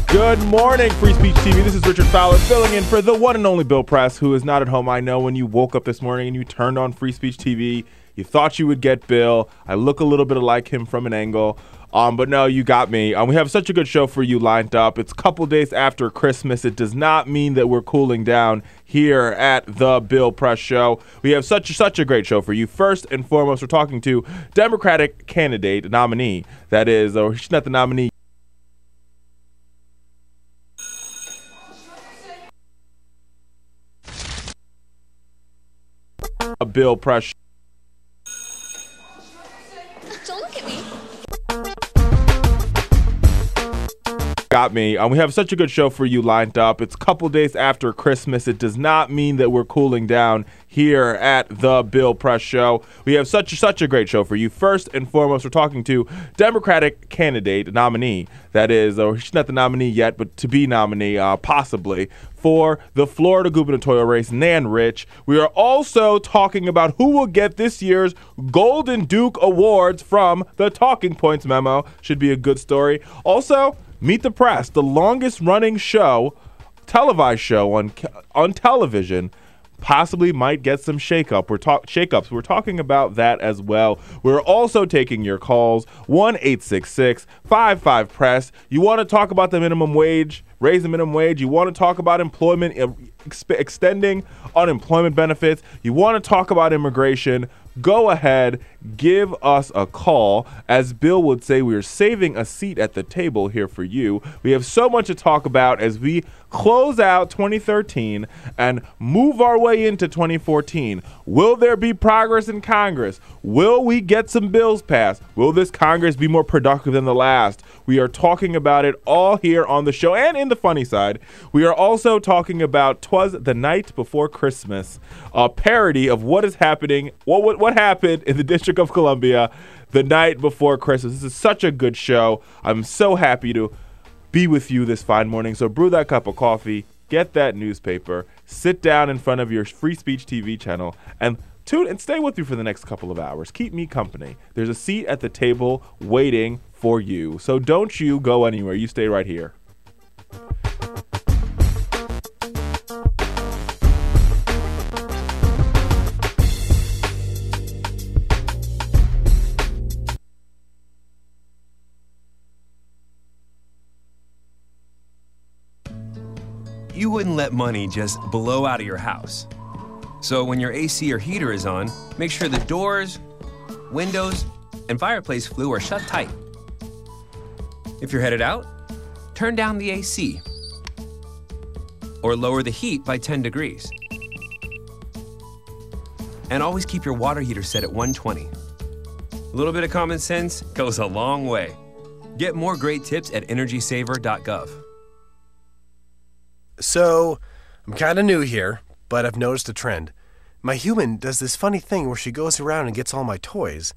Good morning, Free Speech TV. This is Richard Fowler filling in for the one and only Bill Press, who is not at home. I know when you woke up this morning and you turned on Free Speech TV, you thought you would get Bill. I look a little bit like him from an angle, but no, you got me. We have such a good show for you lined up. It's a couple days after Christmas. It does not mean that we're cooling down here at the Bill Press Show. We have such a great show for you. First and foremost, we're talking to Democratic candidate, nominee, that is, or she's not the nominee. Bill Press. Don't look at me. Got me. We have such a good show for you lined up. It's a couple days after Christmas. It does not mean that we're cooling down here at the Bill Press Show. We have such a great show for you. First and foremost, we're talking to Democratic candidate, nominee, that is, or she's not the nominee yet, but to be nominee, possibly, for the Florida gubernatorial race, Nan Rich. We are also talking about who will get this year's Golden Duke Awards from the Talking Points memo. Should be a good story. Also, Meet the Press, the longest running show, televised show on television, possibly might get some shakeups. We're talking about that as well. We're also taking your calls, 1-866-55-PRESS. You want to talk about the minimum wage, raise the minimum wage. You want to talk about employment extending unemployment benefits, you want to talk about immigration, go ahead, give us a call. As Bill would say, we are saving a seat at the table here for you. We have so much to talk about as we close out 2013 and move our way into 2014. Will there be progress in Congress? Will we get some bills passed? Will this Congress be more productive than the last? We are talking about it all here on the show. And in the funny side, we are also talking about 'Twas the Night Before Christmas, a parody of what is happening, what happened in the District of Columbia the night before Christmas. This is such a good show. I'm so happy to be with you this fine morning. So brew that cup of coffee, get that newspaper, sit down in front of your free speech TV channel, and tune and stay with me for the next couple of hours. Keep me company. There's a seat at the table waiting for you. So don't you go anywhere. You stay right here. You wouldn't let money just blow out of your house. So when your AC or heater is on, make sure the doors, windows, and fireplace flue are shut tight. If you're headed out, turn down the AC or lower the heat by 10 degrees. And always keep your water heater set at 120. A little bit of common sense goes a long way. Get more great tips at energysaver.gov. So, I'm kind of new here, but I've noticed a trend. My human does this funny thing where she goes around and gets all my toys,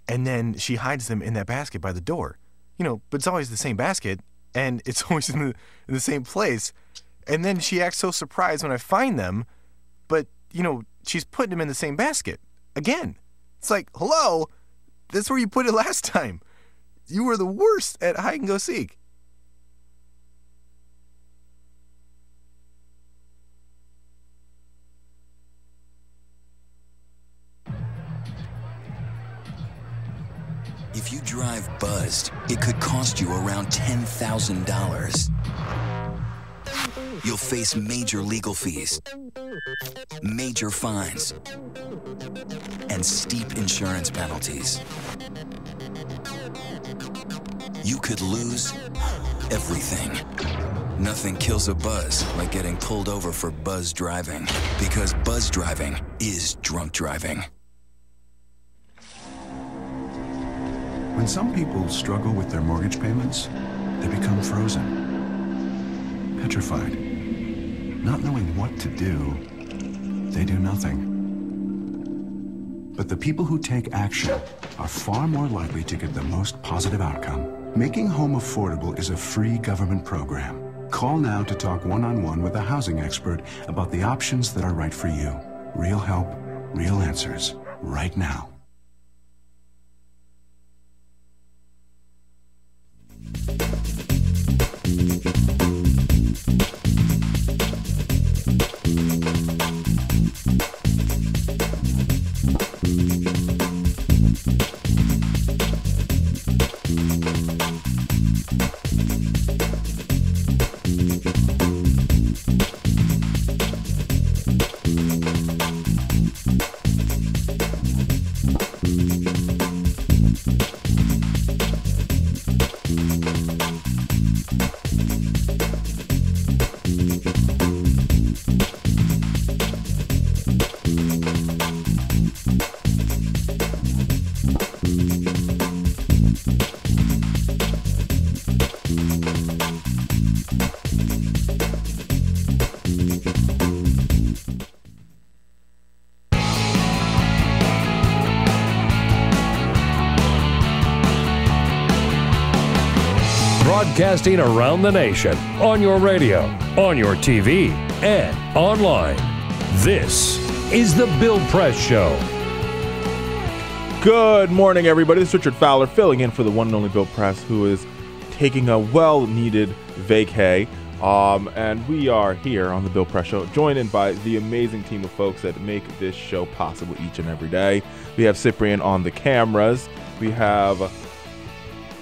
and then she hides them in that basket by the door. You know, but it's always the same basket, and it's always in the same place. And then she acts so surprised when I find them, but, you know, she's putting them in the same basket. Again. It's like, hello? That's where you put it last time. You were the worst at hide and go seek. If you drive buzzed, it could cost you around $10,000. You'll face major legal fees, major fines, and steep insurance penalties. You could lose everything. Nothing kills a buzz like getting pulled over for buzz driving, because buzz driving is drunk driving. When some people struggle with their mortgage payments, they become frozen, petrified. Not knowing what to do, they do nothing. But the people who take action are far more likely to get the most positive outcome. Making home affordable is a free government program. Call now to talk one-on-one with a housing expert about the options that are right for you. Real help, real answers, right now. Broadcasting around the nation, on your radio, on your TV, and online. This is The Bill Press Show. Good morning, everybody. This is Richard Fowler filling in for the one and only Bill Press, who is taking a well-needed vacay. And we are here on The Bill Press Show, joined in by the amazing team of folks that make this show possible each and every day. We have Cyprian on the cameras. We have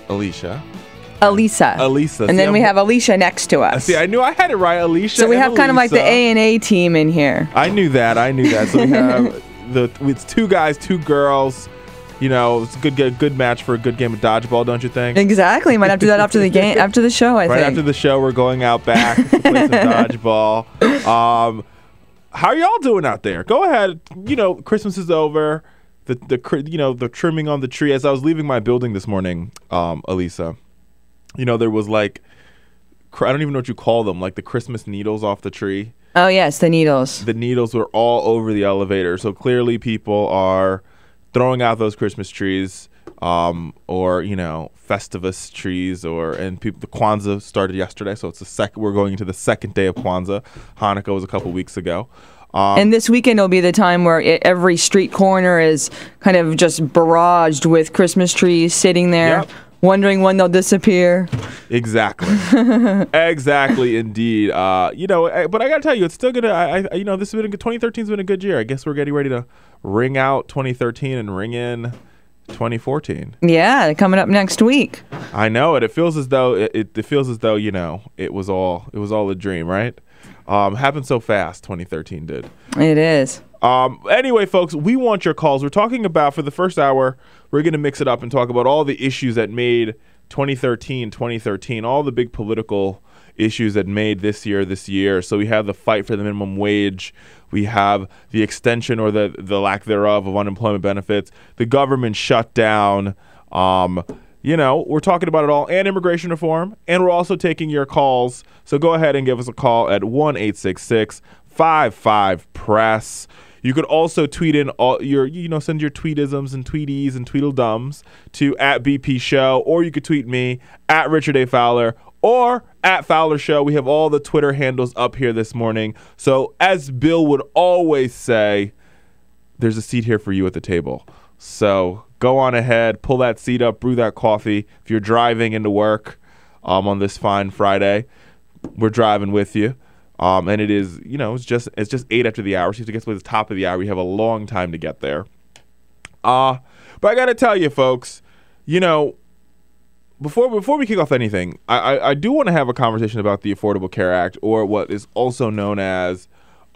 Alicia. Elisa. Elisa. And then we have Alicia next to us. See, I knew I had it right, Alicia. So we have and kind of like the Elisa. A&A team in here. I knew that. So we have it's 2 guys, 2 girls. You know, it's a good match for a good game of dodgeball, don't you think? Exactly. Might have to do that after the game, after the show, I think. Right after the show, we're going out back to play some dodgeball. How are y'all doing out there? Go ahead. You know, Christmas is over. The trimming on the tree. As I was leaving my building this morning, Elisa, you know, there was like, I don't even know what you call them, like the Christmas needles off the tree. Oh, yes, the needles. The needles were all over the elevator. So clearly people are throwing out those Christmas trees, or, you know, Festivus trees, the Kwanzaa started yesterday. So it's we're going into the second day of Kwanzaa. Hanukkah was a couple weeks ago. And this weekend will be the time where every street corner is kind of just barraged with Christmas trees sitting there, Yep. wondering when they'll disappear. Exactly. Exactly, indeed. You know, but I gotta tell you, it's still gonna. You know, this has been 2013's been a good year. I guess we're getting ready to ring out 2013 and ring in 2014. Yeah, coming up next week. I know it. It feels as though it feels as though, you know, it was all a dream, right? Happened so fast. 2013 did. It is. Anyway, folks, we want your calls. We're talking about, for the first hour, we're going to mix it up and talk about all the issues that made 2013, all the big political issues that made this year. So we have the fight for the minimum wage. We have the extension or the lack thereof of unemployment benefits, the government shutdown. You know, we're talking about it all, and immigration reform, and we're also taking your calls. So go ahead and give us a call at 1-866-55-PRESS. You could also tweet in all your, you know, send your tweetisms and tweeties and tweedledums to @BP Show, or you could tweet me at Richard A. Fowler or at Fowler Show. We have all the Twitter handles up here this morning. So as Bill would always say, there's a seat here for you at the table. So go on ahead, pull that seat up, brew that coffee. If you're driving into work on this fine Friday, we're driving with you. And it is, you know, it's just 8 after the hour. So you have to get to the top of the hour. We have a long time to get there. But I got to tell you, folks, you know, before we kick off anything, I do want to have a conversation about the Affordable Care Act, or what is also known as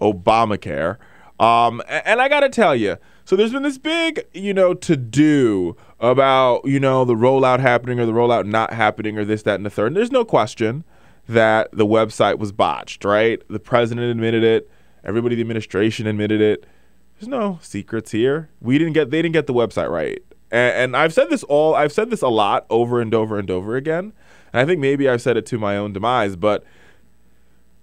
Obamacare. And I got to tell you, so there's been this big, you know, to-do about, you know, the rollout happening or the rollout not happening or this, that, and the third. And there's no question that the website was botched, right? The president admitted it. Everybody in the administration admitted it. There's no secrets here. They didn't get the website right. And I've said this a lot over and over and over again. And I think maybe I've said it to my own demise, but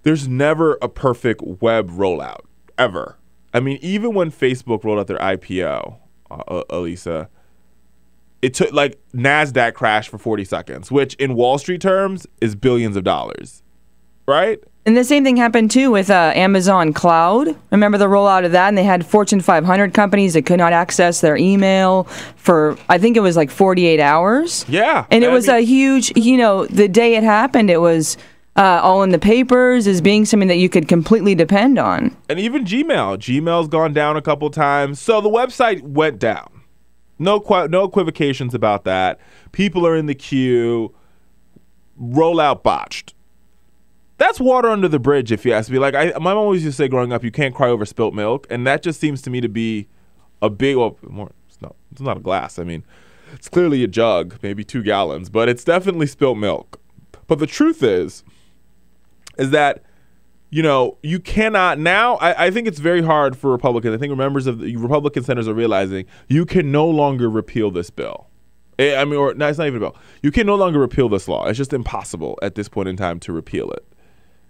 there's never a perfect web rollout, ever. I mean, even when Facebook rolled out their IPO, Elisa, it took, like, NASDAQ crashed for 40 seconds, which in Wall Street terms is billions of dollars, right? And the same thing happened, too, with Amazon Cloud. Remember the rollout of that? And they had Fortune 500 companies that could not access their email for, I think it was like 48 hours. Yeah. And it was a huge, you know, the day it happened, it was all in the papers as being something that you could completely depend on. And even Gmail's gone down a couple times. So the website went down. No equivocations about that. People are in the queue. Rollout botched. That's water under the bridge, if you ask me. Like, my mom always used to say growing up, you can't cry over spilt milk. And that just seems to me to be a big, it's not a glass. I mean, it's clearly a jug, maybe 2 gallons, but it's definitely spilt milk. But the truth is that, you know, you cannot now. I think it's very hard for Republicans. I think members of the Republican senators are realizing you can no longer repeal this bill. I mean, or no, it's not even a bill. You can no longer repeal this law. It's just impossible at this point in time to repeal it.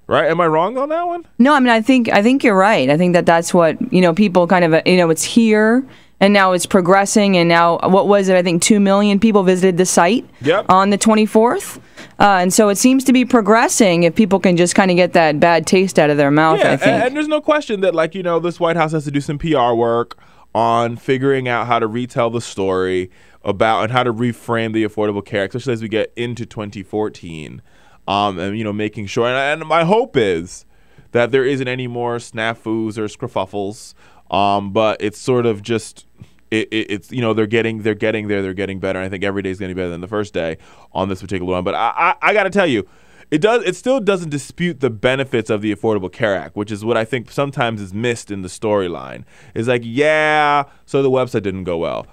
Right? Am I wrong on that one? No, I mean, I think you're right. I think that's what, you know, people kind of, you know, it's here and now it's progressing. And now, what was it? I think 2 million people visited the site on the 24th. And so it seems to be progressing if people can just kind of get that bad taste out of their mouth, I think. And there's no question that, like, you know, this White House has to do some PR work on figuring out how to retell the story about and how to reframe the Affordable Care Act, especially as we get into 2014. And, you know, making sure. And my hope is that there isn't any more snafus or skerfuffles. But it's sort of just, it's they're getting there, they're getting better. And I think every day is going to be better than the first day on this particular one. But I got to tell you, it still doesn't dispute the benefits of the Affordable Care Act, which is what I think sometimes is missed in the storyline. It's like, yeah, so the website didn't go well.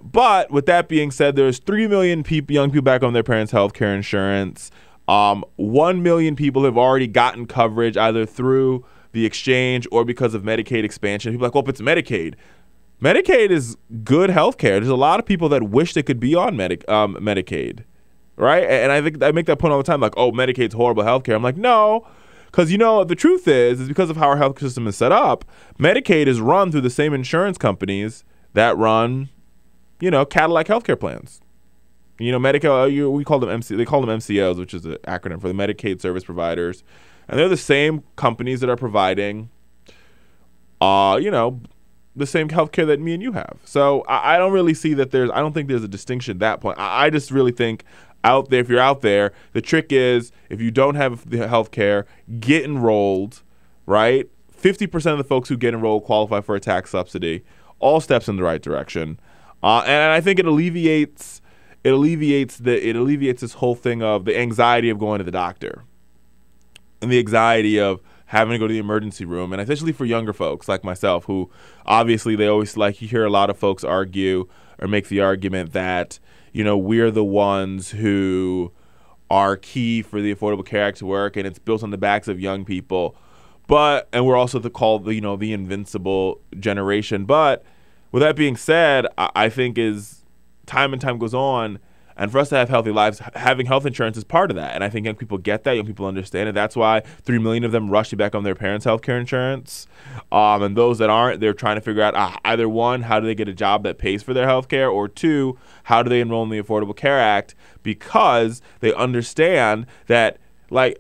But with that being said, there's 3 million young people back on their parents' health care insurance. 1 million people have already gotten coverage either through the exchange or because of Medicaid expansion. People are like, well, if it's Medicaid. Medicaid is good health care. There's a lot of people that wish they could be on Medicaid, right? And I think I make that point all the time, like, oh, Medicaid's horrible health care. I'm like, no, because, the truth is because of how our health system is set up, Medicaid is run through the same insurance companies that run, Cadillac healthcare plans. Medicaid, we call them they call them MCOs, which is an acronym for the Medicaid Service Providers. And they're the same companies that are providing, the same healthcare that me and you have. So I don't really see that I don't think there's a distinction at that point. I just really think out there, if you're out there, the trick is if you don't have the healthcare, get enrolled, right? 50% of the folks who get enrolled qualify for a tax subsidy. All steps in the right direction. And I think it alleviates this whole thing of the anxiety of going to the doctor and the anxiety of having to go to the emergency room, and especially for younger folks like myself, who obviously they always you hear a lot of folks argue or make the argument that, we're the ones who are key for the Affordable Care Act to work, and it's built on the backs of young people. And we're also called the invincible generation. But with that being said, I think as time and time goes on, and for us to have healthy lives, having health insurance is part of that. And I think young people get that. Young people understand it. That's why 3 million of them rush back on their parents' health care insurance. And those that aren't, they're trying to figure out either one, how do they get a job that pays for their health care? Or two, how do they enroll in the Affordable Care Act? Because they understand that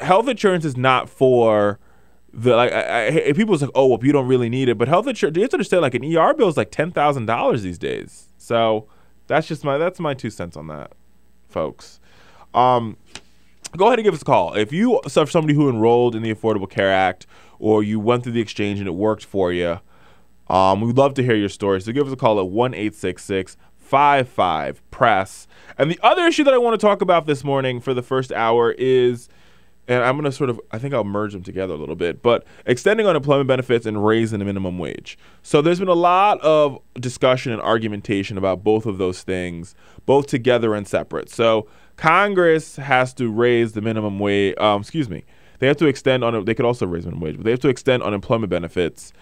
health insurance is not for if people say, oh, well, you don't really need it. But health insurance, you have to understand, an ER bill is $10,000 these days. So that's my 2 cents on that, folks. Go ahead and give us a call. If you are somebody who enrolled in the Affordable Care Act or you went through the exchange and it worked for you, we'd love to hear your story. So give us a call at 1-866-55-PRESS. And the other issue that I want to talk about this morning for the first hour is, and I'm going to I think I'll merge them together a little bit, but extending unemployment benefits and raising the minimum wage. So there's been a lot of discussion and argumentation about both of those things, both together and separate. So Congress has to raise the minimum wage, they have to extend they could also raise minimum wage, but they have to extend unemployment benefits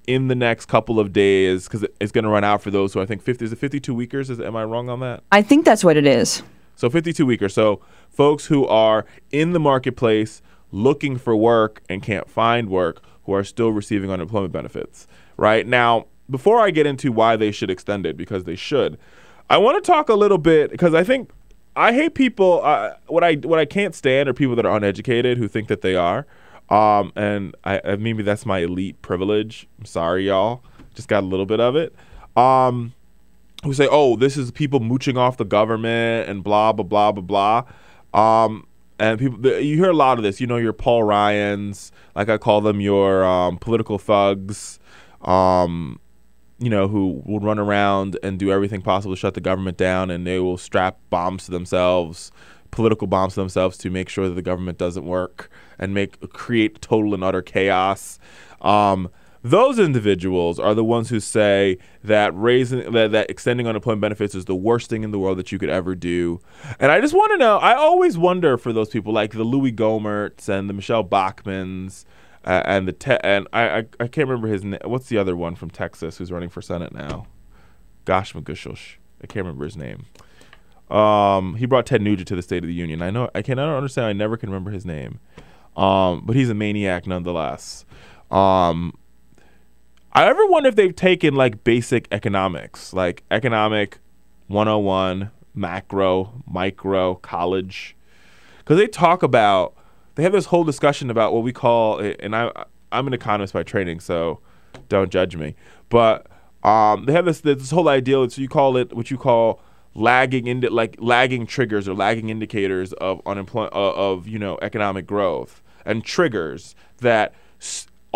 in the next couple of days because it's going to run out for those who I think is it 52 weekers? Am I wrong on that? I think that's what it is. So 52 weekers. So folks who are in the marketplace looking for work and can't find work who are still receiving unemployment benefits. Right now, before I get into why they should extend it, because they should, I want to talk a little bit because I think I hate people. What I can't stand are people that are uneducated who think that they are. And maybe that's my elite privilege. I'm sorry, y'all. Just got a little bit of it. Who say, oh, this is people mooching off the government and blah, blah, blah, blah, blah. And you hear a lot of this. Your Paul Ryans, like I call them, your political thugs, who will run around and do everything possible to shut the government down, and they will strap bombs to themselves, political bombs to themselves, to make sure that the government doesn't work and create total and utter chaos. Those individuals are the ones who say that that extending unemployment benefits is the worst thing in the world that you could ever do. And I just want to know, I always wonder for those people like the Louis Gohmerts and the Michelle Bachmans and I can't remember his name. What's the other one from Texas who's running for Senate now? Gosh, Magushush. I can't remember his name. He brought Ted Nugent to the State of the Union. I don't understand. I never can remember his name. But he's a maniac nonetheless. I ever wonder if they've taken basic economics, like economic 101, macro, micro, college, because they have this whole discussion about what we call, and I'm an economist by training, so don't judge me, but they have this whole idea. So you call it what you call lagging triggers or lagging indicators of unemployment, of economic growth, and triggers that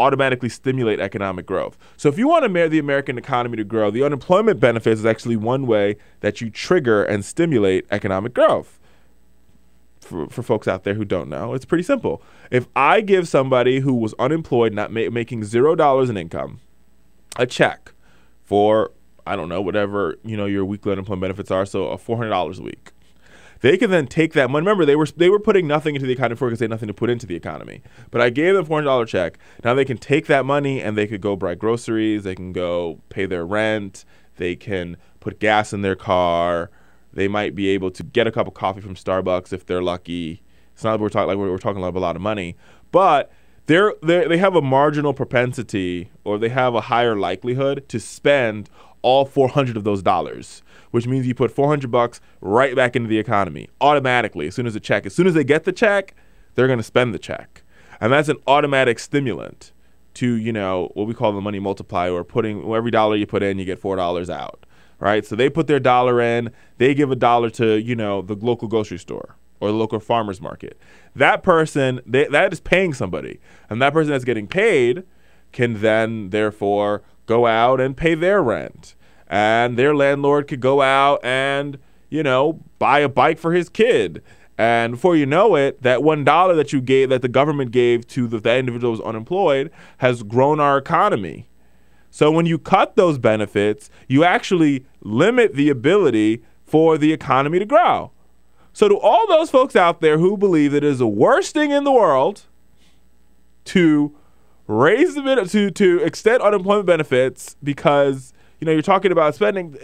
automatically stimulate economic growth. So if you want the American economy to grow, the unemployment benefits is actually one way that you trigger and stimulate economic growth. For folks out there who don't know, it's pretty simple. If I give somebody who was unemployed, not making $0 in income, a check for, I don't know, whatever, your weekly unemployment benefits are, so $400 a week. They can then take that money. Remember, they were putting nothing into the economy before because they had nothing to put into the economy. But I gave them a $400 check. Now they can take that money and they could go buy groceries. They can go pay their rent. They can put gas in their car. They might be able to get a cup of coffee from Starbucks if they're lucky. It's not that we're talking about a lot of money, but they have a marginal propensity, or they have a higher likelihood to spend all 400 of those dollars, which means you put $400 right back into the economy automatically as soon as they get the check, they're going to spend the check. And that's an automatic stimulant to, what we call the money multiplier, or every dollar you put in, you get $4 out, right? So they put their dollar in, they give $1 to, the local grocery store or the local farmer's market. That person, that is paying somebody. And that person that's getting paid can then, therefore, go out and pay their rent. And their landlord could go out and, buy a bike for his kid. And before you know it, that $1 that the government gave to that individual who was unemployed has grown our economy. So when you cut those benefits, you actually limit the ability for the economy to grow. So to all those folks out there who believe that it is the worst thing in the world to raise to extend unemployment benefits because you're talking about spending,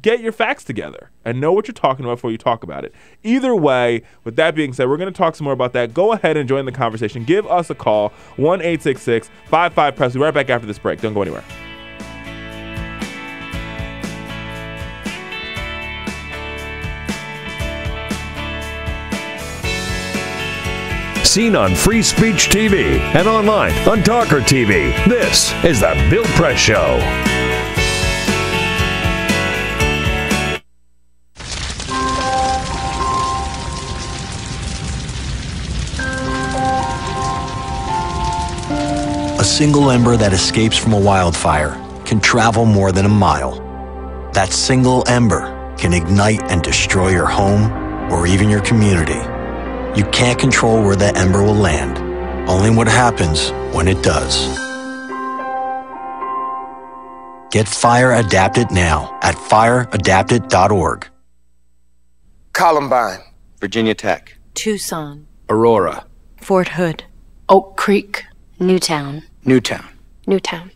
get your facts together and know what you're talking about before you talk about it. Either way, with that being said, we're going to talk some more about that. Go ahead and join the conversation. Give us a call, 1-866-55-PRESS. We'll be right back after this break. Don't go anywhere. Seen on Free Speech TV and online on TawkrTV. This is the Bill Press Show. A single ember that escapes from a wildfire can travel more than a mile. That single ember can ignite and destroy your home or even your community. You can't control where that ember will land, only what happens when it does. Get Fire Adapted now at fireadapted.org. Columbine, Virginia Tech, Tucson, Aurora, Fort Hood, Oak Creek, Newtown. Newtown. Newtown.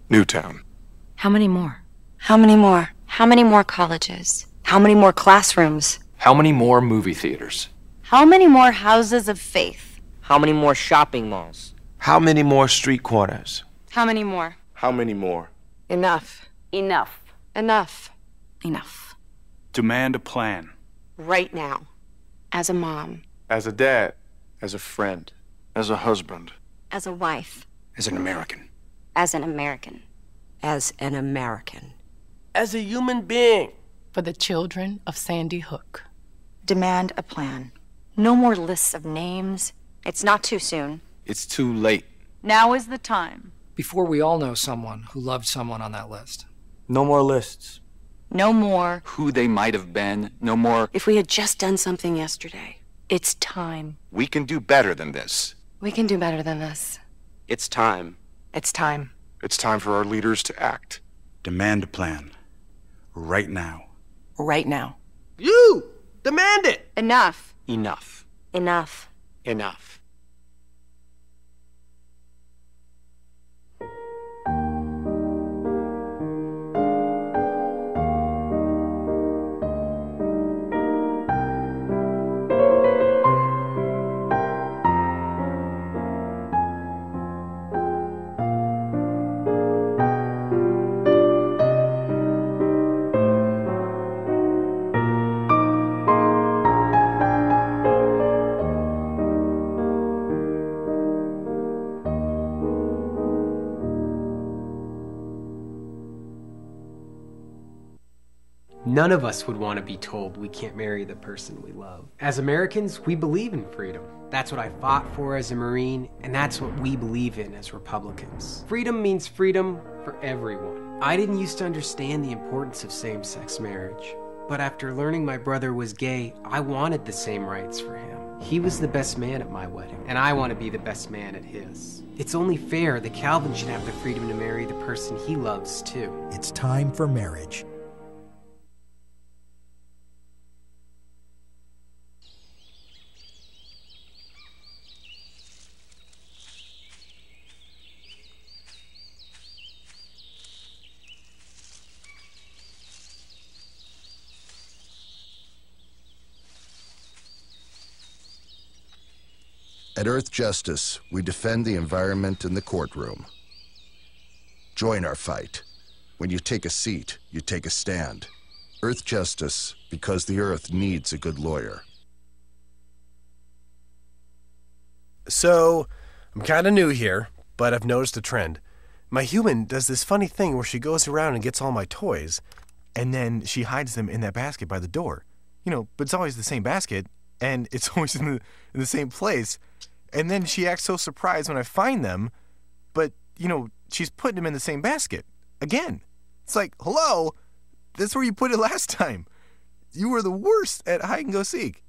Newtown. How many more? How many more? How many more colleges? How many more classrooms? How many more movie theaters? How many more houses of faith? How many more shopping malls? How many more street corners? How many more? How many more? Enough. Enough. Enough. Enough. Demand a plan. Right now. As a mom. As a dad. As a friend. As a husband. As a wife. As an American. As an American. As an American. As a human being. For the children of Sandy Hook. Demand a plan. No more lists of names. It's not too soon. It's too late. Now is the time. Before we all know someone who loved someone on that list. No more lists. No more. Who they might have been. No more. If we had just done something yesterday. It's time. We can do better than this. We can do better than this. It's time. It's time. It's time for our leaders to act. Demand a plan. Right now. Right now. You! Demand it! Enough. Enough. Enough. Enough. None of us would want to be told we can't marry the person we love. As Americans, we believe in freedom. That's what I fought for as a Marine, and that's what we believe in as Republicans. Freedom means freedom for everyone. I didn't used to understand the importance of same-sex marriage, but after learning my brother was gay, I wanted the same rights for him. He was the best man at my wedding, and I want to be the best man at his. It's only fair that Calvin should have the freedom to marry the person he loves, too. It's time for marriage. At Earth Justice, we defend the environment in the courtroom. Join our fight. When you take a seat, you take a stand. Earth Justice, because the Earth needs a good lawyer. So, I'm kind of new here, but I've noticed a trend. My human does this funny thing where she goes around and gets all my toys, and then she hides them in that basket by the door. But it's always the same basket, and it's always in the same place. And then she acts so surprised when I find them, but, she's putting them in the same basket. Again. It's like, hello, that's where you put it last time. You were the worst at hide and go seek.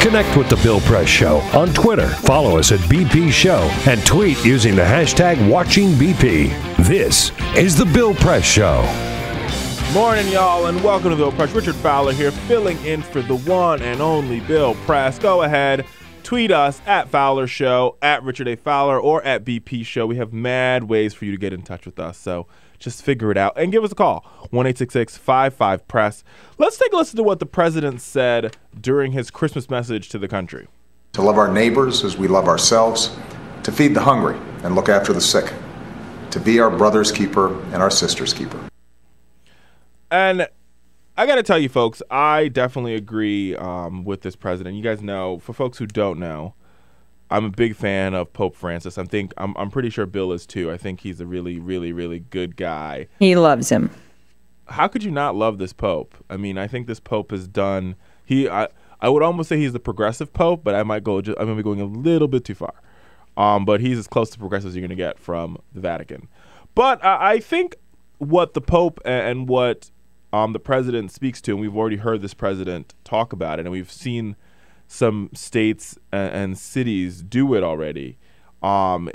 Connect with The Bill Press Show on Twitter. Follow us at BP Show and tweet using the hashtag WatchingBP. This is The Bill Press Show. Morning, y'all, and welcome to Bill Press. Richard Fowler here, filling in for the one and only Bill Press. Go ahead, tweet us at Fowler Show, at Richard A. Fowler, or at BP Show. We have mad ways for you to get in touch with us, so just figure it out and give us a call, 1-866-55-PRESS. Let's take a listen to what the president said during his Christmas message to the country. To love our neighbors as we love ourselves, to feed the hungry and look after the sick, to be our brother's keeper and our sister's keeper. And I got to tell you, folks, I definitely agree with this president. You guys know, for folks who don't know, I'm a big fan of Pope Francis. I'm pretty sure Bill is too. I think he's a really, really, really good guy. He loves him. How could you not love this Pope? I mean, I think this Pope has done. I would almost say he's the progressive Pope, but I'm going to be going a little bit too far. But he's as close to progressive as you're going to get from the Vatican. But I think what the Pope and what the president speaks to, and we've already heard this president talk about it, and we've seen some states and cities do it already,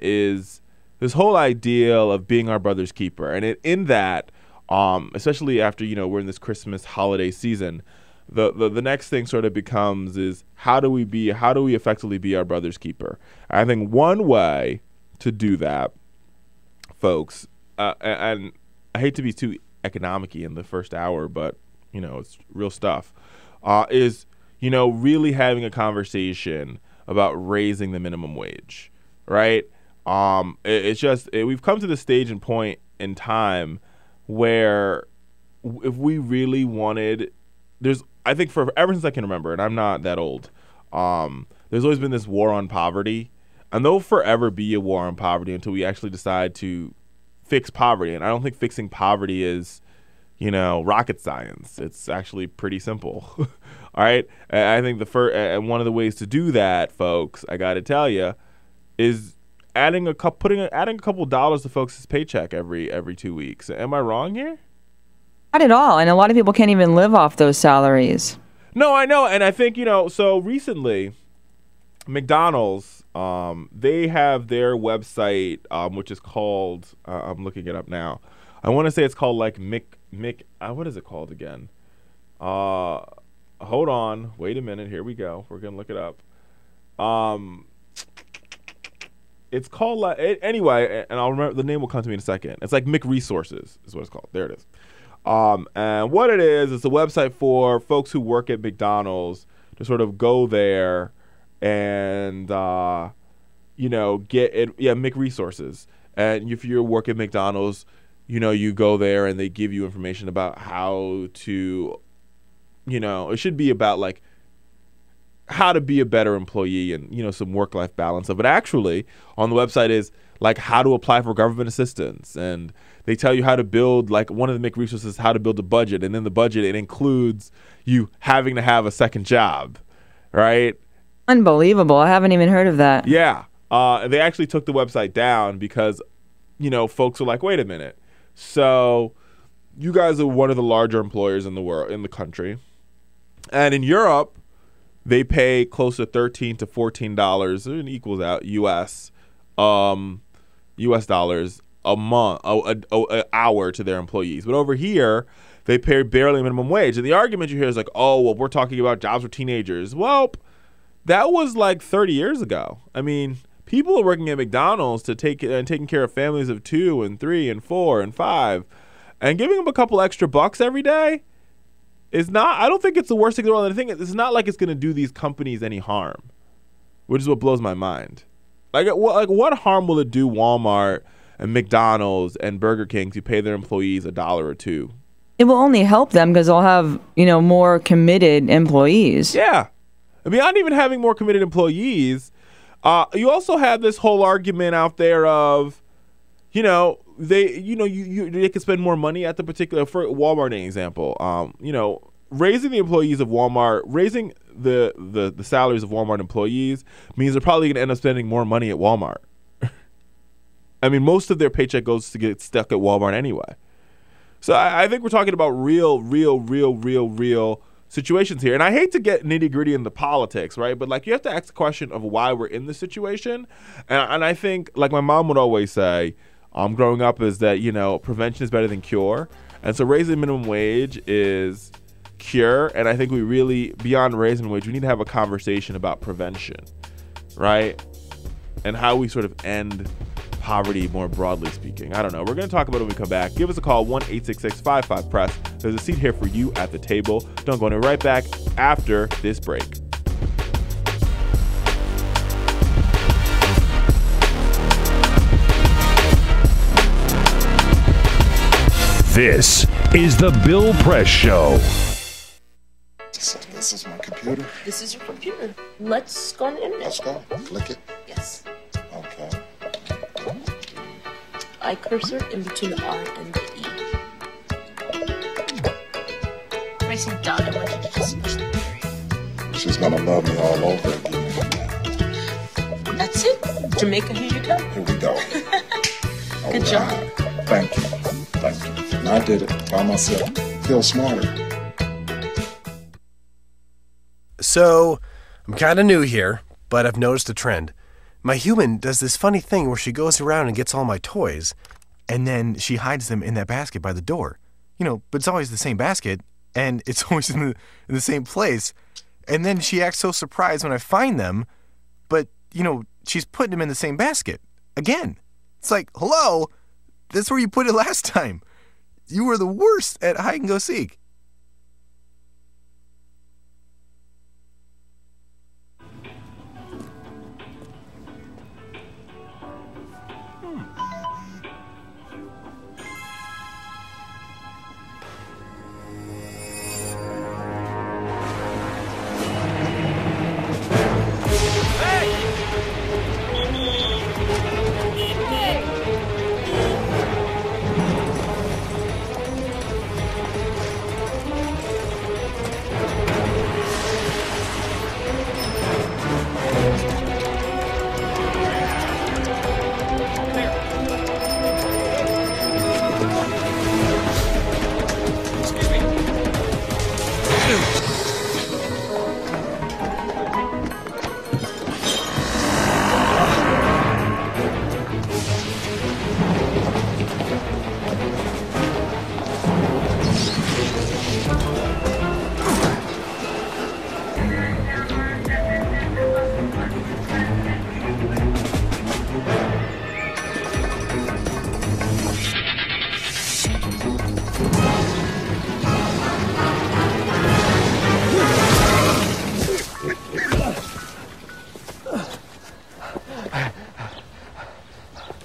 is this whole ideal of being our brother's keeper. And in that, especially after, we're in this Christmas holiday season, the next thing sort of becomes is how do we effectively be our brother's keeper? I think one way to do that, folks, and I hate to be too economic-y in the first hour, but, it's real stuff, is really having a conversation about raising the minimum wage, right? We've come to the stage and point in time where if we really wanted, I think for ever since I can remember, and I'm not that old, there's always been this war on poverty, and there'll forever be a war on poverty until we actually decide to fix poverty. And I don't think fixing poverty is, rocket science. It's actually pretty simple. All right. I think and one of the ways to do that, folks, I got to tell you, is adding a couple dollars to folks' paycheck every 2 weeks. Am I wrong here? Not at all. And a lot of people can't even live off those salaries. No, I know. And I think, so recently, McDonald's, they have their website, which is called, I'm looking it up now. I want to say it's called like what is it called again? Hold on. Wait a minute. Here we go. We're going to look it up. It's called, anyway, and I'll remember, the name will come to me in a second. It's like McResources is what it's called. There it is. And what it is, it's a website for folks who work at McDonald's to sort of go there and, get it. Yeah, McResources. And if you work at McDonald's, you go there and they give you information about how to, it should be about like how to be a better employee and, some work-life balance. But actually on the website is like how to apply for government assistance. And they tell you how to build, like one of the main resources is how to build a budget. And in the budget, it includes you having to have a second job, right? Unbelievable. I haven't even heard of that. Yeah. They actually took the website down because, folks were like, wait a minute. So you guys are one of the larger employers in the country. And in Europe, they pay close to $13 to $14, and equals out US dollars a month, an hour to their employees. But over here, they pay barely minimum wage. And the argument you hear is like, oh, well, we're talking about jobs for teenagers. Well, that was like 30 years ago. I mean, people are working at McDonald's taking care of families of 2 and 3 and 4 and 5, and giving them a couple extra bucks every day is not. I don't think it's the worst thing in the world. And I think it's not like it's going to do these companies any harm, which is what blows my mind. Like what harm will it do Walmart and McDonald's and Burger King to pay their employees $1 or $2? It will only help them because they'll have, more committed employees. Yeah. Beyond even having more committed employees, you also have this whole argument out there of, they could spend more money at the particular, for Walmart, an example, raising the employees of Walmart, raising the salaries of Walmart employees means they're probably going to end up spending more money at Walmart. I mean, most of their paycheck goes to get stuck at Walmart anyway. So I think we're talking about real situations here. And I hate to get nitty gritty into politics, right? But like you have to ask the question of why we're in this situation. And I think, like my mom would always say, growing up, is that, prevention is better than cure. And so raising minimum wage is cure. And I think we really, beyond raising wage, we need to have a conversation about prevention, right? And how we sort of end poverty more broadly speaking. I don't know. We're going to talk about it when we come back. Give us a call, 1-866-55-PRESS. There's a seat here for you at the table. Don't go anywhere. Right back after this break. This is the Bill Press Show. This is my computer. This is your computer. Let's go on the internet. Let's go. Click it. Yes. Okay. I cursor in between the R and the E. Pressing down, I want you to just push the area. She's gonna love me all over again. That's it. Jamaica, here you go. Here we go. Good job. Thank you. Thank you. And I did it by myself. Feel smarter. So, I'm kind of new here, but I've noticed a trend. My human does this funny thing where she goes around and gets all my toys, and then she hides them in that basket by the door. But it's always the same basket, and it's always in the same place. And then she acts so surprised when I find them, but, she's putting them in the same basket. Again. It's like, hello, that's where you put it last time. You were the worst at hide and go seek.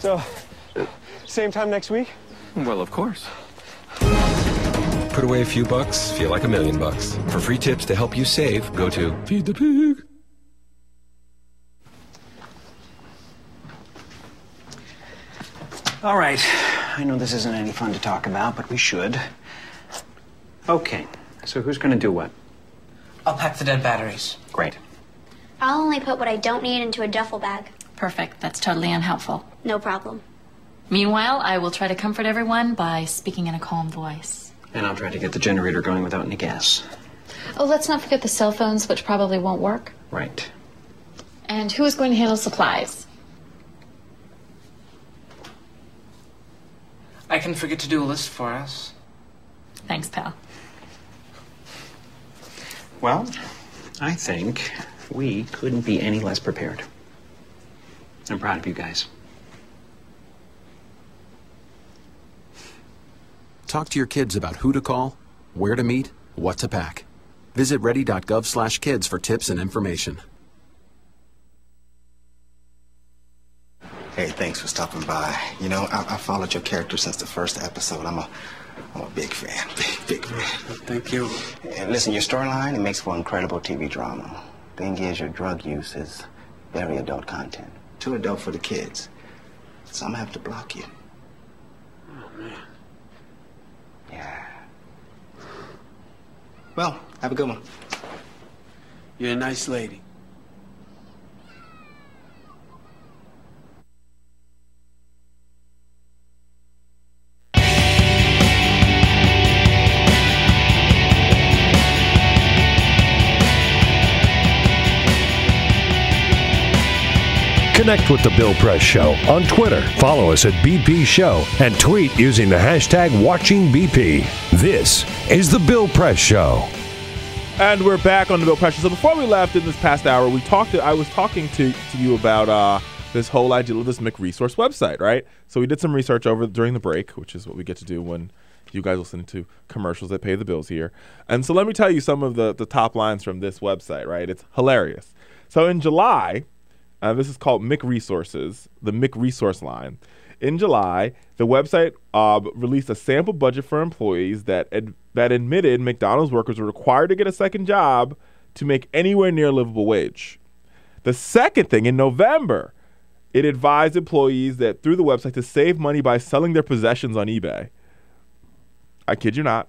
So, same time next week? Well, of course. Put away a few bucks, feel like $1 million. For free tips to help you save, go to Feed the Pig. All right. I know this isn't any fun to talk about, but we should. Okay. So who's going to do what? I'll pack the dead batteries. Great. I'll only put what I don't need into a duffel bag. Perfect. That's totally unhelpful. No problem. Meanwhile, I will try to comfort everyone by speaking in a calm voice. And I'll try to get the generator going without any gas. Oh, let's not forget the cell phones, which probably won't work. Right. And who is going to handle supplies? I can forget to do a list for us. Thanks, pal. Well, I think we couldn't be any less prepared. I'm proud of you guys. Talk to your kids about who to call, where to meet, what to pack. Visit ready.gov/kids for tips and information. Hey, thanks for stopping by. You know, I followed your character since the first episode. I'm a big fan. Big fan. Thank you. And listen, your storyline, it makes for incredible TV drama. Thing is, your drug use is very adult content. Too adult for the kids. So I'm gonna have to block you. Oh, man. Yeah. Well, have a good one. You're a nice lady. Connect with The Bill Press Show on Twitter. Follow us at BP Show and tweet using the hashtag WatchingBP. This is The Bill Press Show. And we're back on The Bill Press Show. So before we left in this past hour, I was talking to you about this whole idea of this McResource website, right? So we did some research during the break, which is what we get to do when you guys listen to commercials that pay the bills here. And so let me tell you some of the top lines from this website, right? It's hilarious. So in July, this is called McResources, the McResource line. In July, the website released a sample budget for employees that admitted McDonald's workers were required to get a second job to make anywhere near a livable wage. The second thing, in November, it advised employees that through the website to save money by selling their possessions on eBay. I kid you not.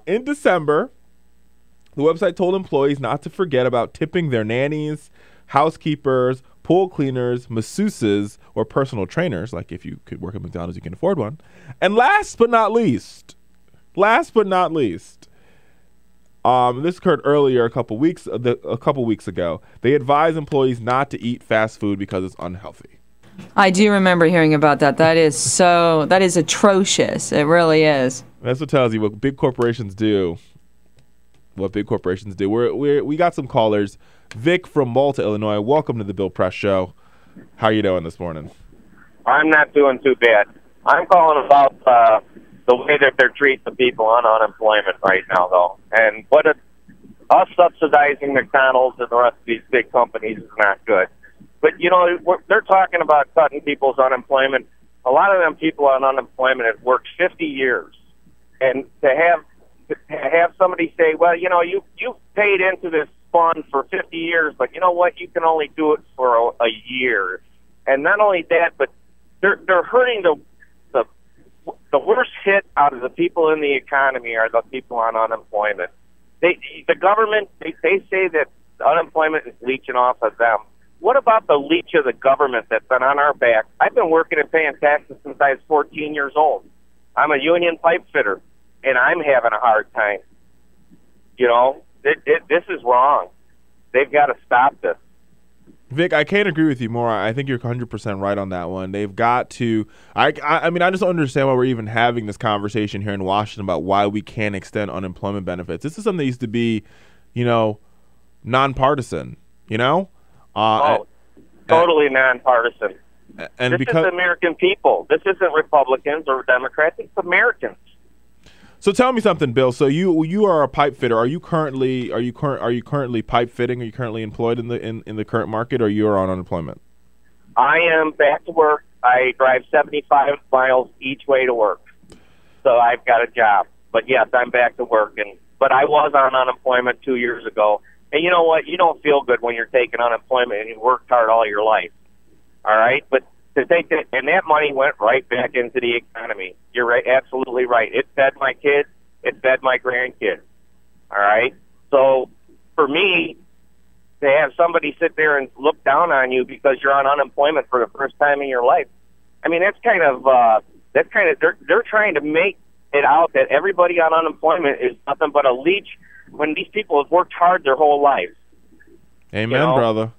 In December, the website told employees not to forget about tipping their nannies, housekeepers, pool cleaners, masseuses, or personal trainers. Like if you could work at McDonald's, you can afford one. And last but not least, this occurred earlier a couple weeks ago. They advise employees not to eat fast food because it's unhealthy. I do remember hearing about that. That is atrocious. It really is. That's what tells you what big corporations do. We got some callers. Vic from Malta, Illinois. Welcome to the Bill Press Show. How are you doing this morning? I'm not doing too bad. I'm calling about the way that they're treating the people on unemployment right now, though. And us subsidizing McDonald's and the rest of these big companies is not good. But, you know, they're talking about cutting people's unemployment. A lot of them people on unemployment have worked 50 years. And to have somebody say, well, you know, you paid into this fund for 50 years, but you know what? You can only do it for a year. And not only that, but they're hurting the worst hit out of the people in the economy are the people on unemployment. The government, they say that unemployment is leeching off of them. What about the leech of the government that's been on our back? I've been working and paying taxes since I was 14 years old. I'm a union pipe fitter, and I'm having a hard time. You know, this is wrong. They've got to stop this. Vic, I can't agree with you more. I think you're 100% right on that one. They've got to. I mean, I just don't understand why we're even having this conversation here in Washington about why we can't extend unemployment benefits. This is something that used to be, you know, nonpartisan. You know, totally nonpartisan. And this is American people. This isn't Republicans or Democrats. It's Americans. So tell me something, Bill. So you are a pipe fitter. Are you currently pipe fitting? Are you currently employed in the current market, or you are on unemployment? I am back to work. I drive 75 miles each way to work. so I've got a job. But yes, I'm back to work. But I was on unemployment 2 years ago. And you know what? You don't feel good when you're taking unemployment and you worked hard all your life. All right? But to take that, and that money went right back into the economy. You're right, absolutely right. It fed my kids. It fed my grandkids. All right? So for me, to have somebody sit there and look down on you because you're on unemployment for the first time in your life, I mean, they're trying to make it out that everybody on unemployment is nothing but a leech when these people have worked hard their whole lives. Amen, brother.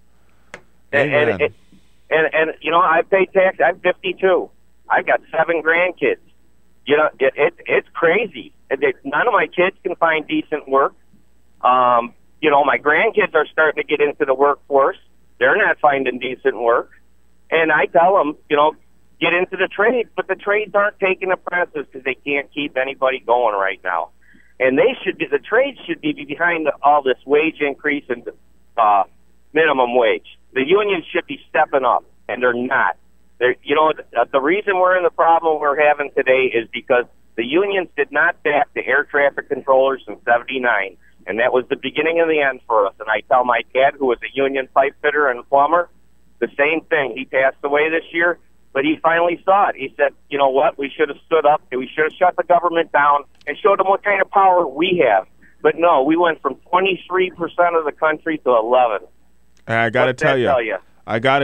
Amen. And you know, I pay tax. I'm 52. I've got 7 grandkids. You know, it's crazy. None of my kids can find decent work. You know, my grandkids are starting to get into the workforce. They're not finding decent work. And I tell them, you know, get into the trades, but the trades aren't taking apprentices because they can't keep anybody going right now. And the trades should be behind all this wage increase and minimum wage. The unions should be stepping up, and they're not. You know, the reason we're in the problem we're having today is because the unions did not back the air traffic controllers in '79, and that was the beginning of the end for us. And I tell my dad, who was a union pipe fitter and plumber, the same thing. He passed away this year, but he finally saw it. He said, you know what, we should have stood up, and we should have shut the government down and showed them what kind of power we have. But no, we went from 23% of the country to 11%. I got to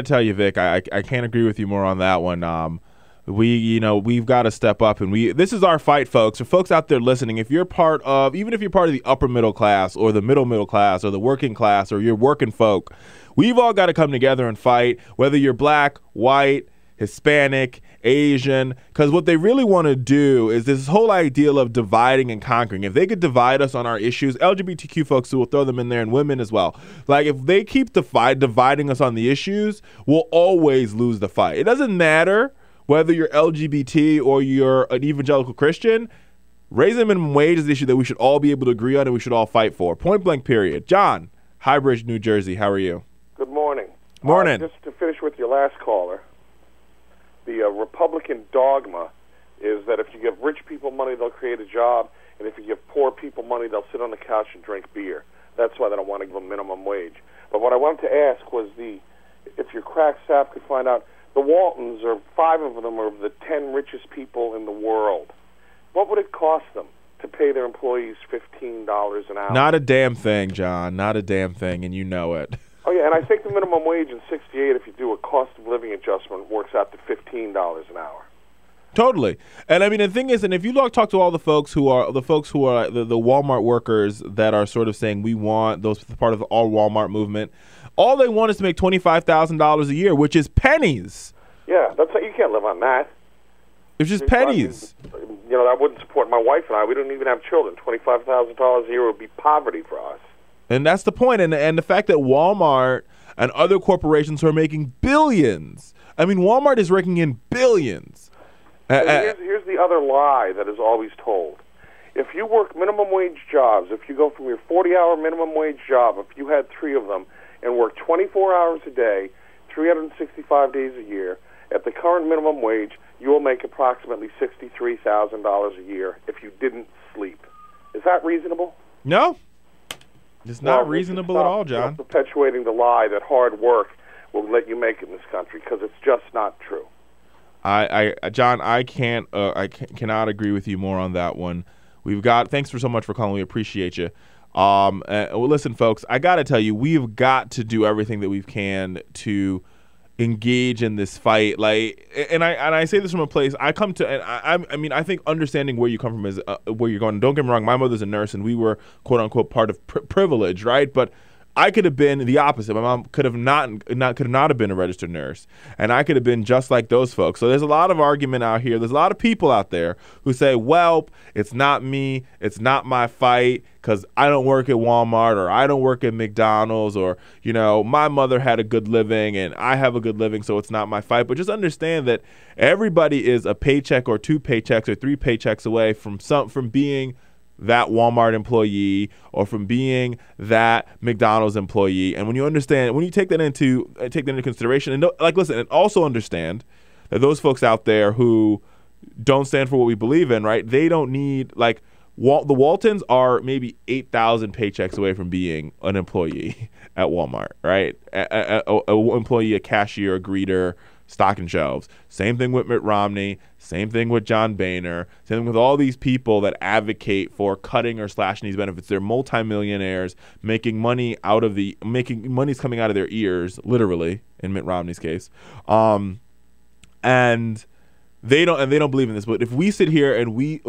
tell you, Vic, I can't agree with you more on that one. We've got to step up, and this is our fight, folks. For folks out there listening, even if you're part of the upper middle class or the middle class or the working class or you're working folk, we've all got to come together and fight, whether you're black, white, Hispanic, Asian, because what they really want to do is this whole ideal of dividing and conquering. If they could divide us on our issues, LGBTQ folks, will throw them in there, and women as well. Like, if they keep dividing us on the issues, we'll always lose the fight. It doesn't matter whether you're LGBT or you're an evangelical Christian. Raising the minimum wage is the issue that we should all be able to agree on and we should all fight for. Point blank, period. John, Highbridge, New Jersey. How are you? Good morning. Morning. Just to finish with your last caller, the Republican dogma is that if you give rich people money, they'll create a job, and if you give poor people money, they'll sit on the couch and drink beer. That's why they don't want to give them minimum wage. But what I wanted to ask was if your crack sap could find out, the Waltons, or 5 of them, are the 10 richest people in the world. What would it cost them to pay their employees $15 an hour? Not a damn thing, John. Not a damn thing, and you know it. Oh, yeah, and I think the minimum wage in '68, if you do a cost of living adjustment, works out to $15 an hour. Totally. And I mean, the thing is, and if you talk to all the folks who are the Walmart workers that are sort of saying we want those part of the all Walmart movement, all they want is to make $25,000 a year, which is pennies. Yeah, you can't live on that. It's just pennies. You know, that wouldn't support my wife and I. We don't even have children. $25,000 a year would be poverty for us. And that's the point. And the fact that Walmart and other corporations who are making billions. I mean, Walmart is raking in billions. Here's the other lie that is always told. If you work minimum wage jobs, if you go from your 40-hour minimum wage job, if you had 3 of them, and work 24 hours a day, 365 days a year, at the current minimum wage, you will make approximately $63,000 a year if you didn't sleep. Is that reasonable? No. It's not reasonable at all, John. Perpetuating the lie that hard work will let you make it in this country, because it's just not true. John, I cannot agree with you more on that one. Thanks so much for calling. We appreciate you. Well, listen, folks, I got to tell you, we've got to do everything that we can to engage in this fight. And I say this from a place I come to, and I mean, I think understanding where you come from is where you're going. Don't get me wrong, my mother's a nurse, and we were quote unquote part of privilege, right? But I could have been the opposite. My mom could not have been a registered nurse, and I could have been just like those folks. So there's a lot of argument out here. There's a lot of people out there who say, well, it's not me, it's not my fight, because I don't work at Walmart, or I don't work at McDonald's, or, you know, my mother had a good living and I have a good living, so it's not my fight. But just understand that everybody is a paycheck or 2 paychecks or 3 paychecks away from being that Walmart employee or from being that McDonald's employee. And when you take that into consideration, and listen, and also understand that those folks out there who don't stand for what we believe in, right? They don't need, like, the Waltons are maybe 8,000 paychecks away from being an employee at Walmart, right? A employee, a cashier, a greeter, stocking shelves. Same thing with Mitt Romney. Same thing with John Boehner. Same thing with all these people that advocate for cutting or slashing these benefits. They're multimillionaires making money's coming out of their ears, literally, in Mitt Romney's case. And they don't believe in this. But if we sit here and we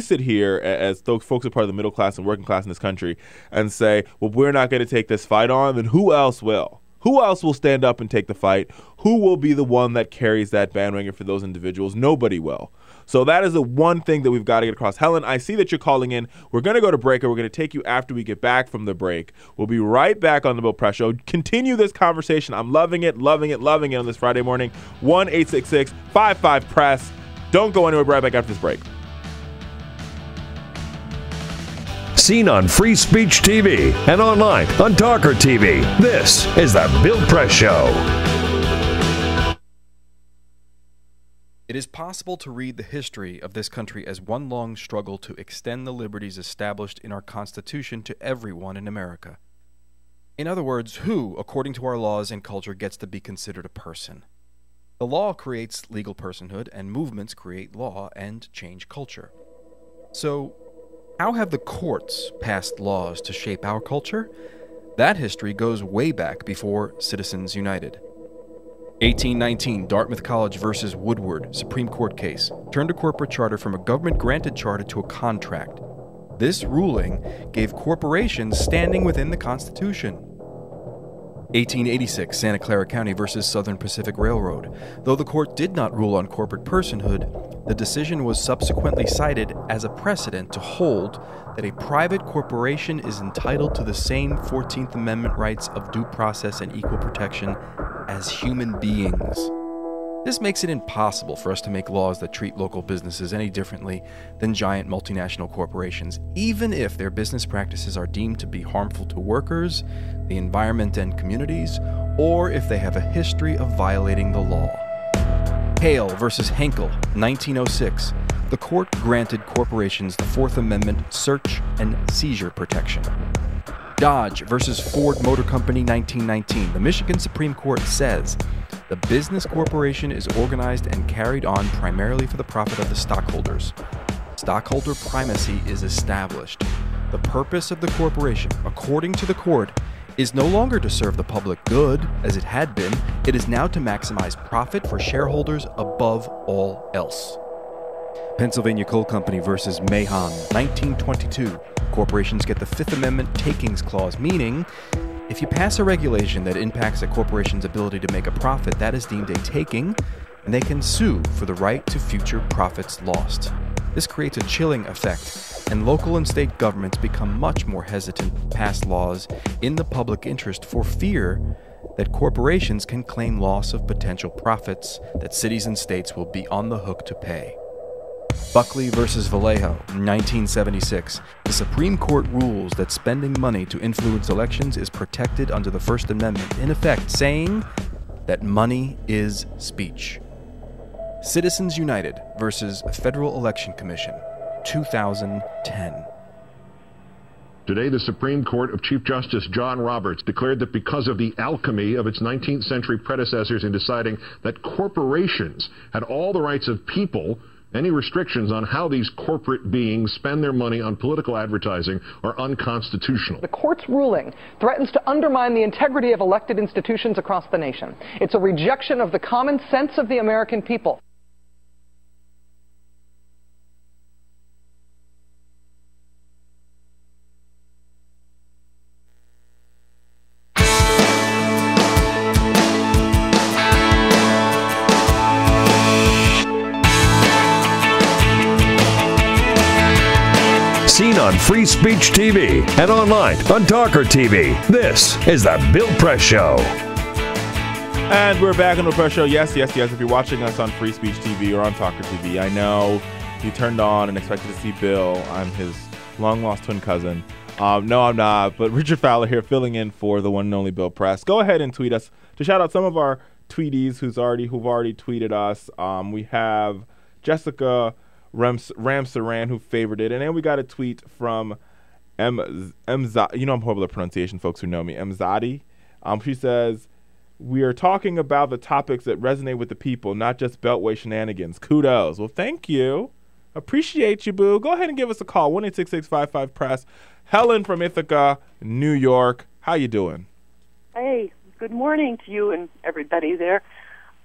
sit here as folks are part of the middle class and working class in this country and say, well, we're not going to take this fight on, then who else will? Who else will stand up and take the fight? Who will be the one that carries that bandwagon for those individuals? Nobody will. So that is the one thing that we've got to get across. Helen, I see that you're calling in. We're going to go to break, and we're going to take you after we get back from the break. We'll be right back on the Bill Press Show. Continue this conversation. I'm loving it on this Friday morning. 1-866-55-PRESS. Don't go anywhere. Right back after this break. Seen on Free Speech TV and online on TawkrTV. This is the Bill Press Show. It is possible to read the history of this country as one long struggle to extend the liberties established in our Constitution to everyone in America. In other words, who, according to our laws and culture, gets to be considered a person? The law creates legal personhood, and movements create law and change culture. So, how have the courts passed laws to shape our culture? That history goes way back before Citizens United. 1819, Dartmouth College versus Woodward, Supreme Court case, turned a corporate charter from a government-granted charter to a contract. This ruling gave corporations standing within the Constitution. 1886, Santa Clara County versus Southern Pacific Railroad. Though the court did not rule on corporate personhood, the decision was subsequently cited as a precedent to hold that a private corporation is entitled to the same 14th Amendment rights of due process and equal protection as human beings. This makes it impossible for us to make laws that treat local businesses any differently than giant multinational corporations, even if their business practices are deemed to be harmful to workers, the environment and communities, or if they have a history of violating the law. Hale versus Henkel, 1906. The court granted corporations the Fourth Amendment search and seizure protection. Dodge versus Ford Motor Company, 1919. The Michigan Supreme Court says the business corporation is organized and carried on primarily for the profit of the stockholders. Stockholder primacy is established. The purpose of the corporation, according to the court, is no longer to serve the public good, as it had been. It is now to maximize profit for shareholders above all else. Pennsylvania Coal Company versus Mahon, 1922. Corporations get the Fifth Amendment takings clause, meaning if you pass a regulation that impacts a corporation's ability to make a profit, that is deemed a taking, and they can sue for the right to future profits lost. This creates a chilling effect, and local and state governments become much more hesitant to pass laws in the public interest for fear that corporations can claim loss of potential profits that cities and states will be on the hook to pay. Buckley versus Vallejo, 1976. The Supreme Court rules that spending money to influence elections is protected under the First Amendment, in effect saying that money is speech. Citizens United versus Federal Election Commission, 2010. Today, the Supreme Court of Chief Justice John Roberts declared that because of the alchemy of its 19th century predecessors in deciding that corporations had all the rights of people, any restrictions on how these corporate beings spend their money on political advertising are unconstitutional. The court's ruling threatens to undermine the integrity of elected institutions across the nation. It's a rejection of the common sense of the American people. Seen on Free Speech TV and online on TawkrTV. This is the Bill Press Show. And we're back on the Press Show. Yes. If you're watching us on Free Speech TV or on TawkrTV, I know you turned on and expected to see Bill. I'm his long-lost twin cousin. No, I'm not. But Richard Fowler here filling in for the one and only Bill Press. Go ahead and tweet us to shout out some of our tweeties who've already tweeted us. We have Jessica Ramsaran, who favored it. And then we got a tweet from Mzadi. You know I'm horrible at pronunciation, folks who know me. Mzadi. She says, we are talking about the topics that resonate with the people, not just Beltway shenanigans. Kudos. Well, thank you. Appreciate you, boo. Go ahead and give us a call, 1-866-55-PRESS. Helen from Ithaca, New York. How you doing? Hey, good morning to you and everybody there.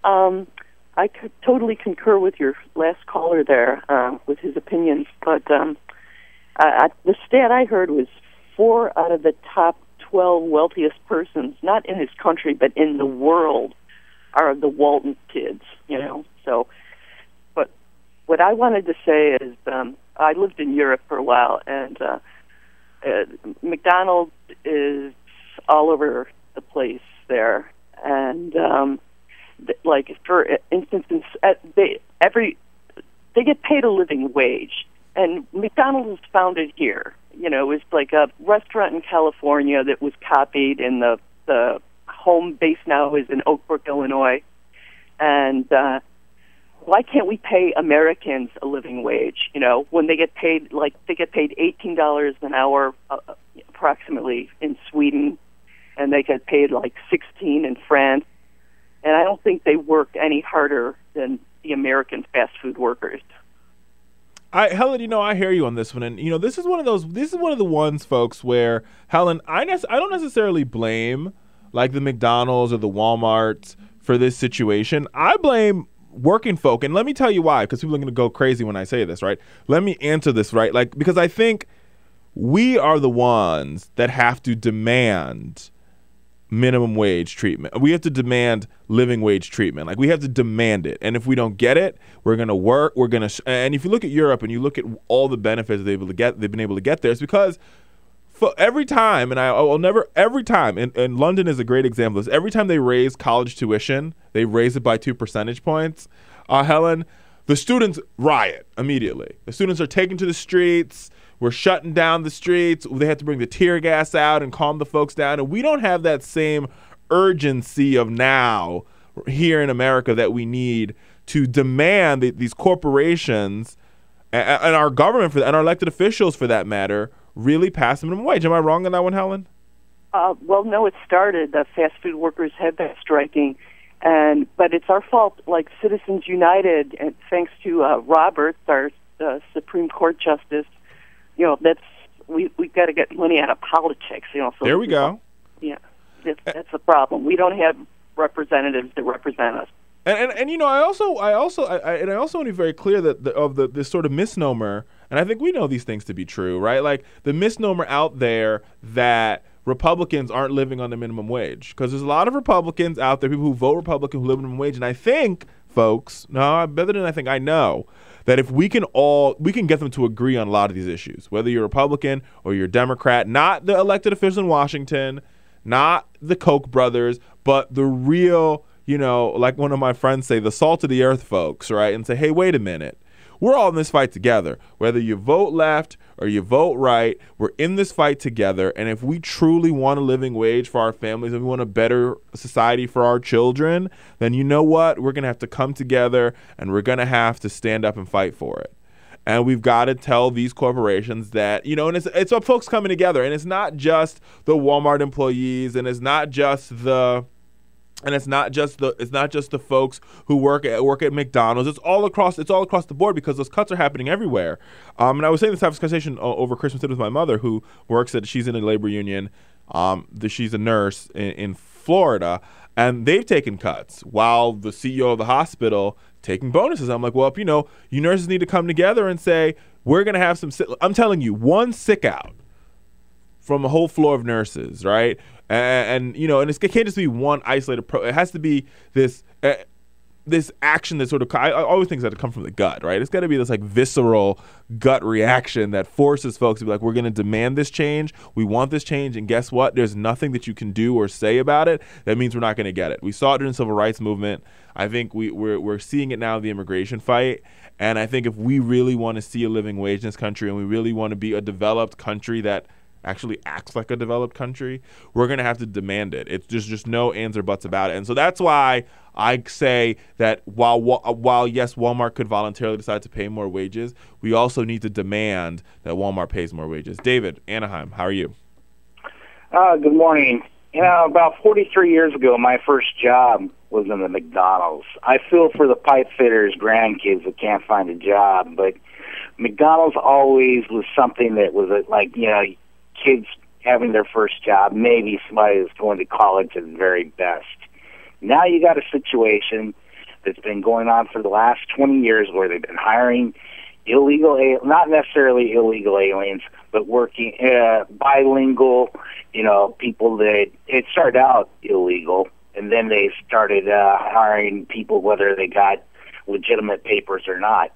I could totally concur with your last caller there, with his opinions, but the stat I heard was 4 out of the top 12 wealthiest persons, not in this country, but in the world, are the Walton kids, So, but what I wanted to say is I lived in Europe for a while, and McDonald's is all over the place there. And, like, for instance, they get paid a living wage. And McDonald's was founded here. It was like a restaurant in California that was copied, and the home base now is in Oak Brook, Illinois. And why can't we pay Americans a living wage? When they get paid, they get paid $18 an hour approximately in Sweden, and they get paid like $16 in France. And I don't think they work any harder than the American fast food workers. Helen, I hear you on this one, and this is one of the ones, folks, where Helen, I don't necessarily blame like the McDonald's or the Walmarts for this situation. I blame working folk, and let me tell you why, because people are going to go crazy when I say this, right? Let me answer this, right? Because I think we are the ones that have to demand minimum wage treatment. We have to demand living wage treatment. We have to demand it. And if we don't get it, we're going to work. And if you look at Europe and you look at all the benefits they've been able to get there, it's because for every time, and every time, and London is a great example of this, every time they raise college tuition, they raise it by 2 percentage points. Helen, the students riot immediately. The students are taken to the streets. We're shutting down the streets. They have to bring the tear gas out and calm the folks down. And we don't have that same urgency of now here in America that we need to demand that these corporations and our government and our elected officials, for that matter, really pass the minimum wage. Am I wrong on that one, Helen? Well, no, it started. The fast food workers have been striking, but it's our fault. Like Citizens United, and thanks to Roberts, our Supreme Court justice. We've got to get money out of politics. So there we go. Yeah, that's the problem. We don't have representatives that represent us. And I also want to be very clear that this sort of misnomer, and I think we know these things to be true, right? Like the misnomer out there that Republicans aren't living on the minimum wage, because there's a lot of Republicans out there, people who vote Republican who live on minimum wage, and I think, folks, better than I think, I know that if we can get them to agree on a lot of these issues, whether you're Republican or you're Democrat, not the elected officials in Washington, not the Koch brothers, but the real, like one of my friends say, the salt of the earth folks, right? And say, hey, wait a minute. We're all in this fight together. Whether you vote left or you vote right, we're in this fight together. And if we truly want a living wage for our families and we want a better society for our children, then you know what? We're going to have to come together and we're going to have to stand up and fight for it. And we've got to tell these corporations that, and it's all folks coming together. And it's not just the Walmart employees, and it's not just the folks who work at McDonald's. It's all across the board, because those cuts are happening everywhere. And I was saying this conversation over Christmas with my mother, who works she's in a labor union. She's a nurse in Florida, and they've taken cuts while the CEO of the hospital taking bonuses. I'm like, well, you nurses need to come together and say, we're going to have some. I'm telling you, one sick out from a whole floor of nurses, right? And it can't just be one isolated it has to be this action that sort of, I always think that to come from the gut, right? It's got to be this like visceral gut reaction that forces folks to be like, we're going to demand this change. We want this change. And guess what? There's nothing that you can do or say about it. That means we're not going to get it. We saw it during the civil rights movement. I think we're seeing it now in the immigration fight. And I think if we really want to see a living wage in this country, and we really want to be a developed country that actually acts like a developed country, we're going to have to demand it. It's just no ands or buts about it. And so that's why I say that while yes, Walmart could voluntarily decide to pay more wages, we also need to demand that Walmart pays more wages. David, Anaheim, how are you? Good morning. You know, about 43 years ago, my first job was in the McDonald's. I feel for the pipe fitters' grandkids that can't find a job, but McDonald's always was something that was like, you know, kids having their first job, maybe somebody that's going to college at the very best. Now you got a situation that's been going on for the last 20 years where they've been hiring not necessarily illegal aliens, but working bilingual, you know, people that it started out illegal, and then they started hiring people whether they got legitimate papers or not.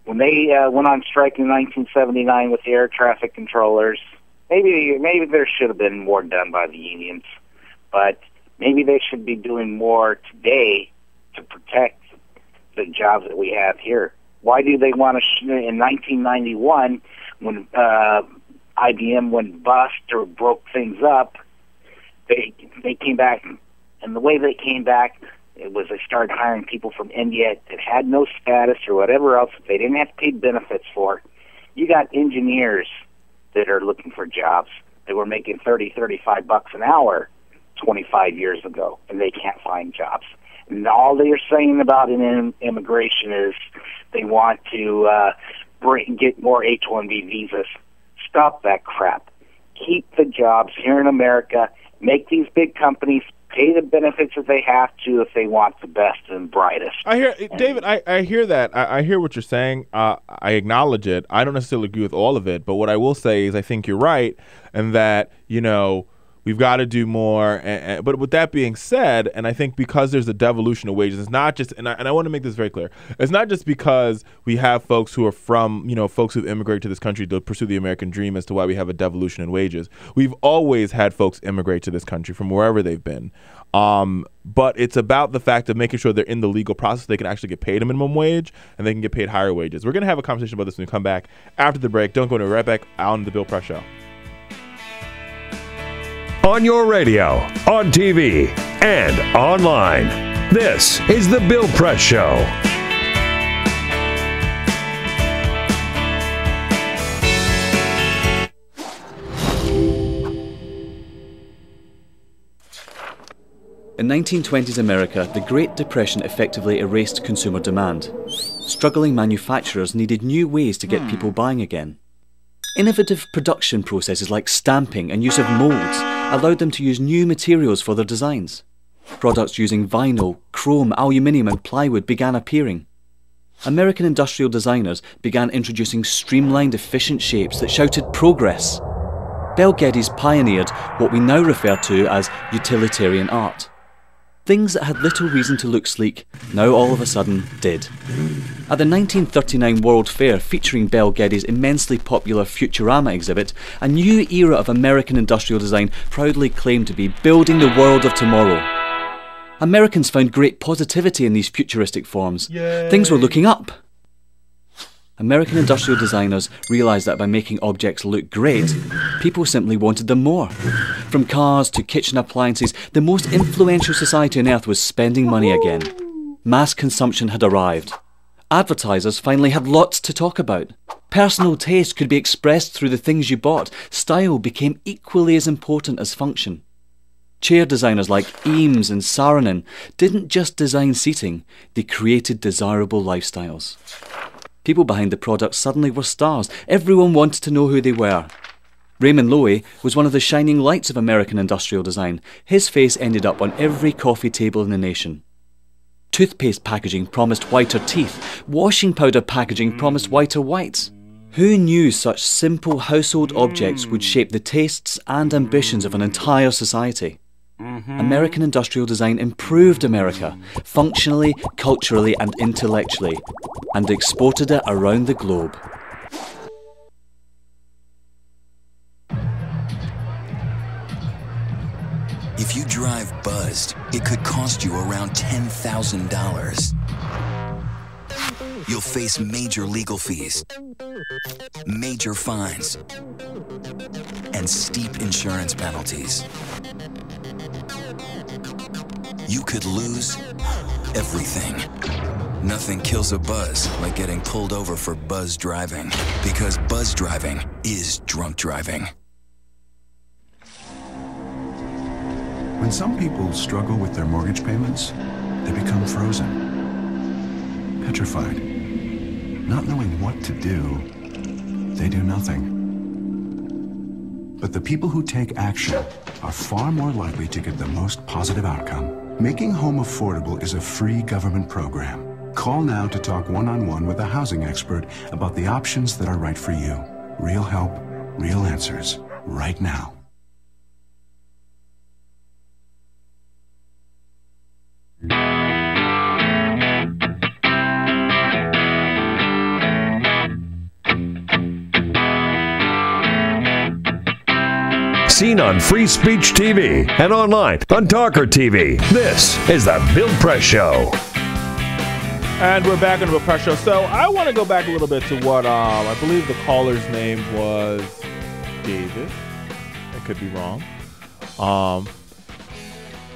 When they went on strike in 1979 with the air traffic controllers, maybe there should have been more done by the unions, but maybe they should be doing more today to protect the jobs that we have here. Why do they want to? In 1991, when IBM went bust or broke things up, they came back, and the way they came back, it was they started hiring people from India that had no status or whatever else that they didn't have to pay benefits for. You got engineers that are looking for jobs. They were making $35 an hour 25 years ago, and they can't find jobs. And all they're saying about immigration is they want to get more H-1B visas. Stop that crap. Keep the jobs here in America. Make these big companies pay the benefits that they have to if they want the best and brightest. David, I hear that. I hear what you're saying. I acknowledge it. I don't necessarily agree with all of it, but what I will say is I think you're right, and that, you know, we've got to do more. But with that being said, and I think because there's a devolution of wages, it's not just, and I want to make this very clear, it's not just because we have folks who are from, you know, folks who've immigrated to this country to pursue the American dream as to why we have a devolution in wages. We've always had folks immigrate to this country from wherever they've been. But it's about the fact of making sure they're in the legal process, they can actually get paid a minimum wage, and they can get paid higher wages. We're going to have a conversation about this when we come back after the break. Don't go anywhere. Right back on the Bill Press Show. On your radio, on TV, and online. This is The Bill Press Show. In 1920s America, the Great Depression effectively erased consumer demand. Struggling manufacturers needed new ways to get people buying again. Innovative production processes like stamping and use of molds allowed them to use new materials for their designs. Products using vinyl, chrome, aluminium and plywood began appearing. American industrial designers began introducing streamlined, efficient shapes that shouted progress. Bel Geddes pioneered what we now refer to as utilitarian art. Things that had little reason to look sleek now all of a sudden did. At the 1939 World Fair featuring Bel Geddes' immensely popular Futurama exhibit, a new era of American industrial design proudly claimed to be building the world of tomorrow. Americans found great positivity in these futuristic forms. Yay. Things were looking up. American industrial designers realised that by making objects look great, people simply wanted them more. From cars to kitchen appliances, the most influential society on earth was spending money again. Mass consumption had arrived. Advertisers finally had lots to talk about. Personal taste could be expressed through the things you bought. Style became equally as important as function. Chair designers like Eames and Saarinen didn't just design seating, they created desirable lifestyles. People behind the products suddenly were stars. Everyone wanted to know who they were. Raymond Loewy was one of the shining lights of American industrial design. His face ended up on every coffee table in the nation. Toothpaste packaging promised whiter teeth. Washing powder packaging promised whiter whites. Who knew such simple household objects would shape the tastes and ambitions of an entire society? American industrial design improved America, functionally, culturally and intellectually, and exported it around the globe. If you drive buzzed, it could cost you around $10,000. You'll face major legal fees, major fines, and steep insurance penalties. You could lose everything. Nothing kills a buzz like getting pulled over for buzz driving, because buzz driving is drunk driving. When some people struggle with their mortgage payments, they become frozen, petrified. Not knowing what to do, they do nothing. But the people who take action are far more likely to get the most positive outcome. Making home affordable is a free government program. Call now to talk one-on-one with a housing expert about the options that are right for you. Real help, real answers, right now. Seen on Free Speech TV and online on TawkrTV. This is the Bill Press Show. And we're back on the Bill Press Show. So I want to go back a little bit to what I believe the caller's name was David. I could be wrong.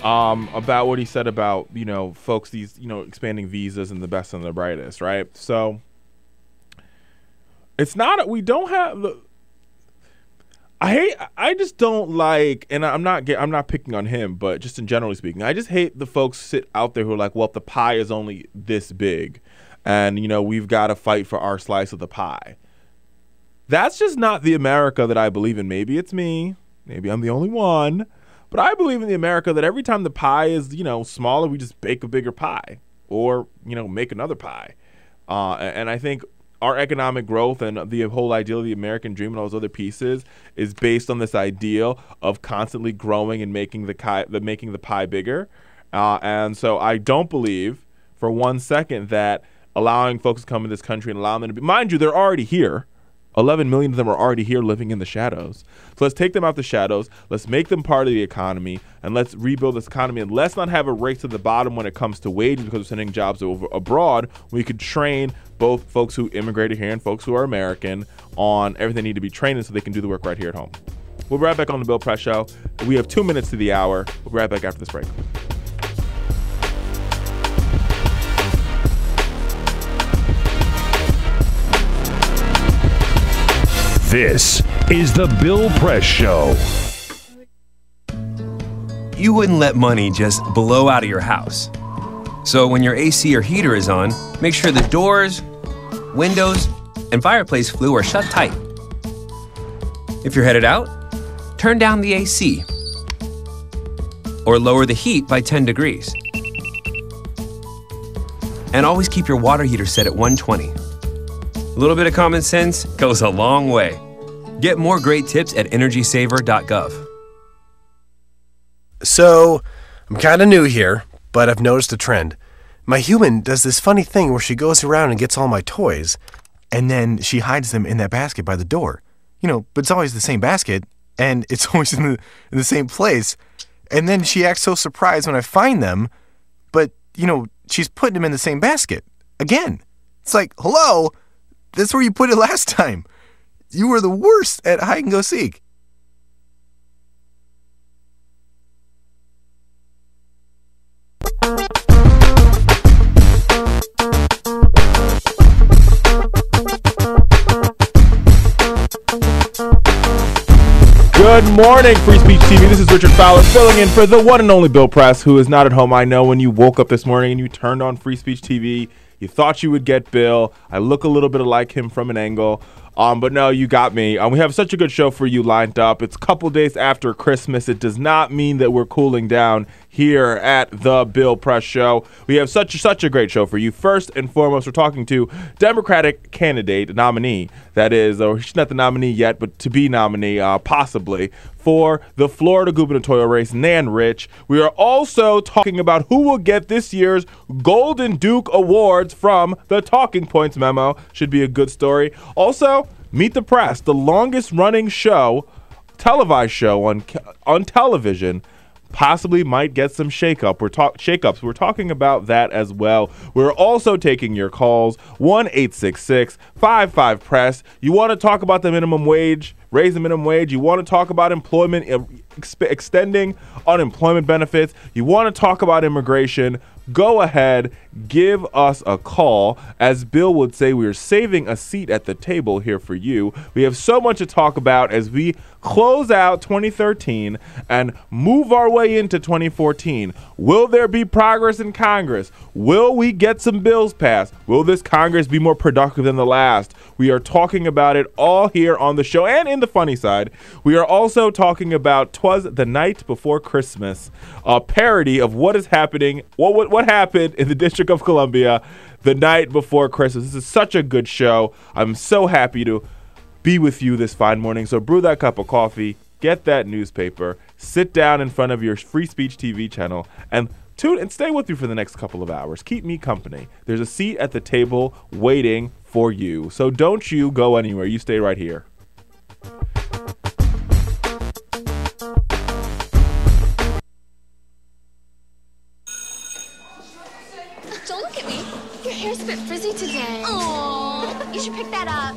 About what he said about, folks, these, expanding visas and the best and the brightest, right? So it's not, we don't have the, I just don't like, and I'm not picking on him, but just in generally speaking, I just hate the folks sit out there who are like, well, if the pie is only this big and, we've got to fight for our slice of the pie. That's just not the America that I believe in. Maybe it's me. Maybe I'm the only one. But I believe in the America that every time the pie is, smaller, we just bake a bigger pie or, make another pie. And I think our economic growth and the whole ideal of the American dream and all those other pieces is based on this ideal of constantly growing and making the pie bigger. And so I don't believe for 1 second that allowing folks to come in this country and allowing them to be, mind you, they're already here. 11 million of them are already here living in the shadows. So let's take them out the shadows. Let's make them part of the economy, and let's rebuild this economy. And let's not have a race to the bottom when it comes to wages because we're sending jobs over abroad. We could train both folks who immigrated here and folks who are American on everything they need to be trained in so they can do the work right here at home. We'll be right back on the Bill Press Show. We have 2 minutes to the hour. We'll be right back after this break. This is the Bill Press Show. You wouldn't let money just blow out of your house. So when your AC or heater is on, make sure the doors, windows, and fireplace flue are shut tight. If you're headed out, turn down the AC or lower the heat by 10 degrees. And always keep your water heater set at 120. A little bit of common sense goes a long way. Get more great tips at energysaver.gov. So, I'm kind of new here, but I've noticed a trend. My human does this funny thing where she goes around and gets all my toys, and then she hides them in that basket by the door. But it's always the same basket, and it's always in the same place. And then she acts so surprised when I find them, but, she's putting them in the same basket. Again. It's like, hello? That's where you put it last time. You were the worst at hide and go seek. Good morning, Free Speech TV. This is Richard Fowler filling in for the one and only Bill Press, who is not at home. I know when you woke up this morning and you turned on Free Speech TV, you thought you would get Bill. I look a little bit like him from an angle. But no, you got me. We have such a good show for you lined up. It's a couple days after Christmas. It does not mean that we're cooling down here at the Bill Press Show. We have such a great show for you. First and foremost, we're talking to Democratic candidate, nominee, that is, or she's not the nominee yet, but to be nominee, possibly, for the Florida gubernatorial race, Nan Rich. We are also talking about who will get this year's Golden Duke Awards from the Talking Points memo. Should be a good story. Also, Meet the Press, the longest running show, televised show on television, possibly might get some shakeups. We're talking about that as well. We're also taking your calls, 1-866-55-PRESS. You want to talk about the minimum wage raise the minimum wage. You want to talk about employment, extending unemployment benefits. You want to talk about immigration. Go ahead, give us a call. As Bill would say, we are saving a seat at the table here for you. We have so much to talk about as we close out 2013 and move our way into 2014. Will there be progress in Congress? Will we get some bills passed? Will this Congress be more productive than the last? We are talking about it all here on the show. And in the funny side, we are also talking about 'Twas the Night Before Christmas, a parody of what is happening, what happened in the District of Columbia the night before Christmas. This is such a good show. I'm so happy to be with you this fine morning. So brew that cup of coffee, get that newspaper, sit down in front of your free speech TV channel, and tune and stay with you for the next couple of hours. Keep me company. There's a seat at the table waiting for you. So don't you go anywhere. You stay right here. Don't look at me. Your hair's a bit frizzy today. Oh, you should pick that up.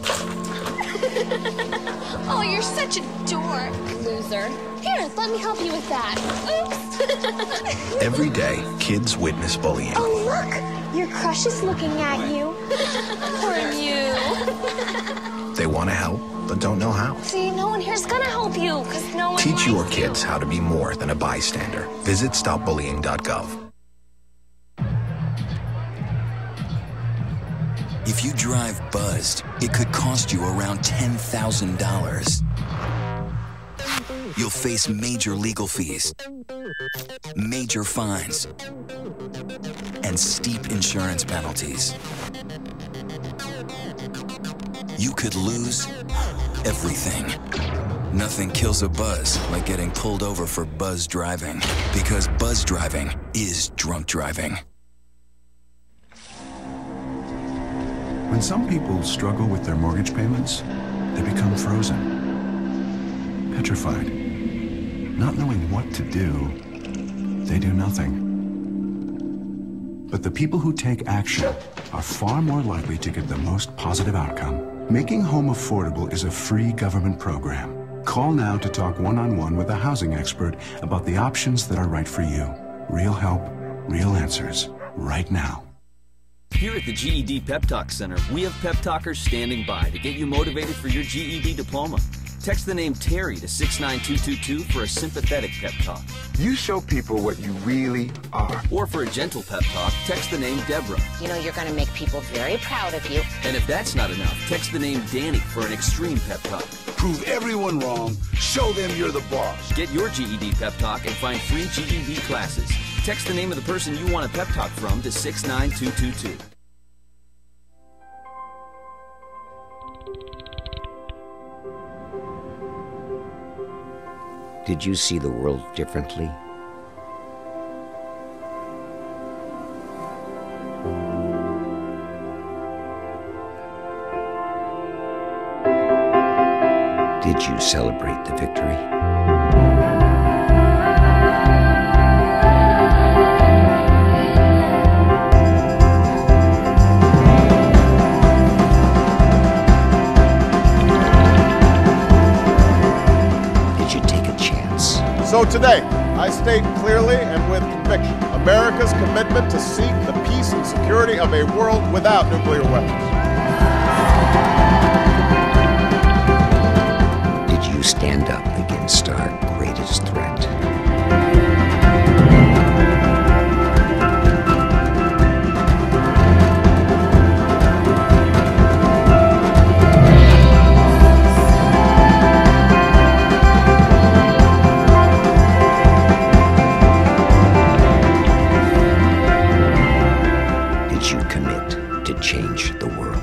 Oh, you're such a dork. Loser. Here, let me help you with that. Oops. Every day, kids witness bullying. Oh, look. Your crush is looking at you. Poor you. They want to help, but don't know how. See, no one here's gonna help you, because no one Teach likes your you. kids how to be more than a bystander. Visit stopbullying.gov. If you drive buzzed, it could cost you around $10,000. You'll face major legal fees, major fines, and steep insurance penalties. You could lose everything. Nothing kills a buzz like getting pulled over for buzz driving, because buzz driving is drunk driving. When some people struggle with their mortgage payments, they become frozen, petrified. Not knowing what to do, they do nothing. But the people who take action are far more likely to get the most positive outcome. Making home affordable is a free government program. Call now to talk one-on-one with a housing expert about the options that are right for you. Real help, real answers, right now. Here at the GED Pep Talk Center, we have pep talkers standing by to get you motivated for your GED diploma. Text the name Terry to 69222 for a sympathetic pep talk. You show people what you really are. Or for a gentle pep talk, text the name Deborah. You know you're going to make people very proud of you. And if that's not enough, text the name Danny for an extreme pep talk. Prove everyone wrong. Show them you're the boss. Get your GED pep talk and find free GED classes. Text the name of the person you want a pep talk from to 69222. Did you see the world differently? Did you celebrate the victory? So today, I state clearly and with conviction America's commitment to seek the peace and security of a world without nuclear weapons. Did you stand up against our greatest threat? Change the world.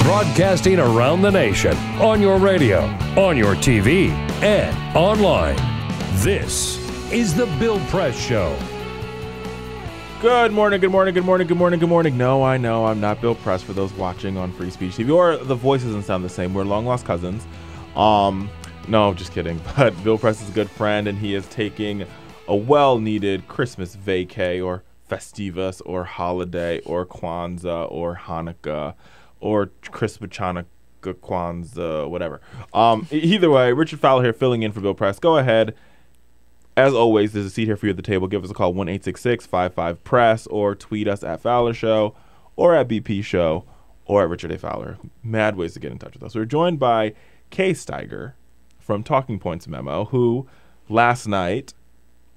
Broadcasting around the nation, on your radio, on your TV, and online. This is The Bill Press Show. Good morning, good morning, good morning, good morning, good morning. No, I know I'm not Bill Press for those watching on Free Speech TV, or the voice doesn't sound the same. We're long-lost cousins. No, just kidding. But Bill Press is a good friend, and he is taking a well-needed Christmas vacay, or Festivus, or holiday, or Kwanzaa, or Hanukkah, or Christmas Chanukah, Kwanzaa, whatever. Either way, Richard Fowler here filling in for Bill Press. Go ahead. As always, there's a seat here for you at the table. Give us a call, 1-866-55-PRESS, or tweet us at Fowler Show, or at BP Show, or at Richard A. Fowler. Mad ways to get in touch with us. We're joined by Kay Steiger from Talking Points Memo, who last night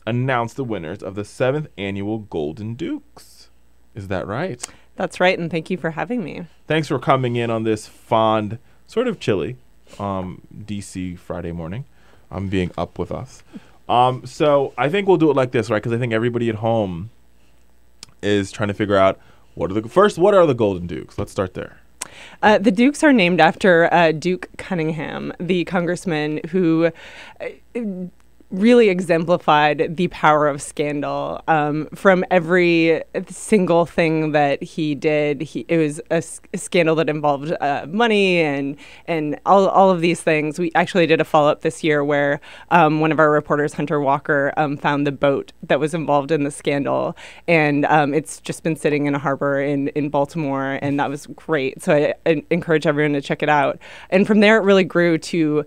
announced the winners of the 7th annual Golden Dukes. Is that right? That's right, and thank you for having me. Thanks for coming in on this fond, sort of chilly, D.C. Friday morning. Being up with us. So I think we'll do it like this, right? Because I think everybody at home is trying to figure out what are the Golden Dukes? Let's start there. The Dukes are named after Duke Cunningham, the congressman who really exemplified the power of scandal. From every single thing that he did, it was a scandal that involved money and all of these things. We actually did a follow-up this year where one of our reporters, Hunter Walker, found the boat that was involved in the scandal, and it's just been sitting in a harbor in Baltimore, and that was great. So I encourage everyone to check it out. And from there, it really grew to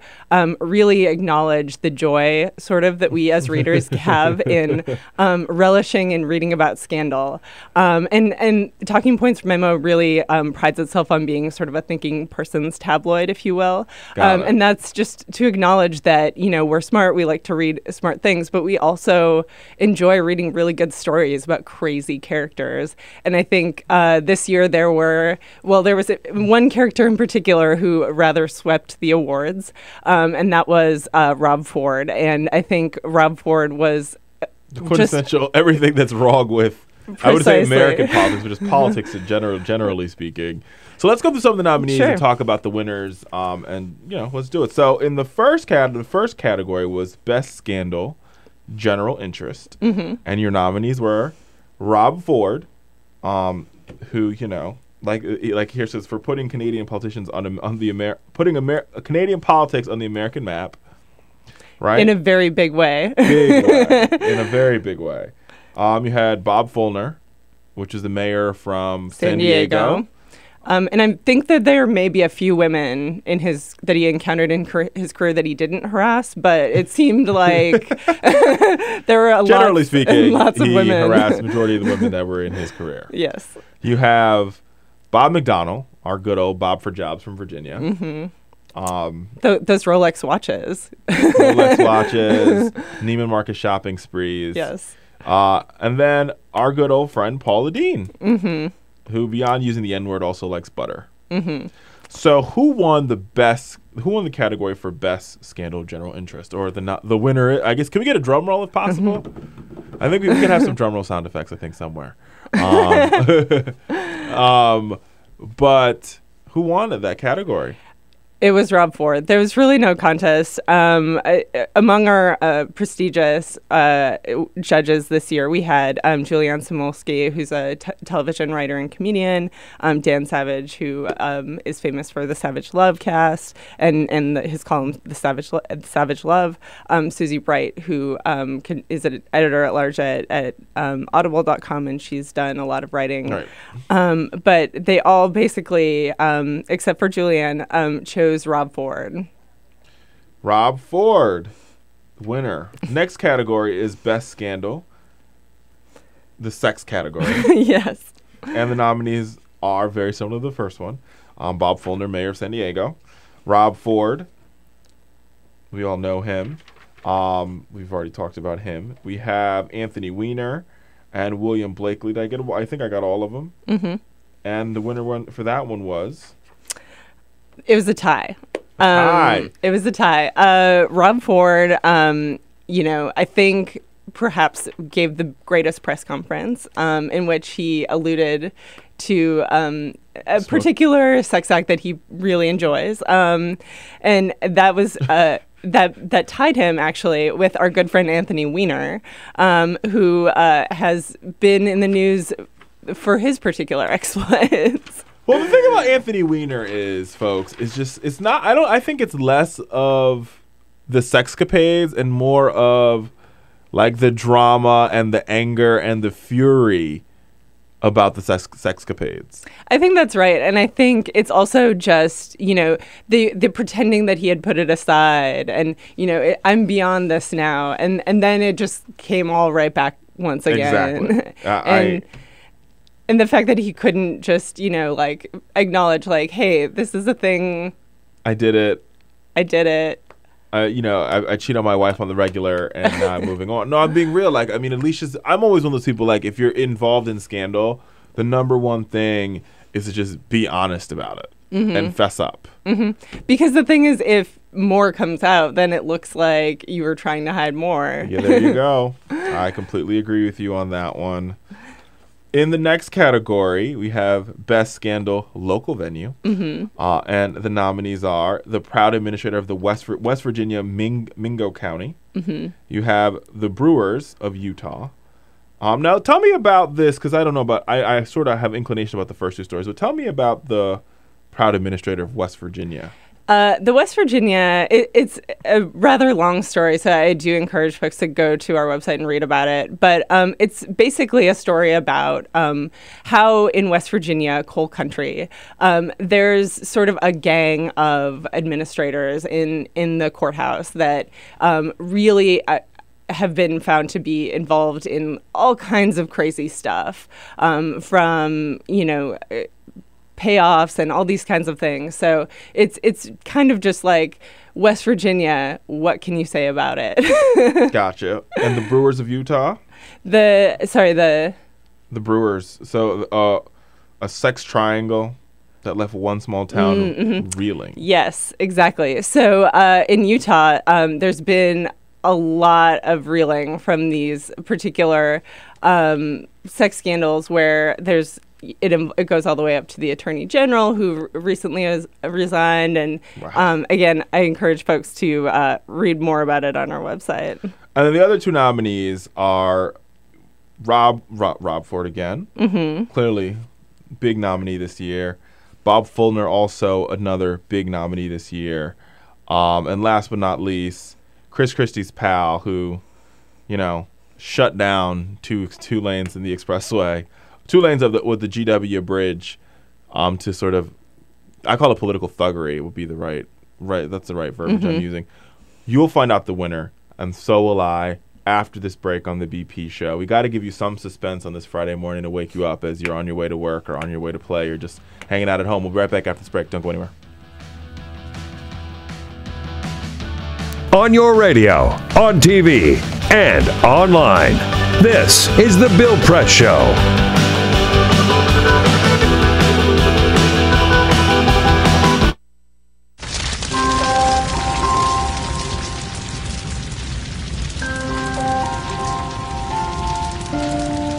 really acknowledge the joy sort of that we as readers have in relishing and reading about scandal. And Talking Points Memo really prides itself on being sort of a thinking person's tabloid, if you will. And that's just to acknowledge that, we're smart, we like to read smart things, but we also enjoy reading really good stories about crazy characters. And I think this year there was one character in particular who rather swept the awards, and that was Rob Ford. And I think Rob Ford was the quintessential everything that's wrong with, I would say, American politics, but just politics in generally speaking. So let's go through some of the nominees and talk about the winners, and let's do it. So in the first category was Best Scandal, General Interest, and your nominees were Rob Ford, who like here says, for putting Canadian politicians Canadian politics on the American map. Right? In a very big way. In a very big way. You had Bob Fowler, which is the mayor from San Diego. And I think that there may be a few women that he encountered in his career that he didn't harass, but it seemed like there were generally speaking, lots of women. He harassed the majority of the women that were in his career. Yes. You have Bob McDonnell, our good old Bob for Jobs from Virginia. Mm-hmm. Those Rolex watches. Neiman Marcus shopping sprees. Yes. And then our good old friend Paula Deen, who beyond using the N-word also likes butter. So who won the category for Best Scandal General Interest, or the winner? I guess, can we get a drum roll if possible? I think we can have some drum roll sound effects, I think, somewhere. But who won that category? It was Rob Ford. There was really no contest. Among our prestigious judges this year, we had Julianne Samolsky, who's a television writer and comedian, Dan Savage, who is famous for the Savage Love cast and his column, The Savage Love, Susie Bright, who is an editor-at-large at Audible.com, and she's done a lot of writing. Right. But they all basically, except for Julianne, chose Rob Ford. Rob Ford, winner. Next category is Best Scandal, the sex category. Yes. And the nominees are very similar to the first one. Bob Fowler, mayor of San Diego. Rob Ford, we all know him. We've already talked about him. We have Anthony Weiner and William Blakely. I think I got all of them. Mm-hmm. And the winner for that one was? It was a tie. It was a tie. Rob Ford, I think perhaps gave the greatest press conference in which he alluded to a particular sex act that he really enjoys. And that was that tied him actually with our good friend Anthony Weiner, who has been in the news for his particular exploits. Well, the thing about Anthony Weiner is, folks, it's not, I think it's less of the sexcapades and more of like the drama and the anger and the fury about the sexcapades. I think that's right. And I think it's also just, the pretending that he had put it aside and, I'm beyond this now. And then it just came all right back once again. Exactly. And the fact that he couldn't just, acknowledge, hey, this is a thing. I did it. I cheat on my wife on the regular and now I'm moving on. No, I'm being real. Alicia's, I'm always one of those people, if you're involved in scandal, the number one thing is to just be honest about it and fess up. Because the thing is, if more comes out, then it looks like you were trying to hide more. Yeah, there you go. I completely agree with you on that one. In the next category, we have Best Scandal Local Venue. And the nominees are the proud administrator of the West Virginia Mingo County. You have the Brewers of Utah. Now, tell me about this, because I don't know about, I sort of have inclination about the first two stories, but tell me about the proud administrator of West Virginia. The West Virginia, it's a rather long story, so I do encourage folks to go to our website and read about it. But it's basically a story about how in West Virginia, coal country, there's sort of a gang of administrators in the courthouse that really have been found to be involved in all kinds of crazy stuff, from, payoffs and all these kinds of things. So it's kind of just like West Virginia, what can you say about it? Gotcha. And the Brewers of Utah? The Brewers. So a sex triangle that left one small town reeling. Yes, exactly. So in Utah, there's been a lot of reeling from these particular sex scandals where it goes all the way up to the attorney general, who recently has resigned. And again, I encourage folks to read more about it on our website. And then the other two nominees are Rob Ford again. Clearly, big nominee this year. Bob Fulner, also another big nominee this year. And last but not least, Chris Christie's pal, who, shut down two lanes in the expressway. 2 lanes with the GW Bridge, to sort of, I call it political thuggery. Would be the right. That's the right verbiage I'm using. You'll find out the winner, and so will I after this break on the BP show. We got to give you some suspense on this Friday morning to wake you up as you're on your way to work or on your way to play or just hanging out at home. We'll be right back after this break. Don't go anywhere. On your radio, on TV, and online. This is The Bill Press Show.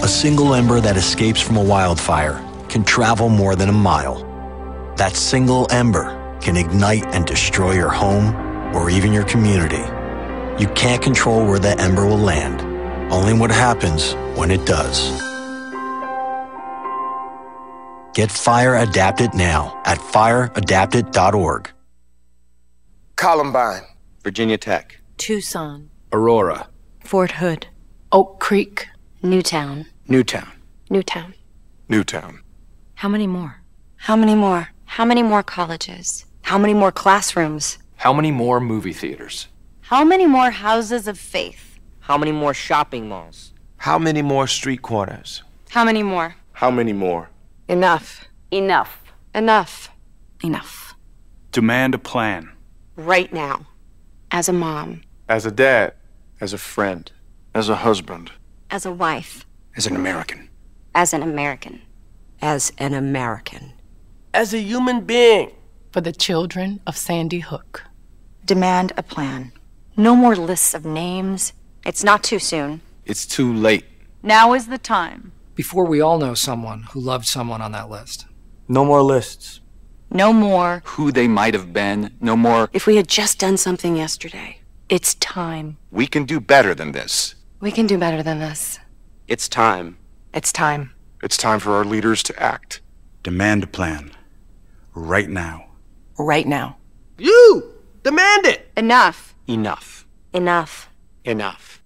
A single ember that escapes from a wildfire can travel more than a mile. That single ember can ignite and destroy your home or even your community. You can't control where that ember will land, only what happens when it does. Get Fire Adapted now at fireadapted.org. Columbine, Virginia Tech, Tucson, Aurora, Fort Hood, Oak Creek, Newtown. Newtown, Newtown. Newtown. How many more? How many more? How many more colleges? How many more classrooms? How many more movie theaters? How many more houses of faith? How many more shopping malls? How many more street corners? How many more? How many more? Enough. Enough. Enough. Enough. Demand a plan. Right now. As a mom. As a dad. As a friend. As a husband. As a wife. As an American. As an American. As an American. As a human being. For the children of Sandy Hook. Demand a plan. No more lists of names. It's not too soon. It's too late. Now is the time. Before we all know someone who loved someone on that list. No more lists. No more. Who they might have been. No more. If we had just done something yesterday. It's time. We can do better than this. We can do better than this. It's time. It's time. It's time for our leaders to act. Demand a plan. Right now. Right now. You! Demand it! Enough. Enough. Enough. Enough.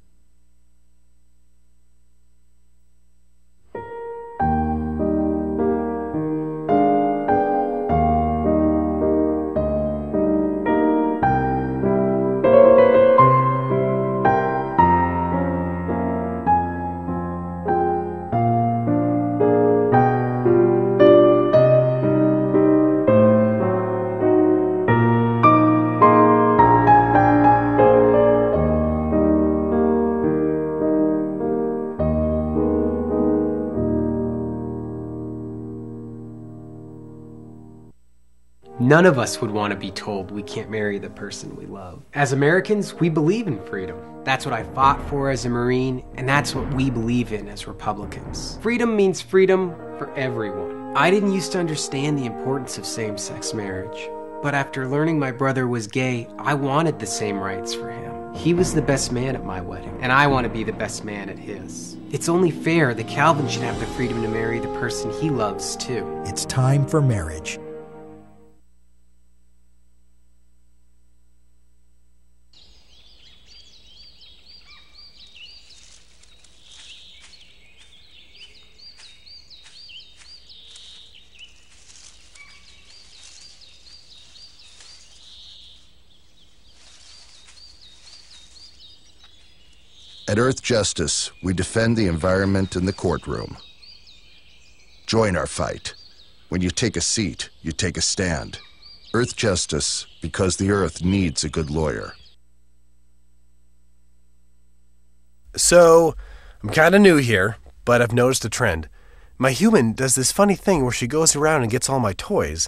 None of us would want to be told we can't marry the person we love. As Americans, we believe in freedom. That's what I fought for as a Marine, and that's what we believe in as Republicans. Freedom means freedom for everyone. I didn't used to understand the importance of same-sex marriage, but after learning my brother was gay, I wanted the same rights for him. He was the best man at my wedding, and I want to be the best man at his. It's only fair that Calvin should have the freedom to marry the person he loves, too. It's time for marriage. At Earth Justice, we defend the environment in the courtroom. Join our fight. When you take a seat, you take a stand. Earth Justice, because the Earth needs a good lawyer. So, I'm kind of new here, but I've noticed a trend. My human does this funny thing where she goes around and gets all my toys,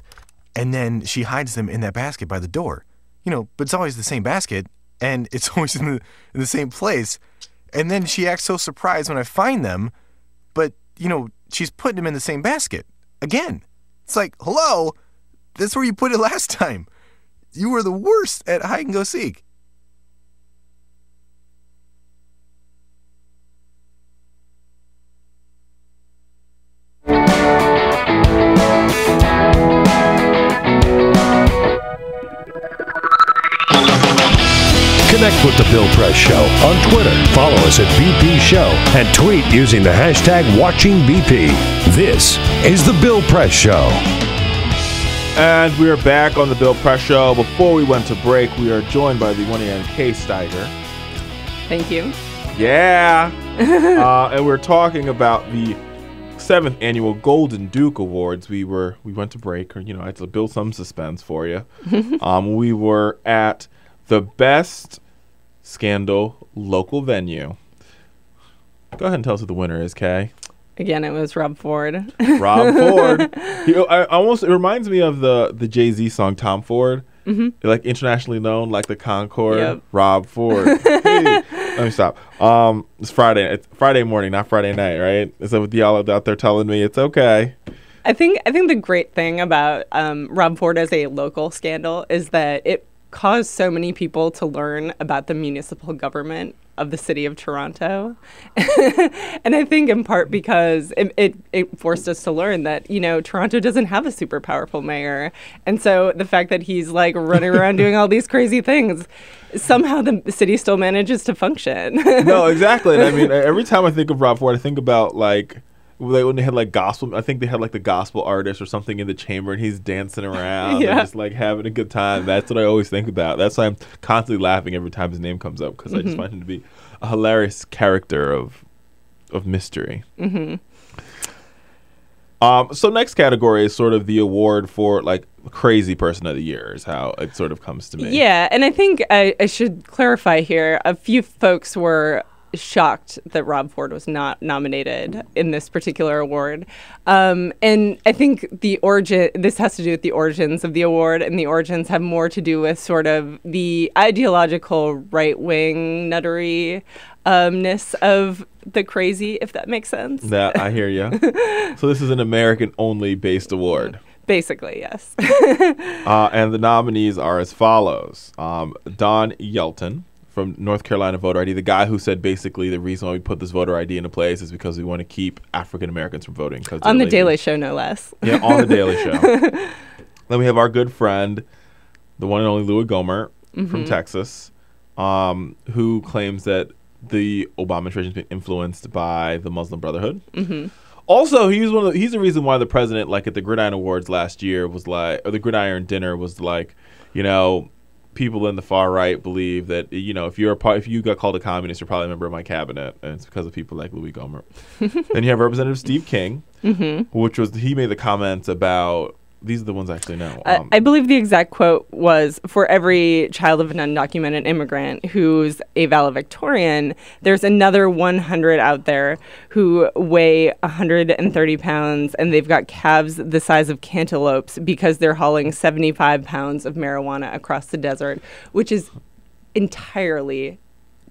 and then she hides them in that basket by the door. You know, but it's always the same basket, and it's always in the same place. And then she acts so surprised when I find them, but, you know, she's putting them in the same basket. Again. It's like, hello? That's where you put it last time. You were the worst at hide and go seek. Connect with The Bill Press Show on Twitter. Follow us at BP Show and tweet using the hashtag WatchingBP. This is The Bill Press Show. And we are back on The Bill Press Show. Before we went to break, we are joined by the one and Kay Steiger. Thank you. Yeah. And we're talking about the 7th annual Golden Duke Awards. We went to break, or, you know, I had to build some suspense for you. We were at the best scandal local venue. Go ahead and tell us who the winner is, Kay. Again, it was Rob Ford. Rob Ford. It reminds me of the Jay-Z song Tom Ford. Mm-hmm. Like internationally known, like the Concorde. Yep. Rob Ford. Hey. Let me stop. It's Friday. It's Friday morning, not Friday night, right? Is that what y'all out there telling me? It's okay. I think the great thing about Rob Ford as a local scandal is that it caused so many people to learn about the municipal government of the city of Toronto. And I think in part because it forced us to learn that, you know, Toronto doesn't have a super powerful mayor. And so the fact that he's like running around doing all these crazy things, somehow the city still manages to function. No, exactly. And I mean, every time I think of Rob Ford, I think about like when they had like gospel, I think they had like the gospel artist or something in the chamber and he's dancing around and just like having a good time. That's what I always think about. That's why I'm constantly laughing every time his name comes up, because I just find him to be a hilarious character of mystery. So next category is sort of the award for like crazy person of the year is how it sort of comes to me. Yeah, and I think I should clarify here. A few folks were shocked that Rob Ford was not nominated in this particular award. And I think this has to do with the origins of the award, and the origins have more to do with sort of the ideological right-wing nuttery-ness of the crazy, if that makes sense. That, I hear you. So this is an American-only based award. Basically, yes. And the nominees are as follows. Don Yelton from North Carolina voter ID, the guy who said basically the reason why we put this voter ID into place is because we want to keep African Americans from voting. On the Daily Show, no less. Yeah, on the Daily Show. Then we have our good friend, the one and only Louis Gohmert from Texas, who claims that the Obama administration has been influenced by the Muslim Brotherhood. Also, he's the reason why the president, like at the Gridiron Awards last year, was like, or the Gridiron Dinner was like, you know, people in the far right believe that, you know, if you got called a communist, you're probably a member of my cabinet, and it's because of people like Louis Gohmert. Then you have Representative Steve King, he made the comments about. These are the ones I actually know. I believe the exact quote was, for every child of an undocumented immigrant who's a valedictorian, there's another 100 out there who weigh 130 pounds and they've got calves the size of cantaloupes because they're hauling 75 pounds of marijuana across the desert, which is entirely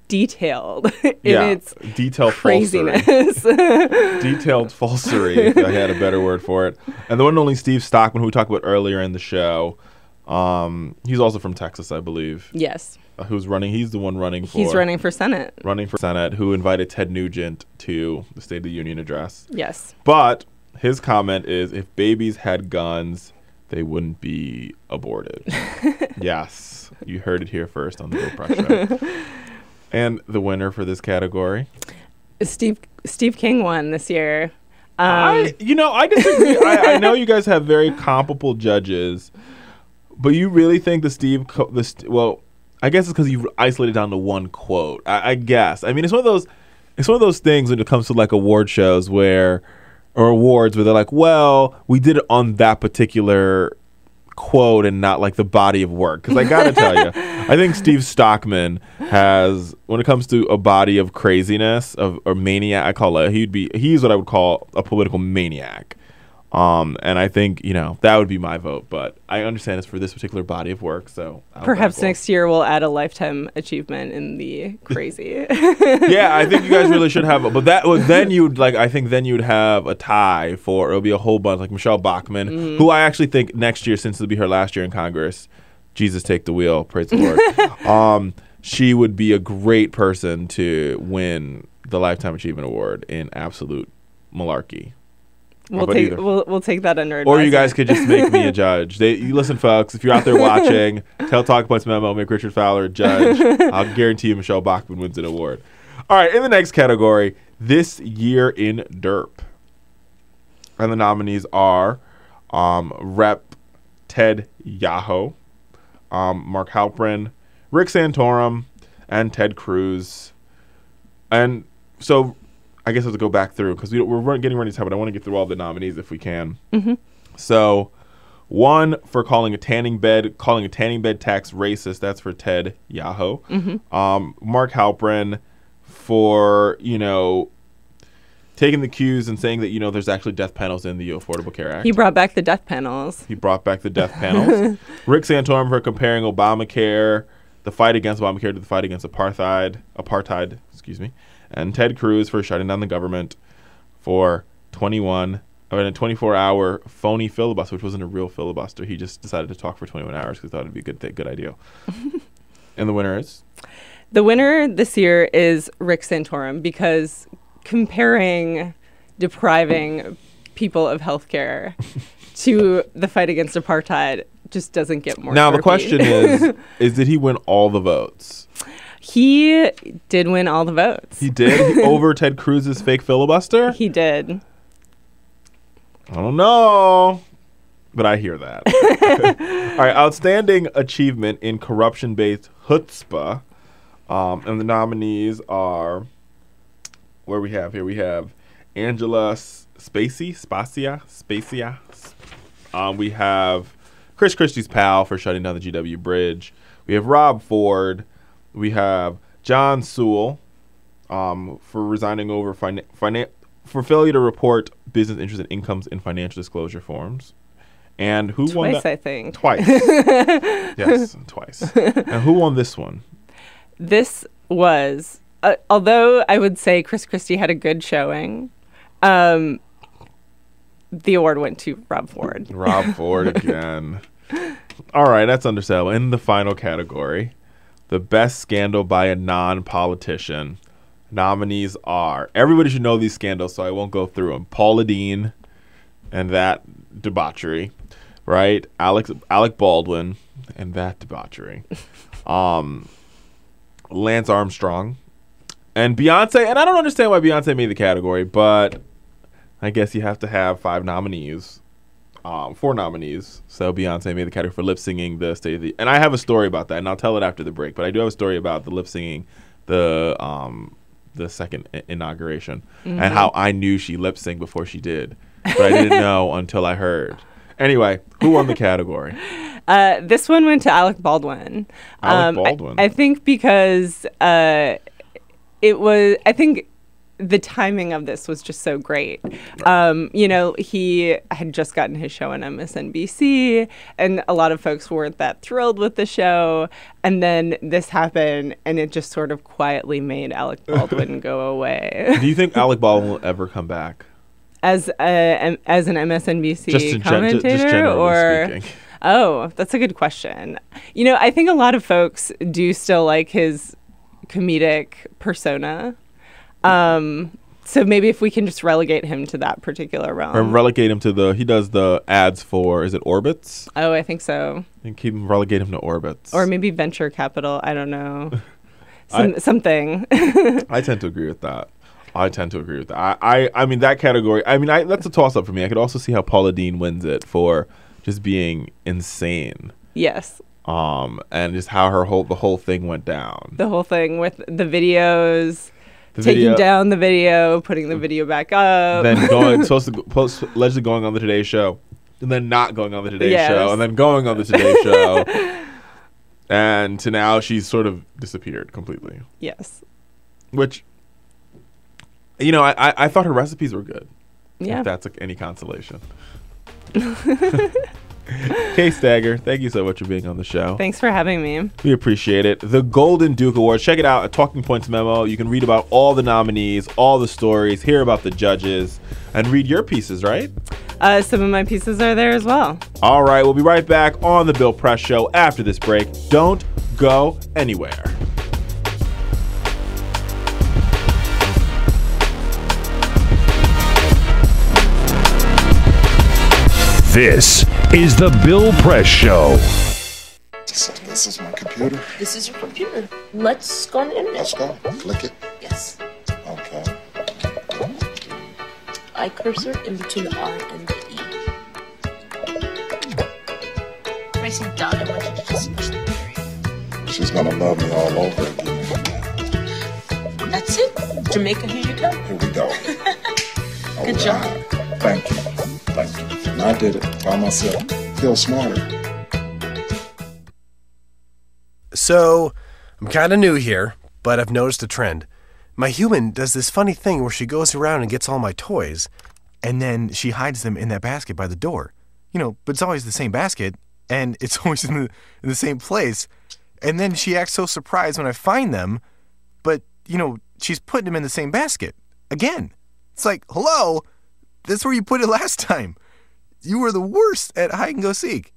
detailed in its detailed craziness. Detailed falsery, if I had a better word for it. And the one and only Steve Stockman, who we talked about earlier in the show, he's also from Texas, I believe. Yes. Who's running? He's the one running for. He's running for Senate. Who invited Ted Nugent to the State of the Union address. Yes. But his comment is, if babies had guns, they wouldn't be aborted. Yes. You heard it here first on the Bill Press Show. And the winner for this category? Steve King won this year. I disagree. I know you guys have very comparable judges, but you really think well, I guess it's because you've isolated down to one quote. I guess. I mean, it's one of those things when it comes to like award shows or awards where they're like, well, we did it on that particular quote and not like the body of work. Because I gotta tell you, I think Steve Stockman has, when it comes to a body of craziness or maniac, he's what I would call a political maniac. And I think, that would be my vote, but I understand it's for this particular body of work. So perhaps next year we'll add a lifetime achievement in the crazy. Yeah, I think you guys really should have, but then you'd have a tie for, it'll be a whole bunch, like Michelle Bachmann, who I actually think next year, since it'll be her last year in Congress, Jesus take the wheel, praise the Lord. She would be a great person to win the Lifetime Achievement Award in absolute malarkey. We'll take that under advisement. Or you guys could just make me a judge. You listen, folks, if you're out there watching, tell Talk Points Memo, make Richard Fowler a judge. I'll guarantee you Michelle Bachmann wins an award. All right, in the next category, This Year in Derp. And the nominees are Rep. Ted Yoho, Mark Halperin, Rick Santorum, and Ted Cruz. And so I guess I have to go back through because we're getting ready to time, but I want to get through all the nominees if we can. So, one for calling a tanning bed tax racist. That's for Ted Yoho. Mark Halperin for taking the cues and saying that there's actually death panels in the Affordable Care Act. He brought back the death panels. Rick Santorum for comparing Obamacare, the fight against Obamacare, to the fight against apartheid. And Ted Cruz for shutting down the government for 24-hour phony filibuster, which wasn't a real filibuster. He just decided to talk for 21 hours because he thought it'd be a good idea. And the winner is? The winner this year is Rick Santorum, because comparing depriving people of health care to the fight against apartheid just doesn't get more Now, derpy. The question is did he win all the votes? He did win all the votes. He did? Over Ted Cruz's fake filibuster? He did. I don't know, but I hear that. All right, outstanding achievement in corruption-based chutzpah. And the nominees are, we have Angela Spacia. We have Chris Christie's pal for shutting down the GW Bridge. We have Rob Ford. We have John Sewell for resigning over for failure to report business interests and incomes in financial disclosure forms. And who won that? Twice, I think. Twice. Yes, twice. And who won this one? This was, although I would say Chris Christie had a good showing, the award went to Rob Ford. Rob Ford again. All right, that's understandable. In the final category, the best scandal by a non-politician. Nominees are, everybody should know these scandals, so I won't go through them. Paula Deen and that debauchery, right? Alec Baldwin and that debauchery. Lance Armstrong and Beyonce. And I don't understand why Beyonce made the category, but I guess you have to have 4 nominees. So Beyonce made the category for lip singing the State of the. And I have a story about that, and I'll tell it after the break. But I do have a story about the lip singing the second inauguration and how I knew she lip synced before she did, but I didn't know until I heard. Anyway, who won the category? This one went to Alec Baldwin. Alec Baldwin. I think because it was. I think the timing of this was just so great. He had just gotten his show on MSNBC, and a lot of folks weren't that thrilled with the show. And then this happened, and it just sort of quietly made Alec Baldwin go away. Do you think Alec Baldwin will ever come back? As an MSNBC commentator, or speaking. Oh, that's a good question. I think a lot of folks do still like his comedic persona. So maybe if we can just relegate him to that particular realm. Or relegate him to he does the ads for, is it Orbitz? Oh, I think so. And relegate him to Orbitz. Or maybe venture capital. I don't know. Something. I tend to agree with that. I mean, that category, that's a toss-up for me. I could also see how Paula Deen wins it for just being insane. Yes. And just how the whole thing went down. The whole thing with the videos. Taking down the video, putting the video back up. Then allegedly going on the Today Show. And then not going on the Today Show. And then going on the Today Show. And to now she's sort of disappeared completely. Yes. Which, I thought her recipes were good. Yeah. If that's like any consolation. Kay Steiger, thank you so much for being on the show. Thanks for having me. We appreciate it. The Golden Duke Awards. Check it out at Talking Points Memo. You can read about all the nominees, all the stories, hear about the judges, and read your pieces, right? Some of my pieces are there as well. All right, we'll be right back on the Bill Press Show after this break. Don't go anywhere. This is the Bill Press Show. So this is my computer. This is your computer. Let's go on the internet. Let's go. Click it. Yes. Okay. I cursor in between the R and the E. Pressing down, I want you to just push the period. She's gonna love me all over again. That's it. Jamaica, here you go. Here we go. Good job. Thank you. Thank you. And I did it by myself. Feel smarter. So, I'm kind of new here, but I've noticed a trend. My human does this funny thing where she goes around and gets all my toys, and then she hides them in that basket by the door. But it's always the same basket, and it's always in the same place. And then she acts so surprised when I find them, but, she's putting them in the same basket. Again. It's like, hello? That's where you put it last time. You were the worst at hide and go seek.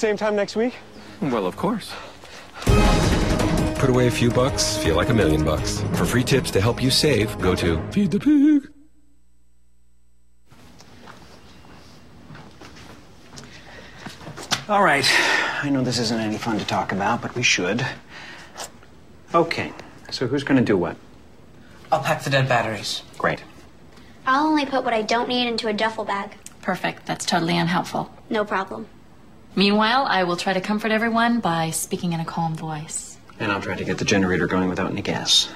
same time next week? Well, of course. Put away a few bucks, feel like $1 million. For free tips to help you save, go to Feed the Pig. All right. I know this isn't any fun to talk about, but we should. Okay. So who's going to do what? I'll pack the dead batteries. Great. I'll only put what I don't need into a duffel bag. Perfect. That's totally unhelpful. No problem. Meanwhile, I will try to comfort everyone by speaking in a calm voice. And I'll try to get the generator going without any gas.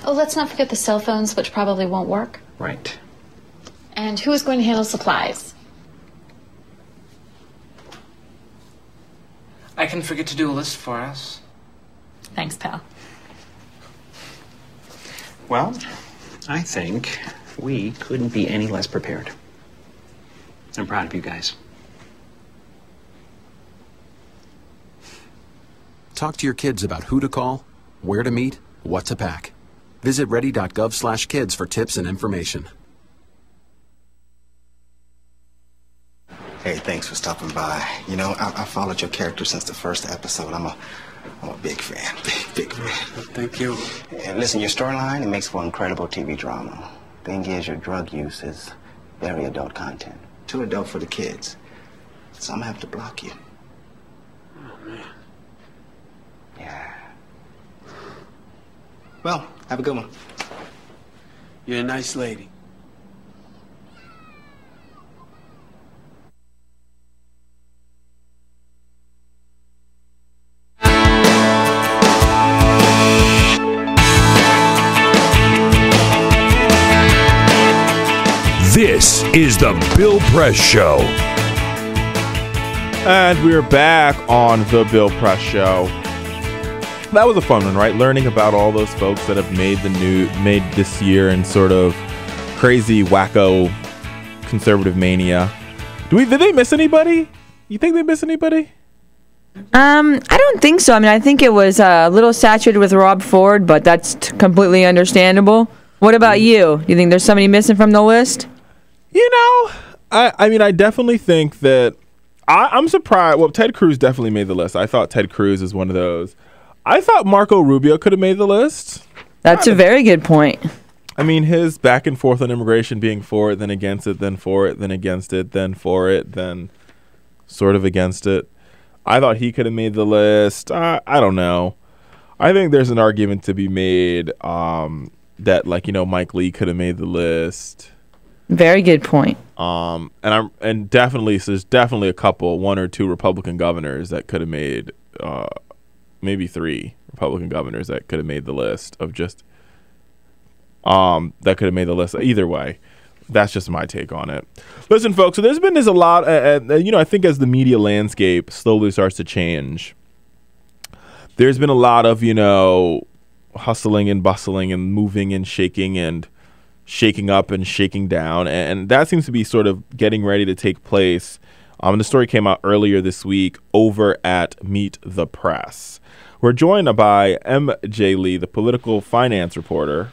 Oh, let's not forget the cell phones, which probably won't work. Right. And who is going to handle supplies? I can forget to do a list for us. Thanks, pal. Well, I think we couldn't be any less prepared. I'm proud of you guys. Talk to your kids about who to call, where to meet, what to pack. Visit ready.gov/kids for tips and information. Hey, thanks for stopping by. You know, I followed your character since the first episode. I'm a big fan. Big fan. Thank you. And listen, your storyline, it makes for incredible TV drama. Thing is, your drug use is very adult content. Too adult for the kids. So I'm gonna have to block you. Oh, man. Yeah. Well, have a good one. You're a nice lady. This is the Bill Press Show. And we're back on the Bill Press Show. That was a fun one, right? Learning about all those folks that have made this year in sort of crazy, wacko, conservative mania. Did they miss anybody? You think they miss anybody? I don't think so. I mean, I think it was a little saturated with Rob Ford, but that's completely understandable. What about you? Do you think there's somebody missing from the list? You know, I mean, I definitely think that I'm surprised. Well, Ted Cruz definitely made the list. I thought Ted Cruz is one of those. I thought Marco Rubio could have made the list. That's a very good point. I mean, his back and forth on immigration, being for it, then against it, then for it, then against it, then for it, then sort of against it. I thought he could have made the list. I don't know. I think there's an argument to be made that, like, you know, Mike Lee could have made the list. Very good point. And definitely, so there's definitely a couple, one or two Republican governors that could have made, maybe three Republican governors that could have made the list of just, that could have made the list. Either way, that's just my take on it. Listen, folks, so there's a lot, you know, I think as the media landscape slowly starts to change, there's been a lot of, you know, hustling and bustling and moving and shaking up and shaking down, and that seems to be sort of getting ready to take place. The story came out earlier this week over at Meet the Press. We're joined by MJ Lee, the Politico's finance reporter.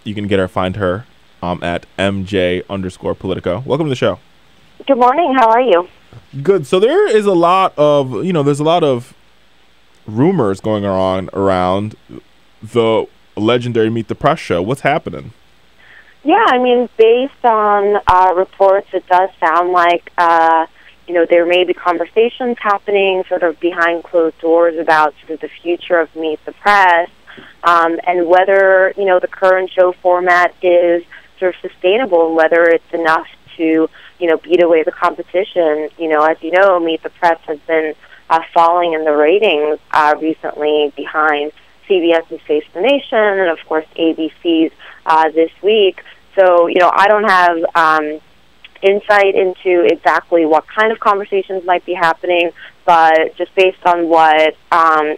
You can find her at MJ_Politico. Welcome to the show. Good morning. How are you? Good. So there is a lot of, you know, there's a lot of rumors going on around the legendary Meet the Press show. What's happening? Yeah, I mean, based on reports, it does sound like, you know, there may be conversations happening sort of behind closed doors about sort of the future of Meet the Press, and whether, you know, the current show format is sort of sustainable and whether it's enough to, you know, beat away the competition. You know, as you know, Meet the Press has been falling in the ratings recently behind CBS's Face the Nation and, of course, ABC's This Week. So, you know, I don't have insight into exactly what kind of conversations might be happening, but just based on what,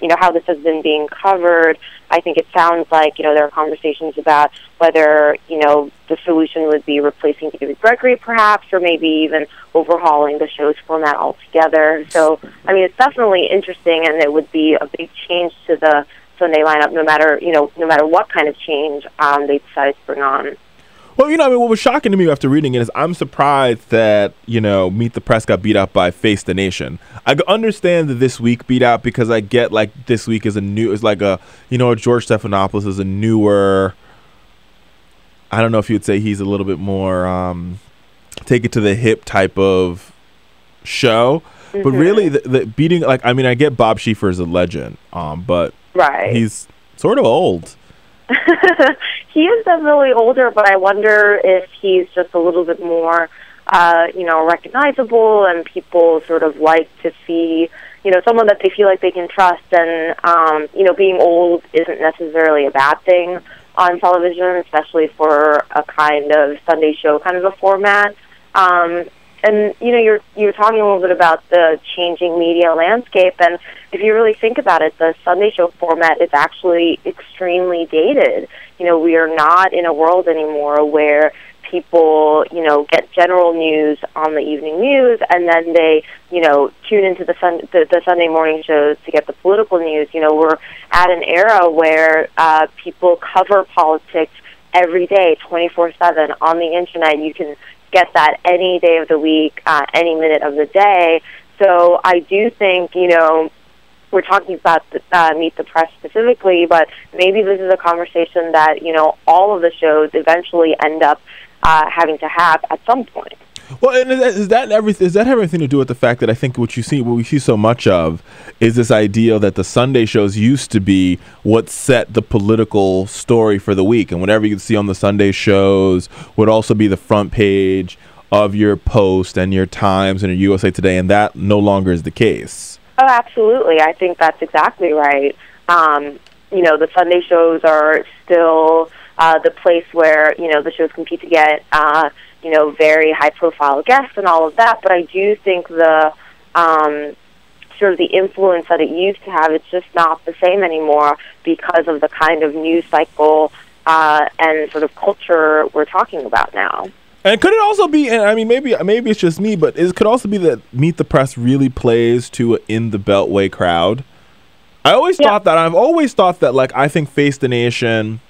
you know, how this has been being covered, I think it sounds like, you know, there are conversations about whether, you know, the solution would be replacing David Gregory perhaps, or maybe even overhauling the show's format altogether. So, I mean, it's definitely interesting, and it would be a big change to the Sunday lineup, no matter what kind of change they decide to bring on. Well, I mean, what was shocking to me after reading it is I'm surprised that, Meet the Press got beat out by Face the Nation. I understand that This Week beat out because I get, like, This Week is George Stephanopoulos is a newer, I don't know if you'd say he's a little bit more take it to the hip type of show. Mm-hmm. But really, the beating, like, I mean, I get Bob Schieffer is a legend, but he's sort of old. He is definitely older, but I wonder if he's just a little bit more, recognizable, and people sort of like to see, someone that they feel like they can trust. And, being old isn't necessarily a bad thing on television, especially for a kind of Sunday show kind of a format. And, you're talking a little bit about the changing media landscape, and if you really think about it, the Sunday show format is actually extremely dated. We are not in a world anymore where people, get general news on the evening news, and then they, tune into the Sunday morning shows to get the political news. We're at an era where people cover politics every day, 24/7 on the internet. You can get that any day of the week, any minute of the day. So I do think, we're talking about Meet the Press specifically, but maybe this is a conversation that, all of the shows eventually end up having to have at some point. Well, and does that have everything to do with the fact that I think what we see so much of is this idea that the Sunday shows used to be what set the political story for the week, and whatever you see on the Sunday shows would also be the front page of your Post and your Times and your USA Today, and that no longer is the case. Oh, absolutely. I think that's exactly right. The Sunday shows are still the place where, the shows compete to get very high-profile guests and all of that. But I do think the sort of the influence that it used to have, it's just not the same anymore because of the kind of news cycle and sort of culture we're talking about now. And could it also be, and I mean, maybe it's just me, but it could also be that Meet the Press really plays to an in the Beltway crowd. I've always thought that, like, I think Face the Nation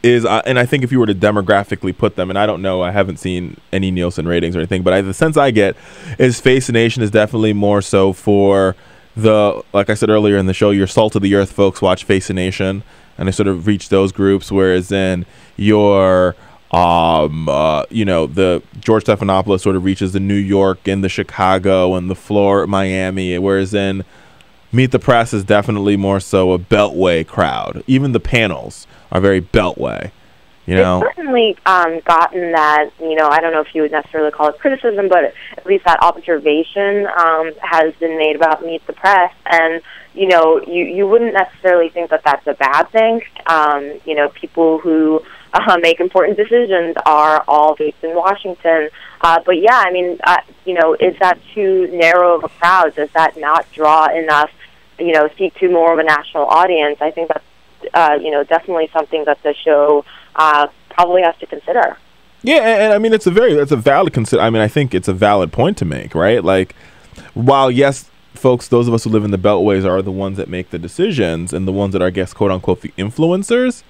is, and I think if you were to demographically put them, and I don't know, I haven't seen any Nielsen ratings or anything, but the sense I get is Face the Nation is definitely more so for like I said earlier in the show, your salt of the earth folks watch Face the Nation, and they sort of reach those groups, whereas in your the George Stephanopoulos sort of reaches the New York and the Chicago and the Florida, Miami, whereas in Meet the Press is definitely more so a Beltway crowd. Even the panels are very Beltway, It's certainly gotten that, I don't know if you would necessarily call it criticism, but at least that observation has been made about Meet the Press, and, you wouldn't necessarily think that that's a bad thing. People who make important decisions are all based in Washington. But yeah, I mean, is that too narrow of a crowd? Does that not draw enough, speak to more of a national audience? I think that's, definitely something that the show probably has to consider. Yeah, and I mean, it's a valid I think it's a valid point to make, right? Like, while yes, folks, those of us who live in the Beltways are the ones that make the decisions and the ones that are, I guess, quote unquote, the influencers.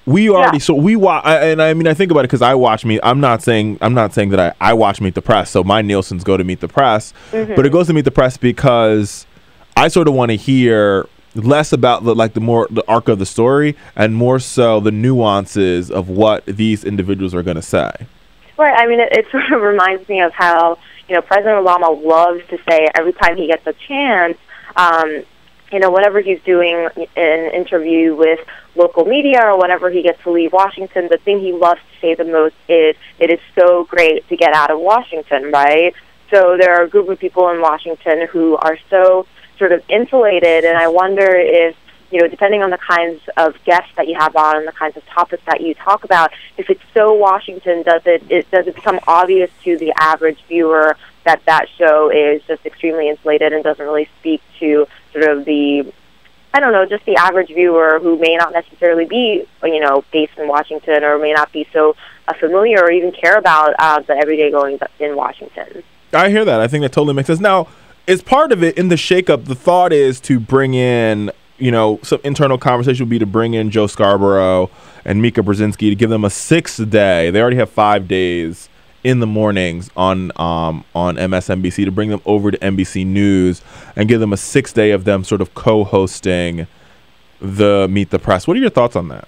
We already and I mean, I think about it because I watch I'm not saying that I watch Meet the Press, so my Nielsen's go to Meet the Press, but it goes to Meet the Press because I sort of want to hear less about the arc of the story and more so the nuances of what these individuals are going to say. Right. I mean, it sort of reminds me of how President Obama loves to say every time he gets a chance, whenever he's doing an interview with local media or whenever he gets to leave Washington, the thing he loves to say the most is, it is so great to get out of Washington, right? So there are a group of people in Washington who are so sort of insulated, and I wonder if, depending on the kinds of guests that you have on and the kinds of topics that you talk about, if it's so Washington, does it become obvious to the average viewer that show is just extremely insulated and doesn't really speak to sort of just the average viewer who may not necessarily be, based in Washington or may not be so familiar or even care about the everyday goings in Washington. I hear that. I think that totally makes sense. Now, as part of it, in the shakeup, the thought is to bring in some internal conversation would be to bring in Joe Scarborough and Mika Brzezinski to give them a 6th day. They already have 5 days in the mornings on MSNBC, to bring them over to NBC News and give them a 6th day of them sort of co-hosting the Meet the Press. What are your thoughts on that?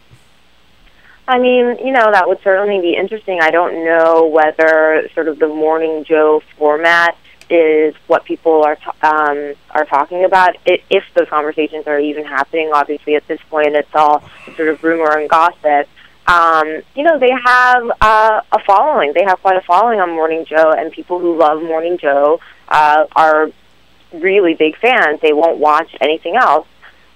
I mean, that would certainly be interesting. I don't know whether sort of the Morning Joe format is what people are talking about, if those conversations are even happening. Obviously, at this point, it's all sort of rumor and gossip. They have a following. They have quite a following on Morning Joe, and people who love Morning Joe are really big fans. They won't watch anything else.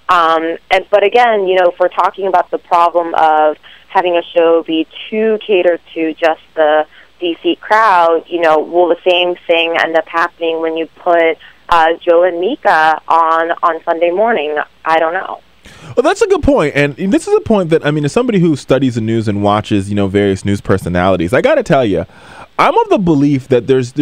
But again, if we're talking about the problem of having a show be too catered to just the DC crowd, will the same thing end up happening when you put Joe and Mika on Sunday morning? I don't know. Well, that's a good point, and this is a point that, as somebody who studies the news and watches, various news personalities, I got to tell you, I'm of the belief that there's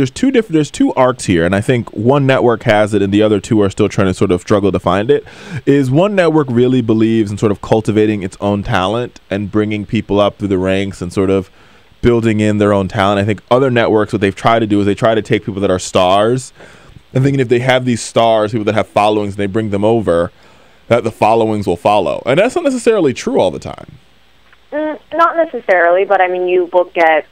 two arcs here, and I think one network has it, and the other two are still trying to sort of struggle to find it. Is one network really believes in sort of cultivating its own talent and bringing people up through the ranks and sort of building in their own talent. I think other networks, what they've tried to do is they try to take people that are stars, and thinking if they have these stars, people that have followings, and they bring them over, that the followings will follow. And that's not necessarily true all the time. Not necessarily, but you look at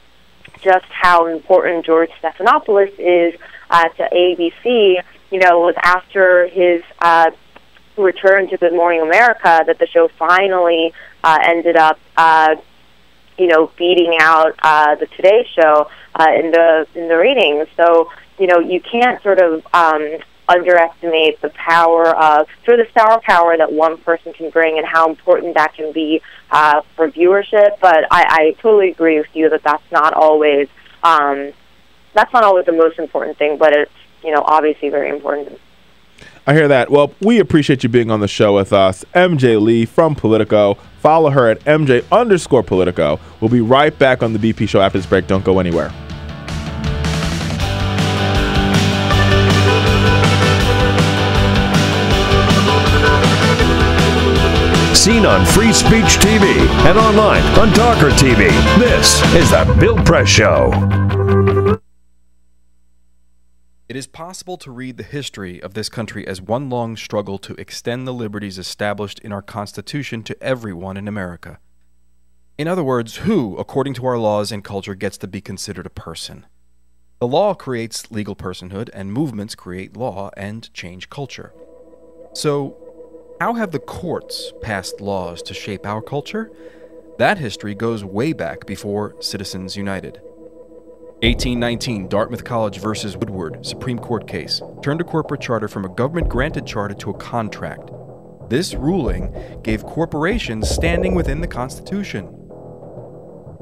just how important George Stephanopoulos is to ABC. It was after his return to Good Morning America that the show finally ended up, beating out the Today Show in the ratings. So, you can't sort of underestimate the power of the star power that one person can bring and how important that can be for viewership. But I totally agree with you that that's not always the most important thing, but it's obviously very important. I hear that. Well, we appreciate you being on the show with us. MJ Lee from Politico. Follow her at MJ_Politico. We'll be right back on the BP Show after this break. Don't go anywhere. Seen on Free Speech TV and online on TawkrTV. This is the Bill Press Show. It is possible to read the history of this country as one long struggle to extend the liberties established in our Constitution to everyone in America. In other words, who, according to our laws and culture, gets to be considered a person? The law creates legal personhood, and movements create law and change culture. So, how have the courts passed laws to shape our culture? That history goes way back before Citizens United. 1819, Dartmouth College versus Woodward, Supreme Court case, turned a corporate charter from a government-granted charter to a contract. This ruling gave corporations standing within the Constitution.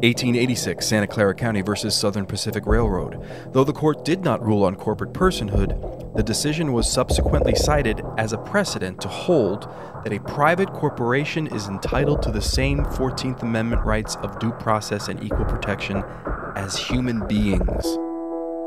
1886, Santa Clara County versus Southern Pacific Railroad. Though the court did not rule on corporate personhood, the decision was subsequently cited as a precedent to hold that a private corporation is entitled to the same 14th Amendment rights of due process and equal protection as human beings.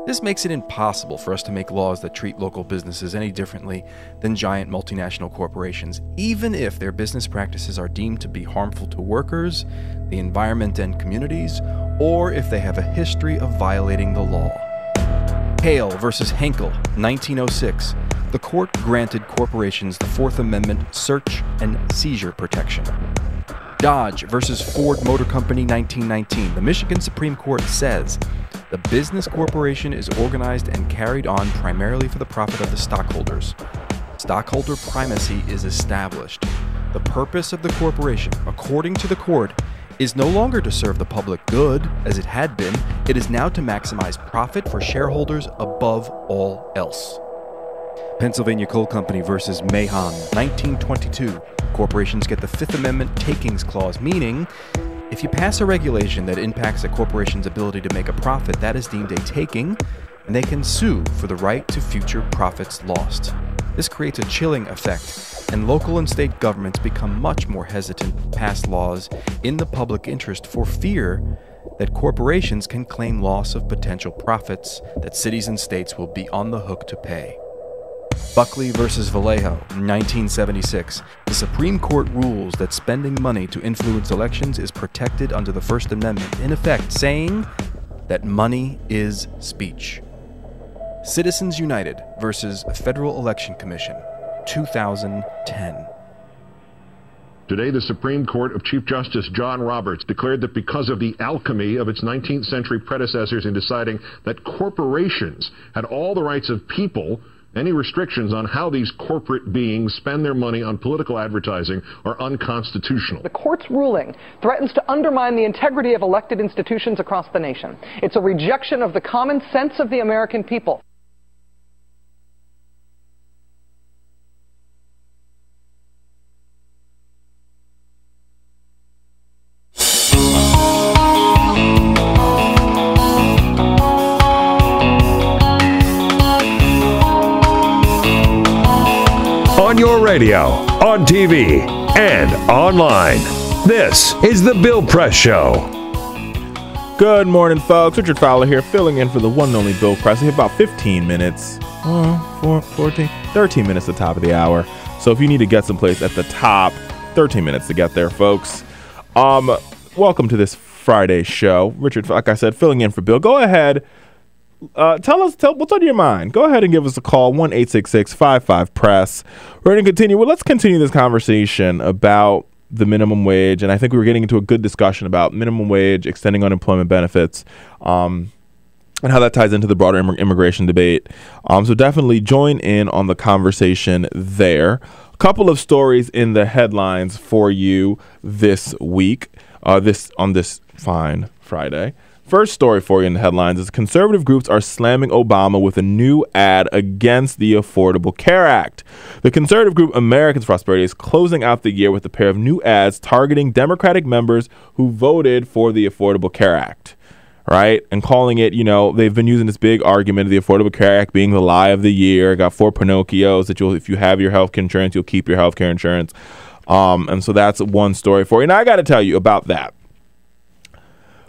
This makes it impossible for us to make laws that treat local businesses any differently than giant multinational corporations, even if their business practices are deemed to be harmful to workers, the environment and communities, or if they have a history of violating the law. Hale versus Henkel, 1906. The court granted corporations the Fourth Amendment search and seizure protection. Dodge versus Ford Motor Company, 1919. The Michigan Supreme Court says the business corporation is organized and carried on primarily for the profit of the stockholders. Stockholder primacy is established. The purpose of the corporation, according to the court, is no longer to serve the public good, as it had been. It is now to maximize profit for shareholders above all else. Pennsylvania Coal Company versus Mahon, 1922. Corporations get the Fifth Amendment takings clause, meaning if you pass a regulation that impacts a corporation's ability to make a profit, that is deemed a taking, and they can sue for the right to future profits lost. This creates a chilling effect, and local and state governments become much more hesitant to pass laws in the public interest for fear that corporations can claim loss of potential profits that cities and states will be on the hook to pay. Buckley versus Vallejo, 1976. The Supreme Court rules that spending money to influence elections is protected under the First Amendment, in effect saying that money is speech. Citizens United versus Federal Election Commission, 2010. Today, the Supreme Court of Chief Justice John Roberts declared that because of the alchemy of its 19th century predecessors in deciding that corporations had all the rights of people, any restrictions on how these corporate beings spend their money on political advertising are unconstitutional. The court's ruling threatens to undermine the integrity of elected institutions across the nation. It's a rejection of the common sense of the American people. On your radio, on TV, and online. This is The Bill Press Show. Good morning, folks. Richard Fowler here, filling in for the one and only Bill Press. We have about 15 minutes, 13 minutes at the top of the hour. So if you need to get someplace at the top, 13 minutes to get there, folks. Welcome to this Friday show. Richard, like I said, filling in for Bill. Go ahead. Tell what's on your mind. Go ahead and give us a call, 1-866-55-PRESS. We're going to continue. Well, let's continue this conversation about the minimum wage, and I think we were getting into a good discussion about minimum wage, extending unemployment benefits, and how that ties into the broader immigration debate. So definitely join in on the conversation there. A couple of stories in the headlines for you this week, on this fine Friday. First story for you in the headlines is conservative groups are slamming Obama with a new ad against the Affordable Care Act. The conservative group Americans for Prosperity is closing out the year with a pair of new ads targeting Democratic members who voted for the Affordable Care Act, right? And calling it, they've been using this big argument of the Affordable Care Act being the lie of the year. Got 4 Pinocchios that if you have your health care insurance, you'll keep your health care insurance. And so that's one story for you. And I got to tell you about that.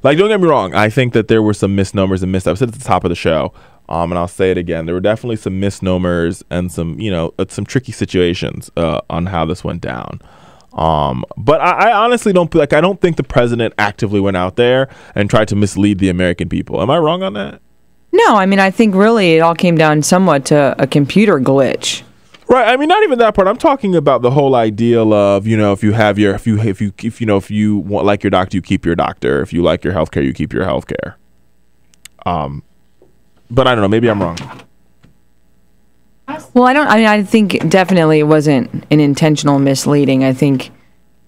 Like, don't get me wrong. I think that there were some misnomers and missteps. I said at the top of the show, and I'll say it again. There were definitely some misnomers and some tricky situations on how this went down. But I honestly don't think the president actively went out there and tried to mislead the American people. Am I wrong on that? No, I think really it all came down somewhat to a computer glitch. Right. I mean, not even that part. I'm talking about the whole ideal of, if you like your doctor, you keep your doctor. If you like your healthcare, you keep your healthcare. But I don't know. Maybe I'm wrong. Well, I think definitely it wasn't an intentional misleading. I think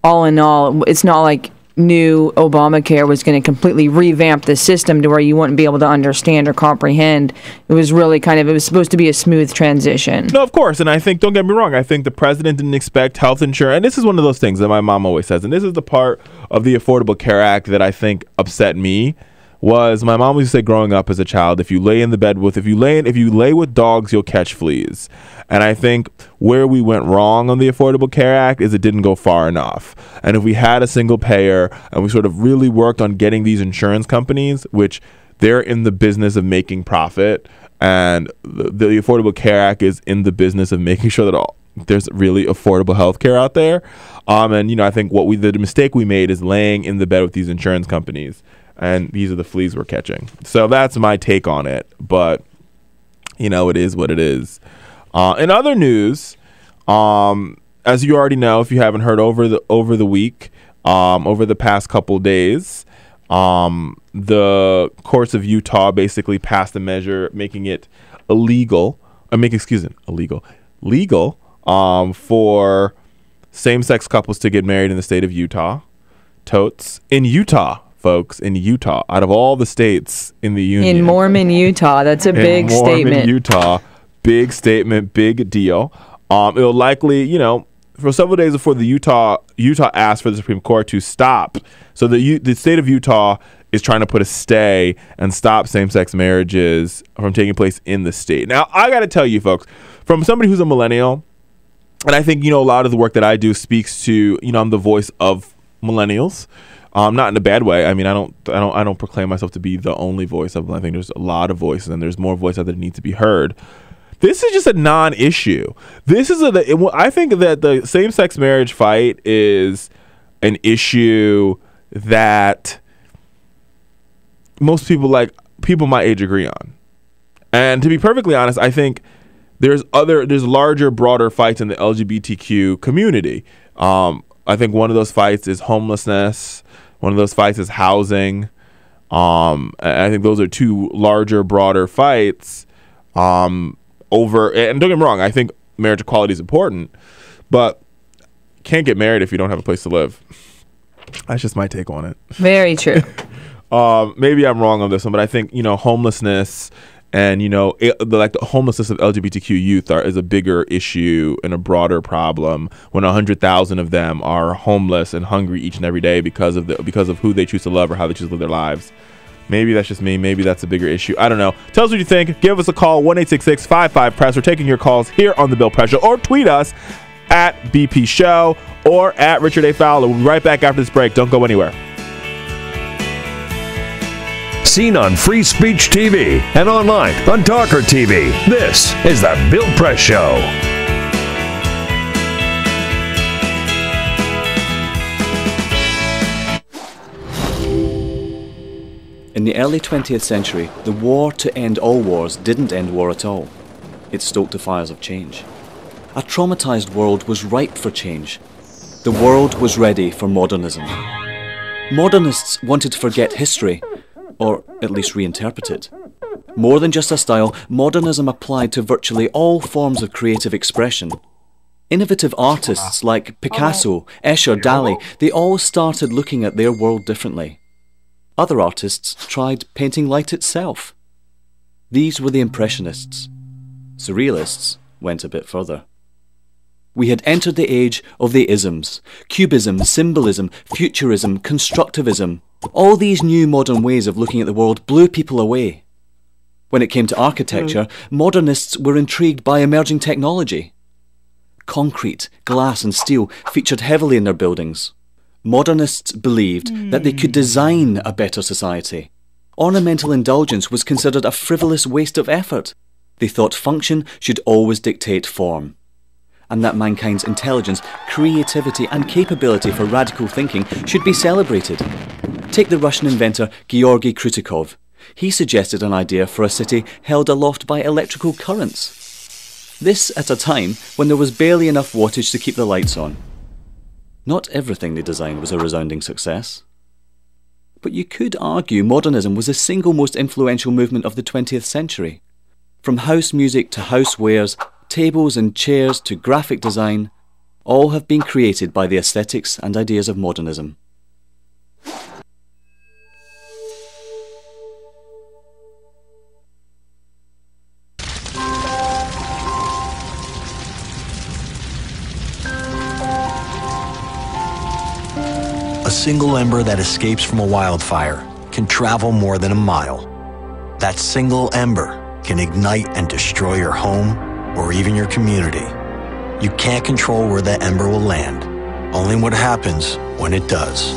all in all, it's not like new Obamacare was going to completely revamp the system to where you wouldn't be able to understand or comprehend. It was really it was supposed to be a smooth transition. No, of course. And I think, don't get me wrong, I think the president didn't expect health insurance. And this is one of those things that my mom always says. And this is the part of the Affordable Care Act that I think upset me. Was my mom used to say growing up as a child, if you lay with dogs, you'll catch fleas. And I think where we went wrong on the Affordable Care Act is it didn't go far enough. And if we had a single payer and we sort of really worked on getting these insurance companies, which they're in the business of making profit, and the Affordable Care Act is in the business of making sure that there's really affordable health care out there. And I think the mistake we made is laying in the bed with these insurance companies. And these are the fleas we're catching. So that's my take on it. But, it is what it is. In other news, as you already know, if you haven't heard over the week, over the past couple days, the courts of Utah basically passed a measure making it legal for same-sex couples to get married in the state of Utah. Totes. In Utah. Folks, in Utah, out of all the states in the union. In Mormon, Utah. That's a big statement. Mormon, Utah. Big statement, big deal. It'll likely, for several days before Utah asked for the Supreme Court to stop. So the state of Utah is trying to put a stay and stop same-sex marriages from taking place in the state. Now, I got to tell you, folks, from somebody who's a millennial, and I think, a lot of the work that I do speaks to, I'm the voice of millennials. Not in a bad way. I mean, I don't proclaim myself to be the only voice of them. I think there's a lot of voices, and there's more voices that need to be heard. This is just a non-issue. I think that the same-sex marriage fight is an issue that most people my age agree on. And to be perfectly honest, I think there's larger, broader fights in the LGBTQ community. I think one of those fights is homelessness. One of those fights is housing. I think those are two larger, broader fights. And don't get me wrong, I think marriage equality is important, but you can't get married if you don't have a place to live. That's just my take on it. Very true. Maybe I'm wrong on this one, but I think, homelessness and, the homelessness of LGBTQ youth is a bigger issue and a broader problem when 100,000 of them are homeless and hungry each and every day because of who they choose to love or how they choose to live their lives. Maybe that's just me. Maybe that's a bigger issue. I don't know. Tell us what you think. Give us a call, 1-866-55-PRESS. We're taking your calls here on The Bill Press Show, or tweet us at BP Show or at Richard A. Fowler. We'll be right back after this break. Don't go anywhere. Seen on Free Speech TV and online on TawkrTV. This is The Bill Press Show. In the early 20th century, the war to end all wars didn't end war at all. It stoked the fires of change. A traumatized world was ripe for change. The world was ready for modernism. Modernists wanted to forget history, or at least reinterpret it. More than just a style, modernism applied to virtually all forms of creative expression. Innovative artists like Picasso, Escher, Dali, they all started looking at their world differently. Other artists tried painting light itself. These were the Impressionists. Surrealists went a bit further. We had entered the age of the isms: Cubism, Symbolism, Futurism, Constructivism. All these new modern ways of looking at the world blew people away. When it came to architecture, modernists were intrigued by emerging technology. Concrete, glass and steel featured heavily in their buildings. Modernists believed that they could design a better society. Ornamental indulgence was considered a frivolous waste of effort. They thought function should always dictate form, and that mankind's intelligence, creativity and capability for radical thinking should be celebrated. Take the Russian inventor Georgy Krutikov. He suggested an idea for a city held aloft by electrical currents. This at a time when there was barely enough wattage to keep the lights on. Not everything they designed was a resounding success. But you could argue modernism was the single most influential movement of the 20th century. From house music to housewares, tables and chairs to graphic design, all have been created by the aesthetics and ideas of modernism. A single ember that escapes from a wildfire can travel more than a mile. That single ember can ignite and destroy your home or even your community. You can't control where that ember will land, only what happens when it does.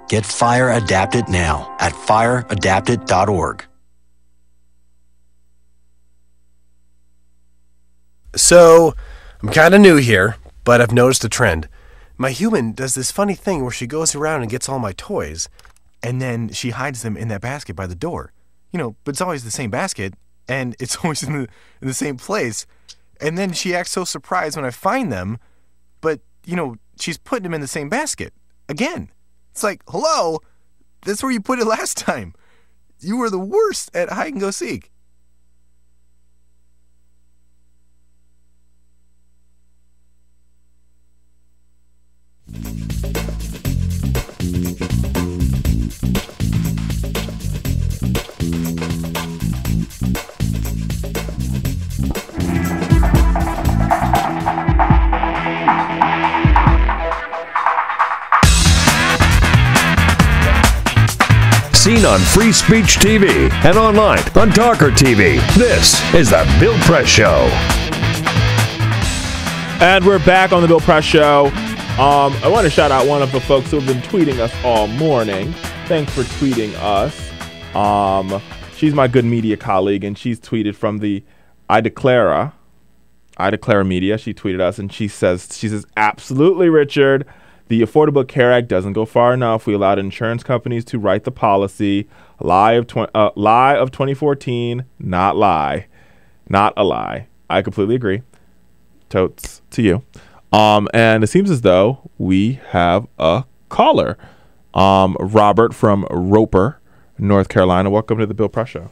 Get Fire Adapted now at fireadapted.org. So, I'm kind of new here, but I've noticed a trend. My human does this funny thing where she goes around and gets all my toys, and then she hides them in that basket by the door. But it's always the same basket, and it's always in the same place. And then she acts so surprised when I find them, but, she's putting them in the same basket. Again. It's like, hello, that's where you put it last time. You were the worst at hide and go seek. Seen on Free Speech TV and online on TawkrTV. This is The Bill Press Show. And we're back on The Bill Press Show. I want to shout out one of the folks who have been tweeting us all morning. Thanks for tweeting us. she's my good media colleague, and she's tweeted from the I Declare Media. She tweeted us, and she says, absolutely, Richard. The Affordable Care Act doesn't go far enough. We allowed insurance companies to write the policy. Lie of 2014, not lie. Not a lie. I completely agree. Totes to you. And it seems as though we have a caller. Robert from Roper, North Carolina. Welcome to the Bill Press Show.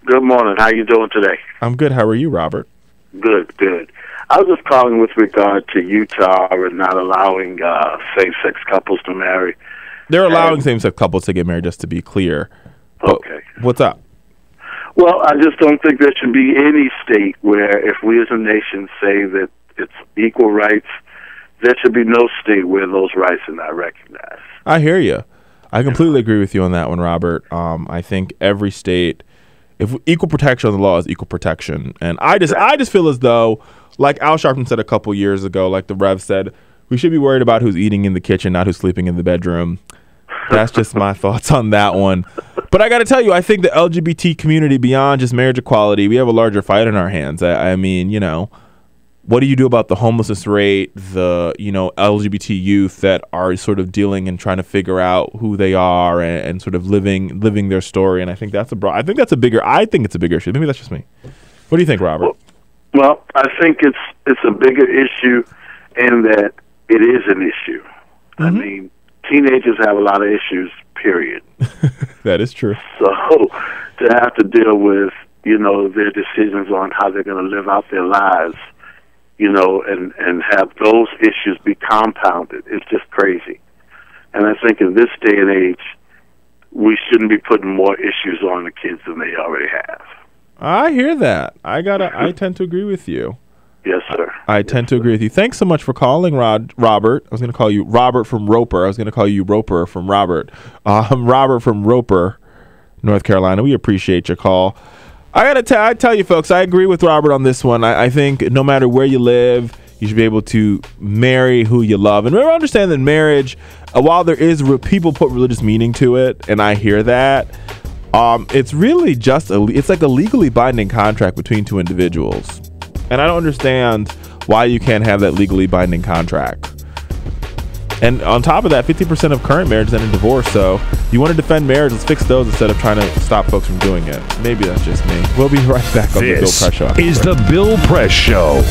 Good morning. How you doing today? I'm good. How are you, Robert? Good, good. I was just calling with regard to Utah and not allowing same-sex couples to marry. They're allowing same-sex couples to get married, just to be clear. Okay. What's up? Well, I just don't think there should be any state where, if we as a nation say that it's equal rights, there should be no state where those rights are not recognized. I hear you. I completely agree with you on that one, Robert. I think every state, if equal protection on the law is equal protection, and I just feel as though, like Al Sharpton said a couple years ago, like the Rev said, we should be worried about who's eating in the kitchen, not who's sleeping in the bedroom. That's just my thoughts on that one. But I got to tell you, I think the LGBT community, beyond just marriage equality, we have a larger fight in our hands. I mean, you know, what do you do about the homelessness rate, the, you know, LGBT youth that are sort of dealing and trying to figure out who they are and sort of living their story? And I think that's I think it's a bigger issue. Maybe that's just me. What do you think, Robert? Well, I think it's a bigger issue in that it is an issue. Mm-hmm. I mean, teenagers have a lot of issues, period. That is true. So to have to deal with, you know, their decisions on how they're going to live out their lives, you know, and have those issues be compounded, it's just crazy. And I think in this day and age, we shouldn't be putting more issues on the kids than they already have. I hear that. I tend to agree with you. Yes, sir. I tend to agree with you. Thanks so much for calling, Robert. I was going to call you Robert from Roper. I was going to call you Roper from Robert. Robert from Roper, North Carolina. We appreciate your call. I tell you, folks, I agree with Robert on this one. I think no matter where you live, you should be able to marry who you love. And remember, understand that marriage, while there is people put religious meaning to it, and I hear that, it's really just it's like a legally binding contract between two individuals. And I don't understand why you can't have that legally binding contract. And on top of that, 50% of current marriages end in divorce. So you want to defend marriage, let's fix those instead of trying to stop folks from doing it. Maybe that's just me. We'll be right back on the Bill Press Show. This is the Bill Press Show.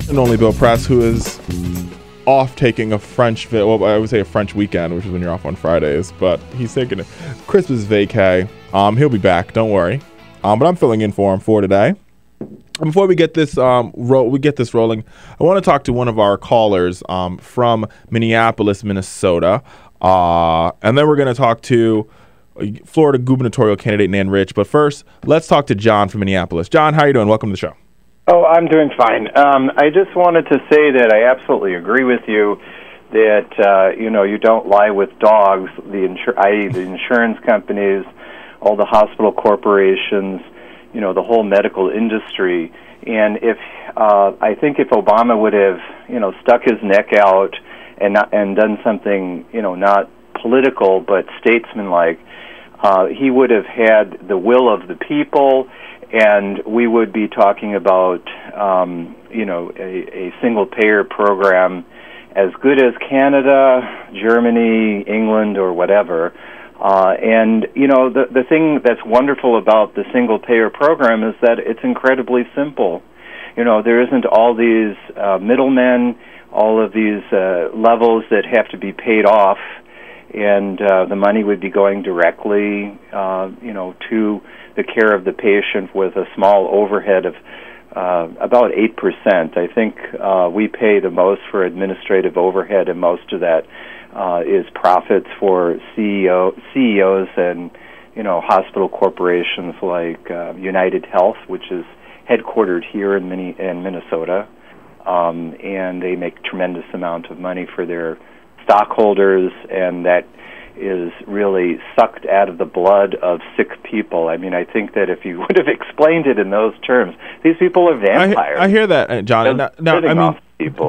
And only Bill Press, who is off taking a French, well, I would say a French weekend, which is when you're off on Fridays, but he's taking a Christmas vacay. He'll be back, don't worry. But I'm filling in for him for today. Before we get this rolling, I want to talk to one of our callers from Minneapolis, Minnesota, and then we're going to talk to Florida gubernatorial candidate Nan Rich. But first, let's talk to John from Minneapolis. John, how are you doing? Welcome to the show. Oh, I'm doing fine. I just wanted to say that I absolutely agree with you that you don't lie with dogs. I.e., the insurance companies, all the hospital corporations, the whole medical industry. And I think if Obama would have, stuck his neck out and done something, not political but statesmanlike, he would have had the will of the people, and we would be talking about, a single-payer program as good as Canada, Germany, England, or whatever. The thing that's wonderful about the single-payer program is that it's incredibly simple. There isn't all these middlemen, all of these levels that have to be paid off, and the money would be going directly, to the care of the patient with a small overhead of about 8%. I think we pay the most for administrative overhead, and most of that is profits for CEOs and hospital corporations like United Health, which is headquartered here in Minnesota, and they make tremendous amount of money for their stockholders, and that is really sucked out of the blood of sick people. I mean, I think that if you would have explained it in those terms, these people are vampires. I hear that, John. Now, people.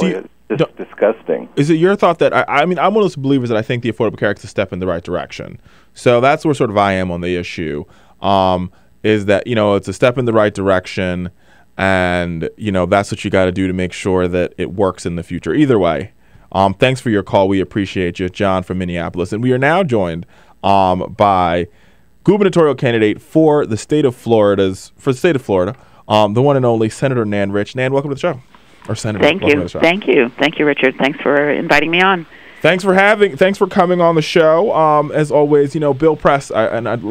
It's just disgusting. Is it your thought that I'm one of those believers that I think the Affordable Care Act is a step in the right direction? So that's where sort of I am on the issue. Is that it's a step in the right direction, and that's what you got to do to make sure that it works in the future. Either way, thanks for your call. We appreciate you, John from Minneapolis, and we are now joined by gubernatorial candidate for the state of Florida, the one and only Senator Nan Rich. Nan, welcome to the show. Or Senator, thank you, Richard. Thanks for inviting me on. Thanks for coming on the show. As always, Bill Press,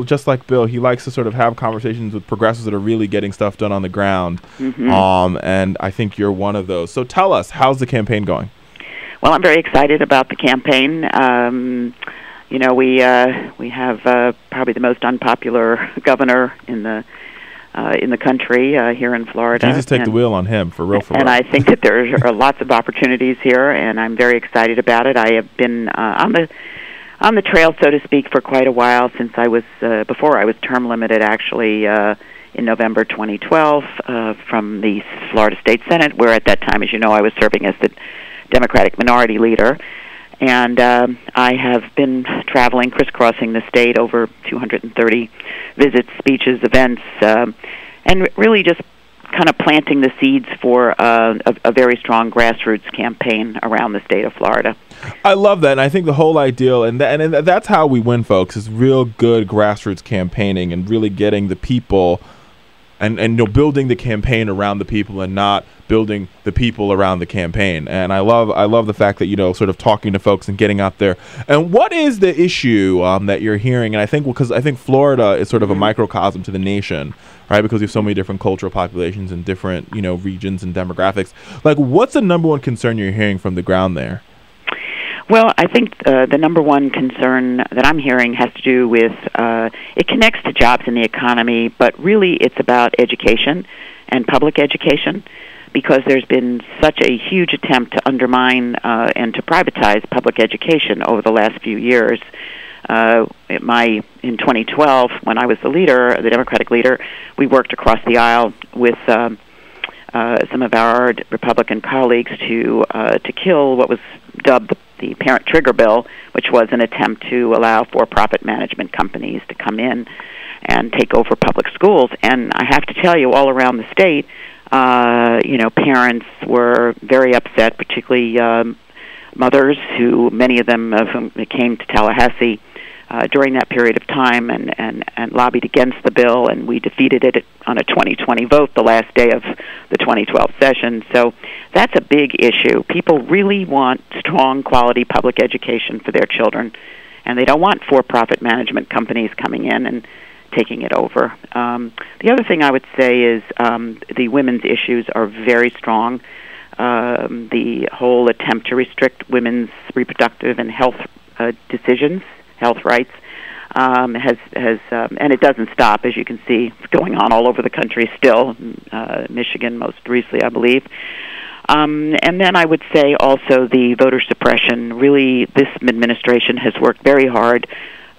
just like Bill, he likes to sort of have conversations with progressives that are really getting stuff done on the ground. Mm-hmm. And I think you're one of those. So tell us, how's the campaign going? Well, I'm very excited about the campaign. We have probably the most unpopular governor in the country here in Florida. Jesus, take the wheel on him, for real. And I think that there are lots of opportunities here, and I'm very excited about it. I have been on the trail, so to speak, for quite a while, since I was before I was term limited, actually, in November 2012 from the Florida State Senate, where at that time, as you know, I was serving as the Democratic Minority Leader. And I have been traveling, crisscrossing the state, over 230 visits, speeches, events, and really just kind of planting the seeds for a very strong grassroots campaign around the state of Florida. I love that, and I think the whole ideal, and that's how we win, folks, is real good grassroots campaigning and really getting the people and building the campaign around the people and not building the people around the campaign. And I love the fact that sort of talking to folks and getting out there. And what is the issue that you're hearing? And I think because Florida is sort of a microcosm to the nation, right? Because we have so many different cultural populations and different regions and demographics. Like, what's the number one concern you're hearing from the ground there? Well, I think the number one concern that I'm hearing has to do with it connects to jobs in the economy, but really it's about education and public education, because there's been such a huge attempt to undermine and to privatize public education over the last few years. In 2012, when I was the Democratic leader, we worked across the aisle with some of our Republican colleagues to kill what was dubbed the Parent Trigger Bill, which was an attempt to allow for-profit management companies to come in and take over public schools. And I have to tell you, all around the state, parents were very upset, particularly mothers, many of them of whom came to Tallahassee during that period of time and lobbied against the bill, and we defeated it on a 2020 vote the last day of the 2012 session. So that's a big issue. People really want strong quality public education for their children, and they don't want for-profit management companies coming in taking it over. The other thing I would say is the women's issues are very strong. The whole attempt to restrict women's reproductive and health decisions, health rights, has and it doesn't stop, as you can see. It's going on all over the country still. Michigan, most recently, I believe. And then I would say also the voter suppression. Really, this administration has worked very hard,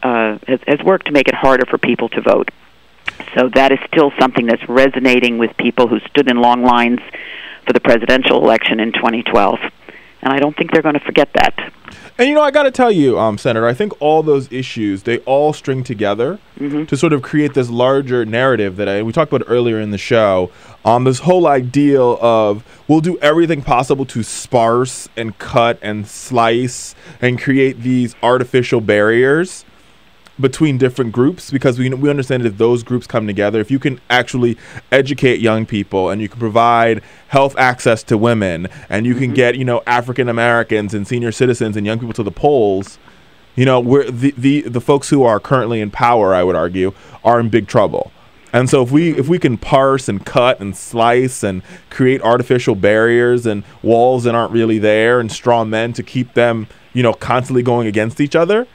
has worked to make it harder for people to vote. So that is still something that's resonating with people who stood in long lines for the presidential election in 2012. And I don't think they're going to forget that. And, I got to tell you, Senator, I think all those issues, they all string together to sort of create this larger narrative that we talked about earlier in the show, this whole ideal of we'll do everything possible to sparse and cut and slice and create these artificial barriers between different groups, because we understand that if those groups come together, if you can actually educate young people and you can provide health access to women and you can get, African Americans and senior citizens and young people to the polls, where the folks who are currently in power, I would argue, are in big trouble. And so if we can parse and cut and slice and create artificial barriers and walls that aren't really there and straw men to keep them, constantly going against each other,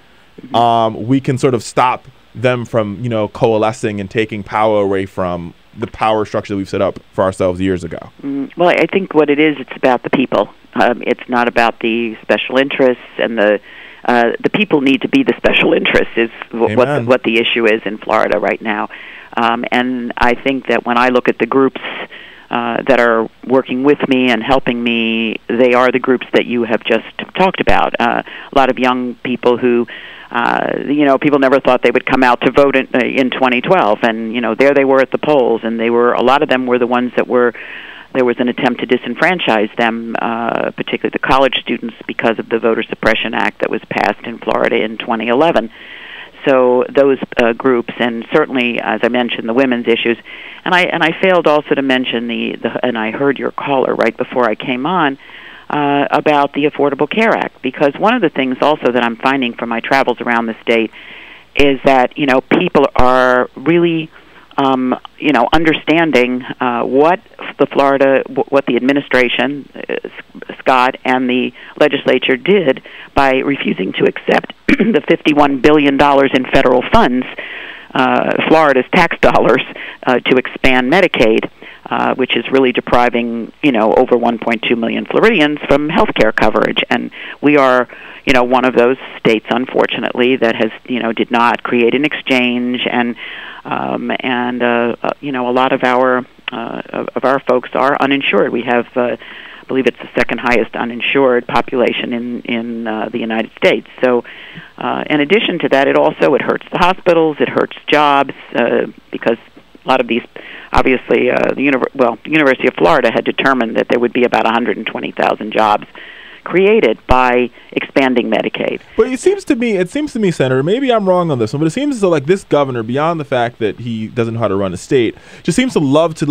we can sort of stop them from, coalescing and taking power away from the power structure that we've set up for ourselves years ago. Well, I think what it is, it's about the people. It's not about the special interests, and the people need to be the special interests is what the issue is in Florida right now. And I think that when I look at the groups that are working with me and helping me, they are the groups that you have just talked about. A lot of young people who, people never thought they would come out to vote in 2012, and there they were at the polls, and a lot of them were the ones that there was an attempt to disenfranchise them, particularly the college students, because of the Voter Suppression Act that was passed in Florida in 2011. So those groups, and certainly, as I mentioned, the women's issues, and I failed also to mention and I heard your caller right before I came on about the Affordable Care Act, because one of the things also that I'm finding from my travels around the state is that people are really understanding what the administration, Scott, and the legislature did by refusing to accept the $51 billion in federal funds, Florida's tax dollars, to expand Medicaid, which is really depriving, over 1.2 million Floridians from health care coverage. And we are, one of those states, unfortunately, that has, did not create an exchange, and a lot of our folks are uninsured. We have, I believe it's the second highest uninsured population in the United States. So, in addition to that, it hurts the hospitals, it hurts jobs, because a lot of these, obviously, the University of Florida had determined that there would be about 120,000 jobs created by expanding Medicaid. But it seems to me, Senator, maybe I'm wrong on this one, but it seems as though this governor, beyond the fact that he doesn't know how to run a state, just seems to love to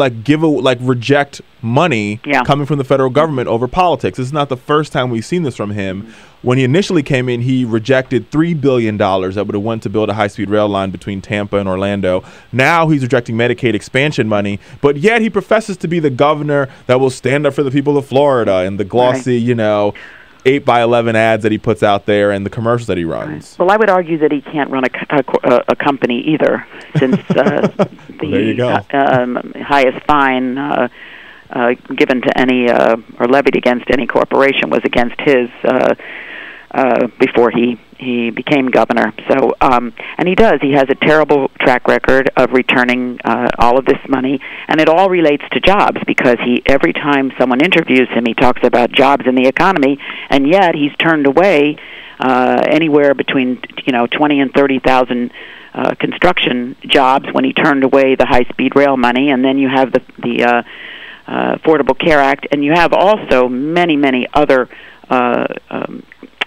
reject money coming from the federal government over politics. This is not the first time we've seen this from him. When he initially came in, he rejected $3 billion that would have went to build a high-speed rail line between Tampa and Orlando. Now he's rejecting Medicaid expansion money, but yet he professes to be the governor that will stand up for the people of Florida, and the glossy, 8x11 ads that he puts out there and the commercials that he runs. Well, I would argue that he can't run a company either, since the highest fine given to any or levied against any corporation was against his before he became governor. So, and he has a terrible track record of returning all of this money, and it all relates to jobs, because every time someone interviews him, he talks about jobs in the economy, and yet he's turned away anywhere between 20 and 30,000 construction jobs when he turned away the high-speed rail money, and then you have the Affordable Care Act, and you have also many, many other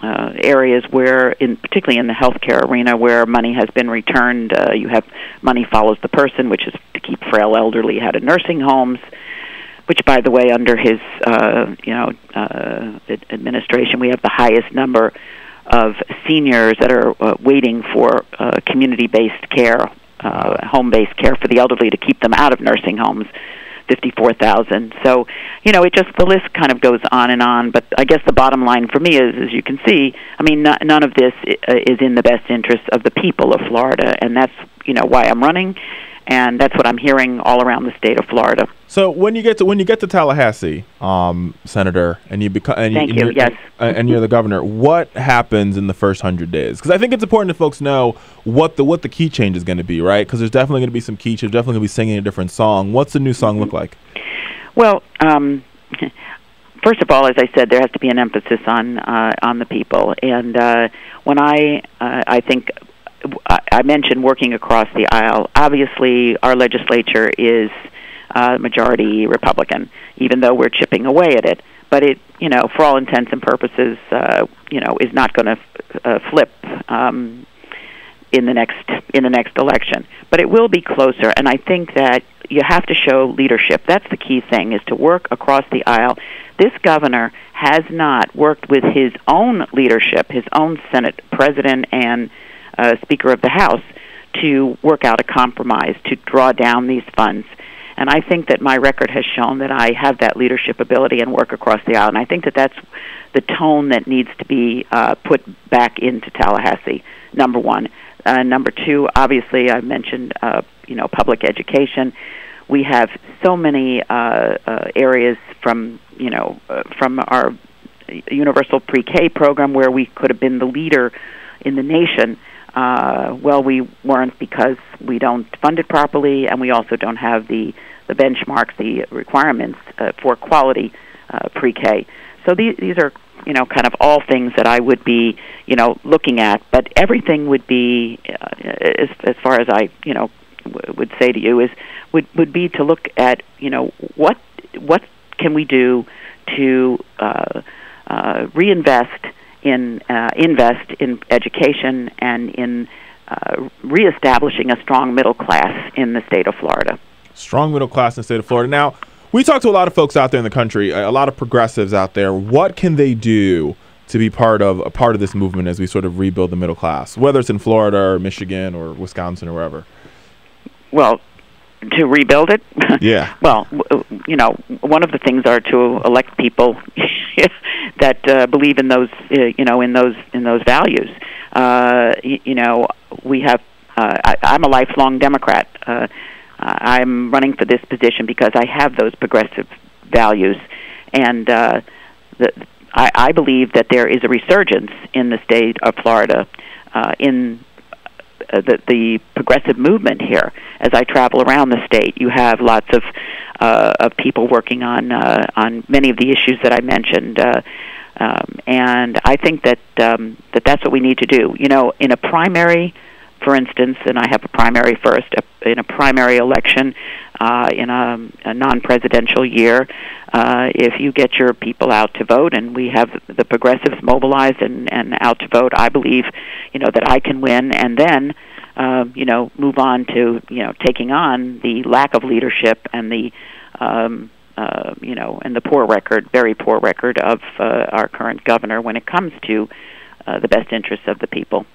areas where, particularly in the healthcare arena, where money has been returned. You have money follows the person, which is to keep frail elderly out of nursing homes, which, by the way, under his administration, we have the highest number of seniors that are waiting for community-based care home-based care for the elderly to keep them out of nursing homes, 54,000. So, the list kind of goes on and on. But I guess the bottom line for me is, as you can see, none of this is in the best interest of the people of Florida, and that's why I'm running, and that's what I'm hearing all around the state of Florida. So when you get to Tallahassee, Senator, and you become and you're the governor, what happens in the first 100 days? Because I think it's important that folks know what the key change is going to be, right? Because there's definitely going to be some key change. Definitely going to be singing a different song. What's the new song look like? Well, first of all, as I said, there has to be an emphasis on the people, and when I think. I mentioned working across the aisle. Obviously, our legislature is majority Republican, even though we're chipping away at it. But it, for all intents and purposes, is not going to flip in the next election. But it will be closer, and I think that you have to show leadership. That's the key thing: is to work across the aisle. This governor has not worked with his own leadership, his own Senate president and Speaker of the House, to work out a compromise to draw down these funds. And I think that my record has shown that I have that leadership ability and work across the aisle. And I think that that's the tone that needs to be put back into Tallahassee, number one. Number two, obviously, I mentioned, public education. We have so many areas from our universal pre-K program where we could have been the leader in the nation. We weren't, because we don't fund it properly, and we also don't have the benchmarks, the requirements for quality pre-K. So these are, kind of all things that I would be, looking at. But everything would be, as far as I, would say to you, would be to look at, what can we do to invest in education and in reestablishing a strong middle class in the state of Florida. Strong middle class in the state of Florida. Now, we talk to a lot of folks out there in the country, a lot of progressives out there. What can they do to be part of this movement as we sort of rebuild the middle class, whether it's in Florida or Michigan or Wisconsin or wherever? Well, to rebuild it? Yeah. Well, one of the things are to elect people that believe in those, in those values. We have. I'm a lifelong Democrat. I'm running for this position because I have those progressive values, and I believe that there is a resurgence in the state of Florida in the progressive movement here. As I travel around the state, you have lots of people working on many of the issues that I mentioned, and I think that that's what we need to do. In a primary, for instance, and I have a primary first, in a primary election, in a non-presidential year, if you get your people out to vote, and we have the progressives mobilized and out to vote, I believe, that I can win, and then, move on to, taking on the lack of leadership and the, and the poor record, very poor record of our current governor when it comes to the best interests of the people.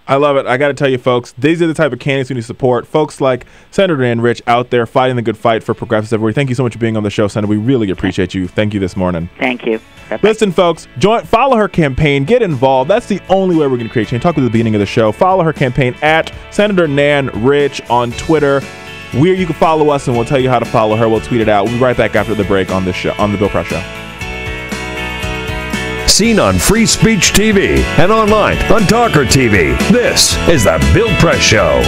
I love it. I got to tell you, folks, these are the type of candidates we need to support. Folks like Senator Dan Rich out there fighting the good fight for progressives everywhere. Thank you so much for being on the show, Senator. We really appreciate you. Thank you this morning. Thank you. Bye-bye. Listen, folks, follow her campaign. Get involved. That's the only way we're going to create change. Talk at the beginning of the show. Follow her campaign at Senator Nan Rich on Twitter. You can follow us, and we'll tell you how to follow her. We'll tweet it out. We'll be right back after the break on this show, on the Bill Press Show. Seen on Free Speech TV and online on TawkrTV. This is the Bill Press Show.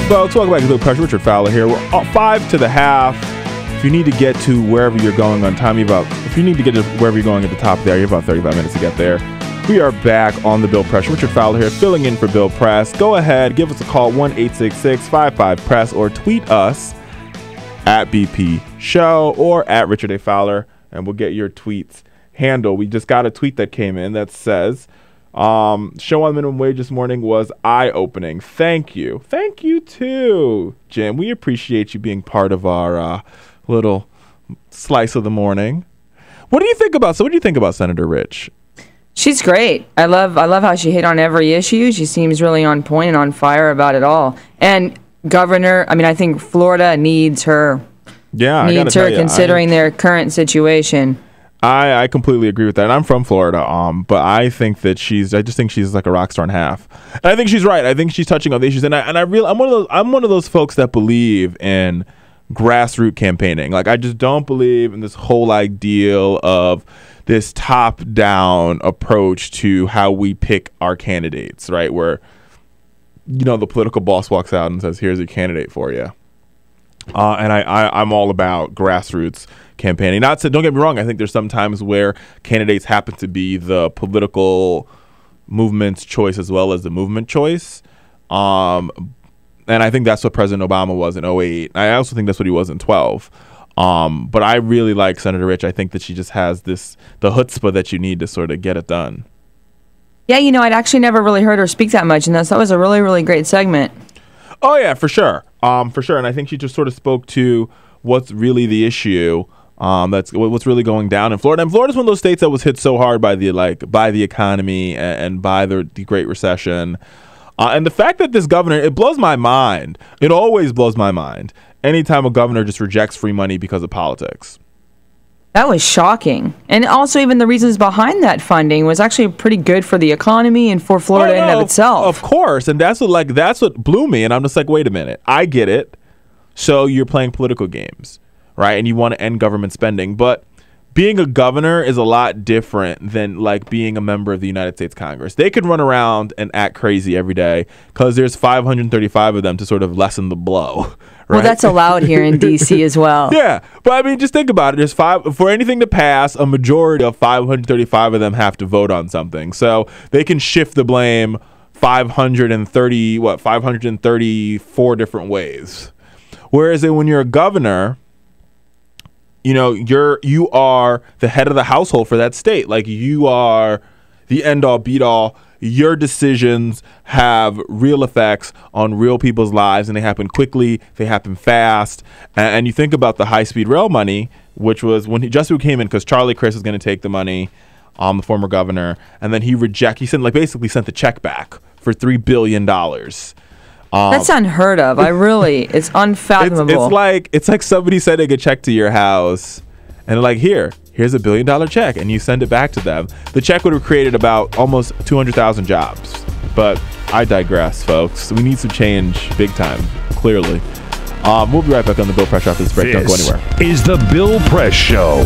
Folks, welcome back to The Pressure. Richard Fowler here. We're 5 to the half. If you need to get to wherever you're going on time, if you need to get to wherever you're going at the top there, you have about 35 minutes to get there. We are back on The Bill Press. Richard Fowler here, filling in for Bill Press. Go ahead, give us a call, 1-866-55-PRESS, or tweet us at BP Show or at Richard A. Fowler, and we'll get your tweets handle. We just got a tweet that came in that says, show on minimum wage this morning was eye-opening. Thank you. Thank you too, Jim. We appreciate you being part of our little slice of the morning. What do you think about Senator Rich? She's great. I love how she hit on every issue. She seems really on point and on fire about it all. And Governor, I think Florida needs her. Yeah, needs her considering their current situation. I completely agree with that. And I'm from Florida, but I think that I just think she's like a rock star and a half. And I think she's right. I think she's touching on the issues. And I'm one of those folks that believe in grassroots campaigning. Like, I just don't believe in this whole ideal of this top-down approach to how we pick our candidates, right? Where, the political boss walks out and says, here's your candidate for you. And I'm all about grassroots campaigning. Don't get me wrong. I think there's some times where candidates happen to be the political movement's choice as well as the movement choice. And I think that's what President Obama was in 2008. I also think that's what he was in 2012. But I really like Senator Rich. I think that she just has the chutzpah that you need to sort of get it done. Yeah, I'd actually never really heard her speak that much, and that was a really, really great segment. Oh, yeah, for sure. And I think she just sort of spoke to what's really the issue. That's what's really going down in Florida. And Florida's one of those states that was hit so hard by the economy and by the Great Recession. And the fact that this governor, it blows my mind. It always blows my mind anytime a governor just rejects free money because of politics. That was shocking. And also even the reasons behind that funding was actually pretty good for the economy and for Florida in and of itself. Of course. And that's what blew me. And I'm just like, wait a minute. I get it. So you're playing political games, right? And you want to end government spending. But being a governor is a lot different than like being a member of the United States Congress. They could run around and act crazy every day because there's 535 of them to sort of lessen the blow. Right? Well, that's allowed here in D.C. as well. Yeah. But just think about it. For anything to pass, a majority of 535 of them have to vote on something. So they can shift the blame 534 different ways. Whereas when you're a governor, you are the head of the household for that state. Like, you are the end all beat all. Your decisions have real effects on real people's lives, and they happen quickly. They happen fast. And you think about the high-speed rail money, which was when he came in because Charlie Crist was going to take the money, the former governor, and then he basically sent the check back for $3 billion. That's unheard of. It's unfathomable. It's like somebody sending a check to your house and like, here's $1 billion check, and you send it back to them. The check would have created about almost 200,000 jobs. But I digress, folks. We need some change big time, clearly. We'll be right back on the Bill Press Show after this break. Don't go anywhere. This is the Bill Press Show.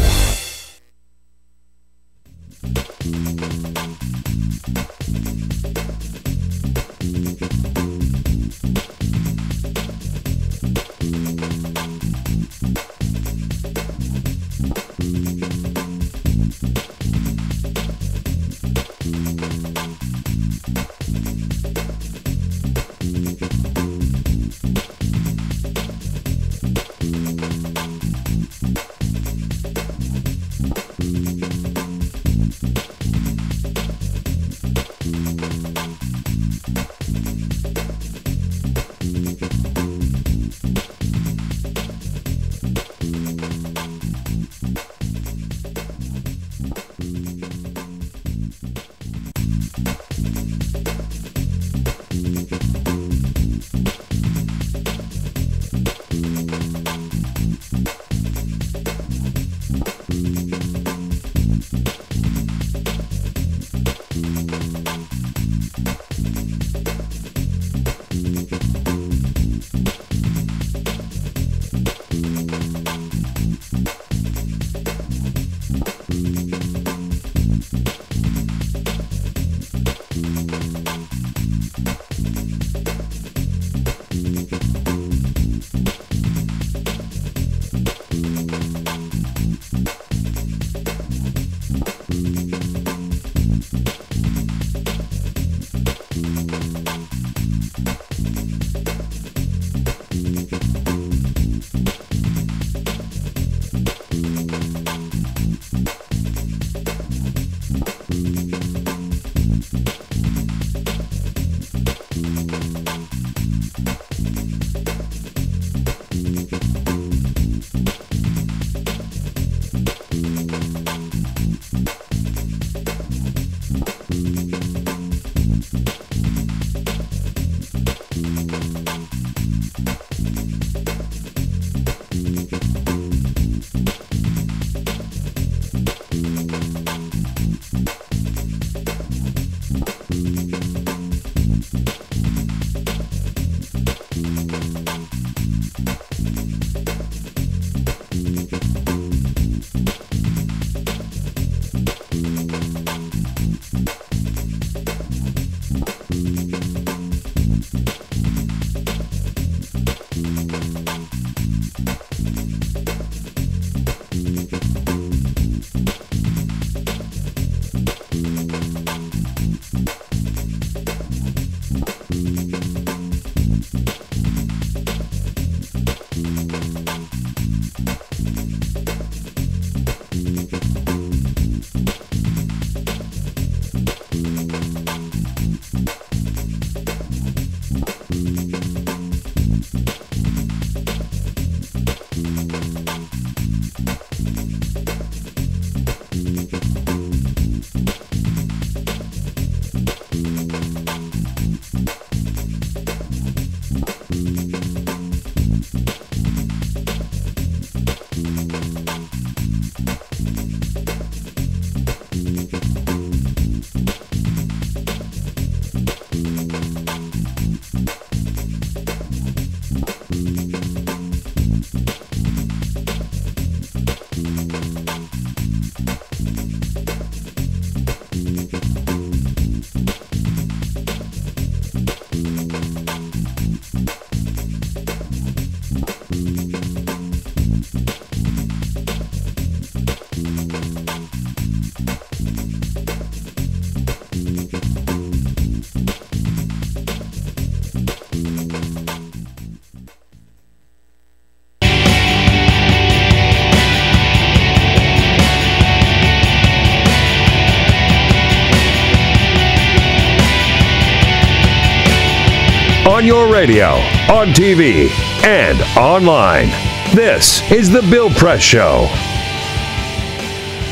On your radio, on TV, and online. This is The Bill Press Show.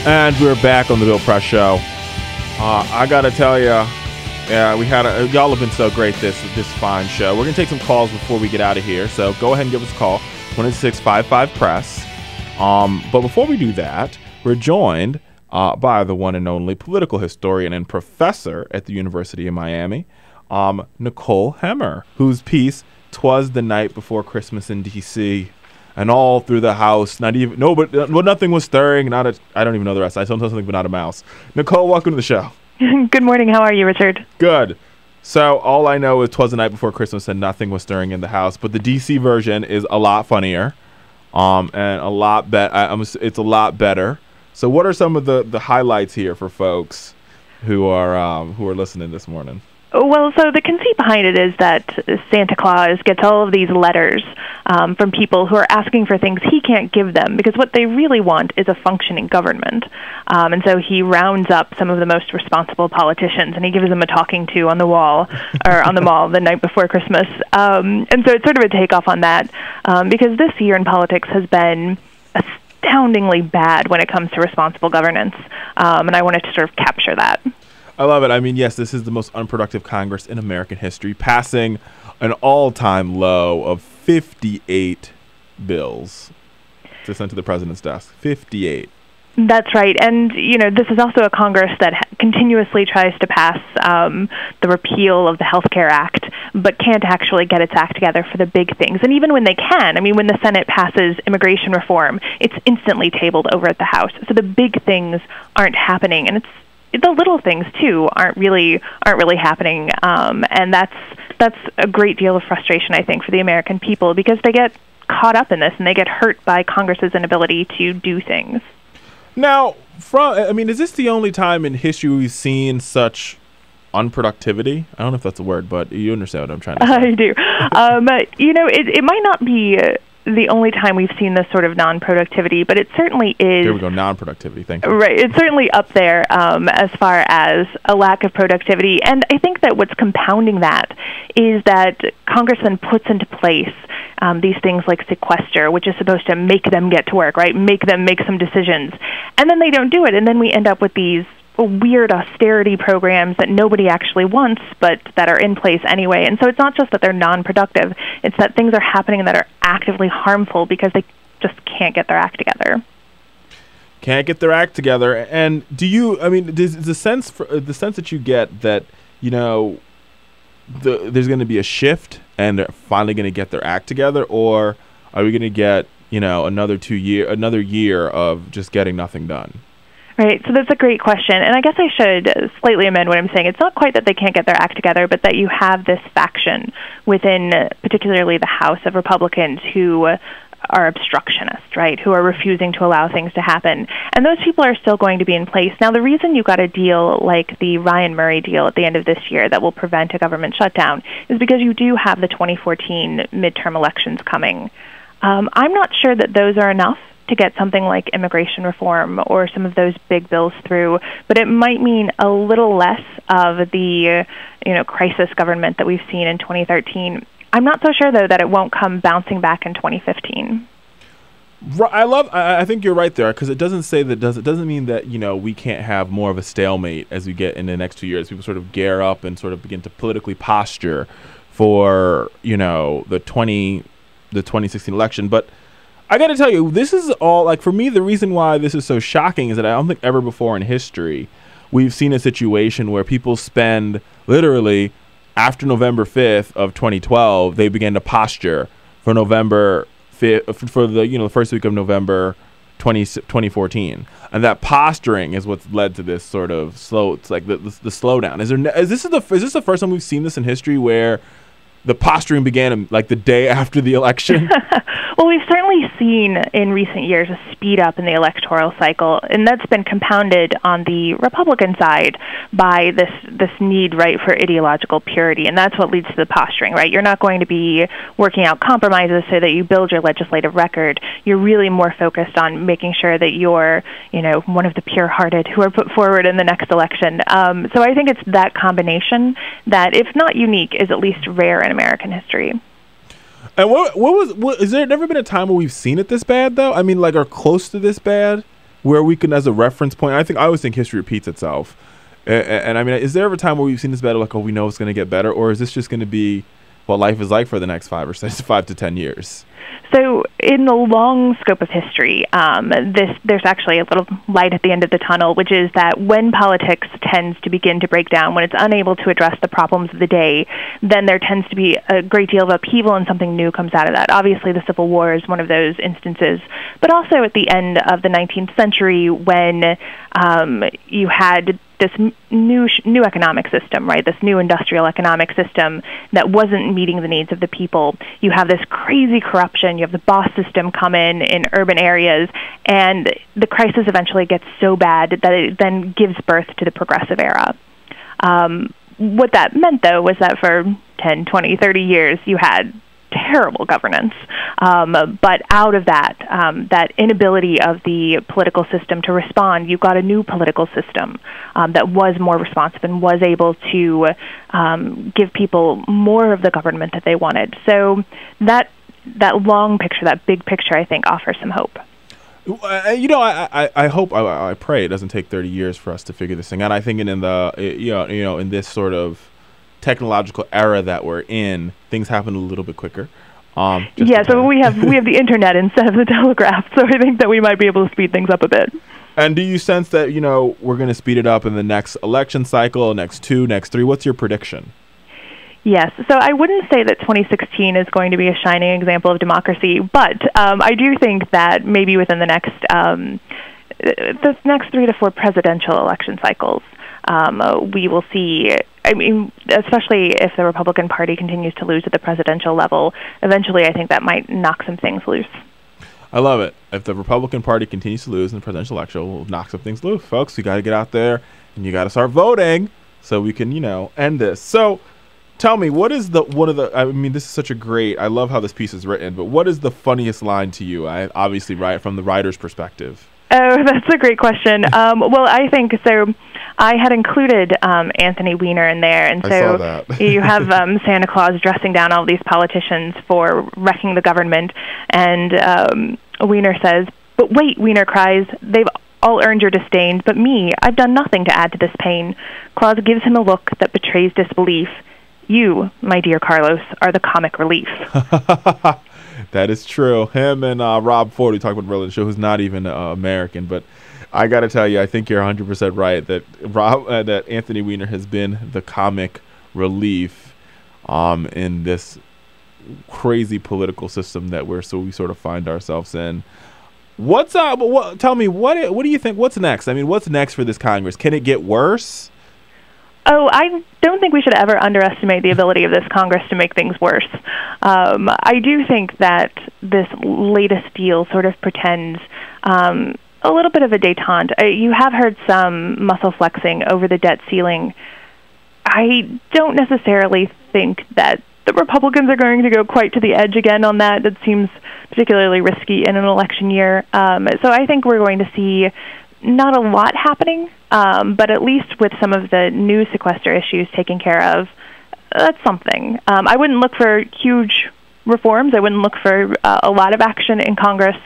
And we're back on The Bill Press Show. I got to tell you, we had y'all have been so great this fine show. We're going to take some calls before we get out of here. So go ahead and give us a call, 1-866-55-PRESS. But before we do that, we're joined by the one and only political historian and professor at the University of Miami, Nicole Hemmer, whose piece, "'Twas the Night Before Christmas in D.C., and all through the house, nothing was stirring, I don't even know the rest. I saw something but not a mouse." Nicole, welcome to the show. Good morning. How are you, Richard? Good. So all I know is "'Twas the Night Before Christmas" and nothing was stirring in the house, but the D.C. version is a lot funnier, and a lot it's a lot better. So what are some of the highlights here for folks who are listening this morning? Well, so the conceit behind it is that Santa Claus gets all of these letters from people who are asking for things he can't give them, because what they really want is a functioning government. And so he rounds up some of the most responsible politicians, and he gives them a talking to on the wall, or on the mall the night before Christmas. And so it's sort of a takeoff on that, because this year in politics has been astoundingly bad when it comes to responsible governance. And I wanted to sort of capture that. I love it. I mean, yes, this is the most unproductive Congress in American history, passing an all-time low of 58 bills to send to the president's desk. 58. That's right. And, this is also a Congress that continuously tries to pass the repeal of the Health Care Act, but can't actually get its act together for the big things. And even when they can, when the Senate passes immigration reform, it's instantly tabled over at the House. So the big things aren't happening. And the little things too aren't really happening, and that's a great deal of frustration, I think, for the American people, because they get caught up in this and they get hurt by Congress's inability to do things. Now, is this the only time in history we've seen such unproductivity? I don't know if that's a word, but you understand what I'm trying to say. I do. It might not be the only time we've seen this sort of non-productivity, but it certainly is. There we go, non-productivity. Thank you. Right, it's certainly up there as far as a lack of productivity. And I think that what's compounding that is that Congress then puts into place these things like sequester, which is supposed to make them get to work, right? Make them make some decisions. And then they don't do it, and then we end up with these weird austerity programs that nobody actually wants, but that are in place anyway. And so it's not just that they're non-productive, it's that things are happening that are actively harmful because they just can't get their act together. Can't get their act together. And do you, I mean, does the sense that you get that, you know, there's going to be a shift and they're finally going to get their act together, or are we going to get, you know, another year of just getting nothing done? Right, so that's a great question, and I guess I should slightly amend what I'm saying. It's not quite that they can't get their act together, but that you have this faction within particularly the House of Republicans who are obstructionists, right, who are refusing to allow things to happen. And those people are still going to be in place. Now, the reason you got a deal like the Ryan Murray deal at the end of this year that will prevent a government shutdown is because you do have the 2014 midterm elections coming. I'm not sure that those are enough to get something like immigration reform or some of those big bills through, but it might mean a little less of the crisis government that we've seen in 2013. I'm not so sure, though, that it won't come bouncing back in 2015. I think you're right there, because it doesn't say that it doesn't mean that, you know, we can't have more of a stalemate as we get in the next 2 years. People sort of gear up and sort of begin to politically posture for, you know, the 2016 election. But I got to tell you, this is all, like, for me, the reason why this is so shocking is that I don't think ever before in history we've seen a situation where people spend literally after November 5th of 2012, they began to posture for November 5th, for the, you know, the first week of November 2014. And that posturing is what's led to this sort of it's like the slowdown. Is this the first time we've seen this in history where the posturing began like the day after the election? Well, we've certainly seen in recent years a speed up in the electoral cycle, and that's been compounded on the Republican side by this need, right, for ideological purity, and that's what leads to the posturing, right? You're not going to be working out compromises so that you build your legislative record. You're really more focused on making sure that you're, you know, one of the pure-hearted who are put forward in the next election. So I think it's that combination that, if not unique, is at least rare in American history. And is there never been a time where we've seen it this bad, though? I mean, like, or close to this bad, where we can, as a reference point, I always think history repeats itself. And I mean, is there ever a time where we've seen this bad, like, oh, we know it's going to get better, or is this just going to be what life is like for the next 5 to 10 years? So in the long scope of history, there's actually a little light at the end of the tunnel, which is that when politics tends to begin to break down, when it's unable to address the problems of the day, then there tends to be a great deal of upheaval and something new comes out of that. Obviously, the Civil War is one of those instances, but also at the end of the 19th century when you had this new economic system, right? This new industrial economic system that wasn't meeting the needs of the people. You have this crazy corruption. You have the boss system come in urban areas, and the crisis eventually gets so bad that it then gives birth to the progressive era. What that meant, though, was that for 10, 20, 30 years, you had terrible governance. But out of that, that inability of the political system to respond, you got a new political system that was more responsive and was able to give people more of the government that they wanted. So that long picture, that big picture, I think, offers some hope. You know, I hope, I pray it doesn't take 30 years for us to figure this thing out. I think in this sort of technological era that we're in, things happen a little bit quicker. So we have the internet instead of the telegraph, so I think that we might be able to speed things up a bit. And do you sense that, you know, we're going to speed it up in the next election cycle, next 2, next 3? What's your prediction? Yes, so I wouldn't say that 2016 is going to be a shining example of democracy, but I do think that maybe within the next 3 to 4 presidential election cycles, we will see, I mean, especially if the Republican Party continues to lose at the presidential level, eventually I think that might knock some things loose. I love it. If the Republican Party continues to lose in the presidential election, we'll knock some things loose, folks. You got to get out there and you got to start voting so we can, you know, end this. So Tell me, what is I mean, this is such a great, I love how this piece is written, but what is the funniest line to you? I obviously write from the writer's perspective. Oh, that's a great question. Well, I think so. I had included Anthony Weiner in there, and I so saw that. you have Santa Claus dressing down all these politicians for wrecking the government, and Weiner says, "But wait," Weiner cries, "they've all earned your disdain, but me, I've done nothing to add to this pain." Claus gives him a look that betrays disbelief. "You, my dear Carlos, are the comic relief." That is true. Him and Rob Ford, we talked about earlier in the show, who's not even American, but I got to tell you, I think you're 100% right that that Anthony Weiner has been the comic relief in this crazy political system that we sort of find ourselves in. What's up? Tell me, what do you think? What's next? I mean, what's next for this Congress? Can it get worse? Oh, I don't think we should ever underestimate the ability of this Congress to make things worse. I do think that this latest deal sort of pretends a little bit of a détente. You have heard some muscle flexing over the debt ceiling. I don't necessarily think that the Republicans are going to go quite to the edge again on that. That seems particularly risky in an election year. So I think we're going to see not a lot happening, but at least with some of the new sequester issues taken care of, that's something. I wouldn't look for huge reforms. I wouldn't look for a lot of action in Congress,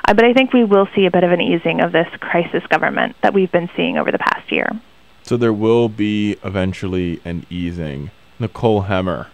but I think we will see a bit of an easing of this crisis government that we've been seeing over the past year. So there will be eventually an easing. Nicole Hemmer,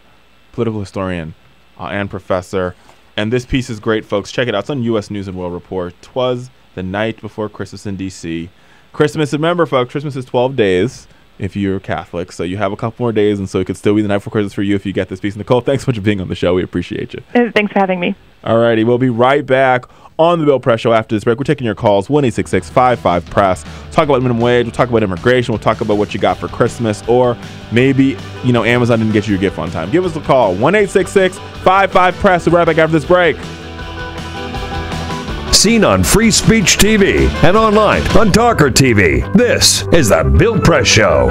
political historian and professor. And this piece is great, folks. Check it out. It's on U.S. News and World Report. 'Twas the night before Christmas in D.C. Christmas, remember, folks, Christmas is 12 days if you're Catholic. So you have a couple more days, and so it could still be the night before Christmas for you if you get this piece. Nicole, thanks so much for being on the show. We appreciate you. Thanks for having me. All righty. We'll be right back on the Bill Press Show after this break. We're taking your calls, 1-866-55-PRESS. Talk about minimum wage. We'll talk about immigration. We'll talk about what you got for Christmas, or maybe, Amazon didn't get you your gift on time. Give us a call, 1-866-55-PRESS. We'll be right back after this break. Seen on Free Speech TV and online on TawkrTV. This is the Bill Press Show.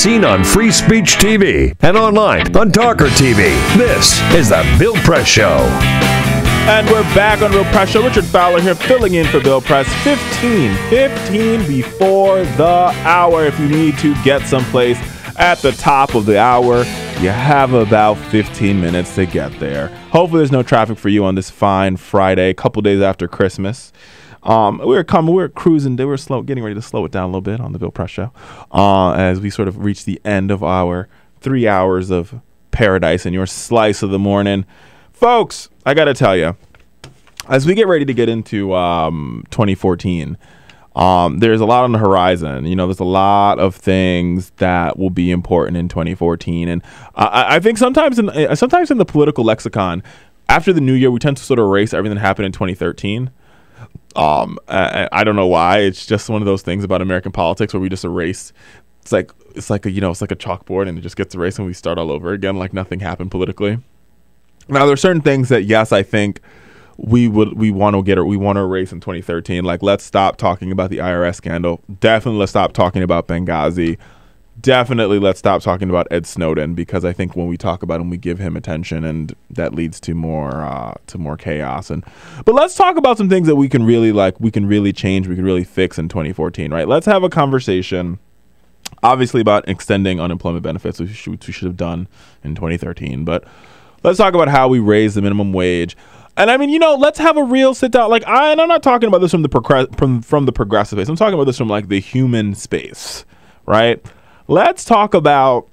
seen on Free Speech TV and online on TawkrTV. This is the Bill Press Show. And we're back on Real Press Show. Richard Fowler here, filling in for Bill Press. 15 before the hour. If you need to get someplace at the top of the hour, you have about 15 minutes to get there. Hopefully there's no traffic for you on this fine Friday, a couple days after Christmas. We were cruising, they were getting ready to slow it down a little bit on the Bill Press Show as we sort of reach the end of our 3 hours of paradise in your slice of the morning. Folks, I got to tell you, as we get ready to get into 2014, there's a lot on the horizon. You know, there's a lot of things that will be important in 2014. And I think sometimes in the political lexicon, after the new year, we tend to sort of erase everything that happened in 2013. I don't know why. It's just one of those things about American politics where we just erase. It's like a chalkboard, and it just gets erased and we start all over again like nothing happened politically. Now, there are certain things that, yes, I think we want to erase in 2013. Like, let's stop talking about the IRS scandal. Definitely, let's stop talking about Benghazi. Definitely, let's stop talking about Ed Snowden, because I think when we talk about him, we give him attention, and that leads to more chaos. But let's talk about some things that we can really change, we can really fix in 2014. Right? Let's have a conversation, obviously, about extending unemployment benefits, which we should have done in 2013, but. Let's talk about how we raise the minimum wage. And I mean, let's have a real sit down. Like, I'm not talking about this from the progressive space. I'm talking about this from like the human space, right? Let's talk about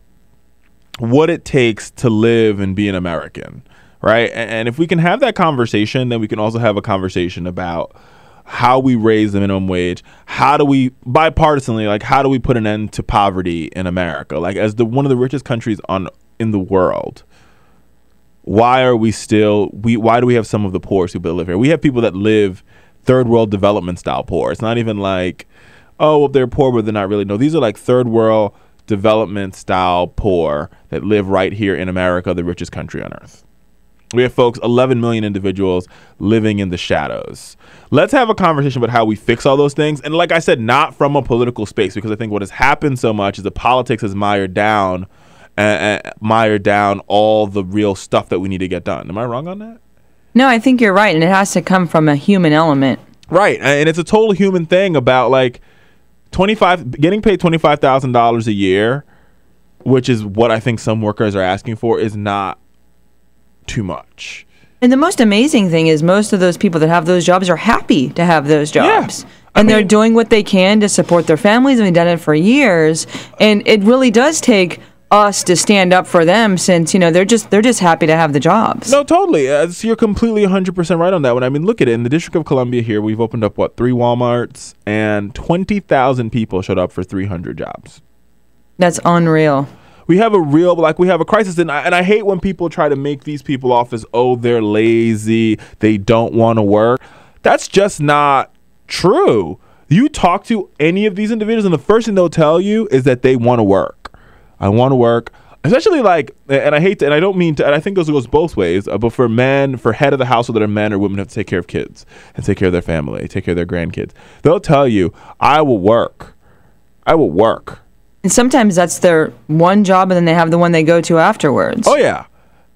what it takes to live and be an American, right? And if we can have that conversation, then we can also have a conversation about how we raise the minimum wage. How do we, bipartisanly, like, how do we put an end to poverty in America? Like, as one of the richest countries in the world. Why do we have some of the poorest people that live here? We have people that live third world development style poor. It's not even like, oh, well, they're poor, but they're not really. No, these are like third world development style poor that live right here in America, the richest country on earth. We have folks, 11 million individuals living in the shadows. Let's have a conversation about how we fix all those things. And like I said, not from a political space, because I think what has happened so much is the politics has mired down all the real stuff that we need to get done. Am I wrong on that? No, I think you're right, and it has to come from a human element. Right, and it's a total human thing about like getting paid $25,000 a year, which is what I think some workers are asking for, is not too much. And the most amazing thing is most of those people that have those jobs are happy to have those jobs. Yeah. And they're doing what they can to support their families, and they've done it for years. And it really does take us to stand up for them, since they're just happy to have the jobs. No, totally. You're completely 100% right on that one. I mean, look at it. In the District of Columbia here, we've opened up 3 Walmarts, and 20,000 people showed up for 300 jobs. That's unreal. We have a crisis, and I hate when people try to make these people off as, oh, they're lazy, they don't want to work. That's just not true. You talk to any of these individuals, and the first thing they'll tell you is that they want to work. I want to work, especially and I hate to, and I don't mean to, and I think this goes both ways, but for men, for head of the household that are men or women who have to take care of kids and take care of their family, take care of their grandkids, they'll tell you, I will work. And sometimes that's their one job, and then they have the one they go to afterwards. Oh, yeah.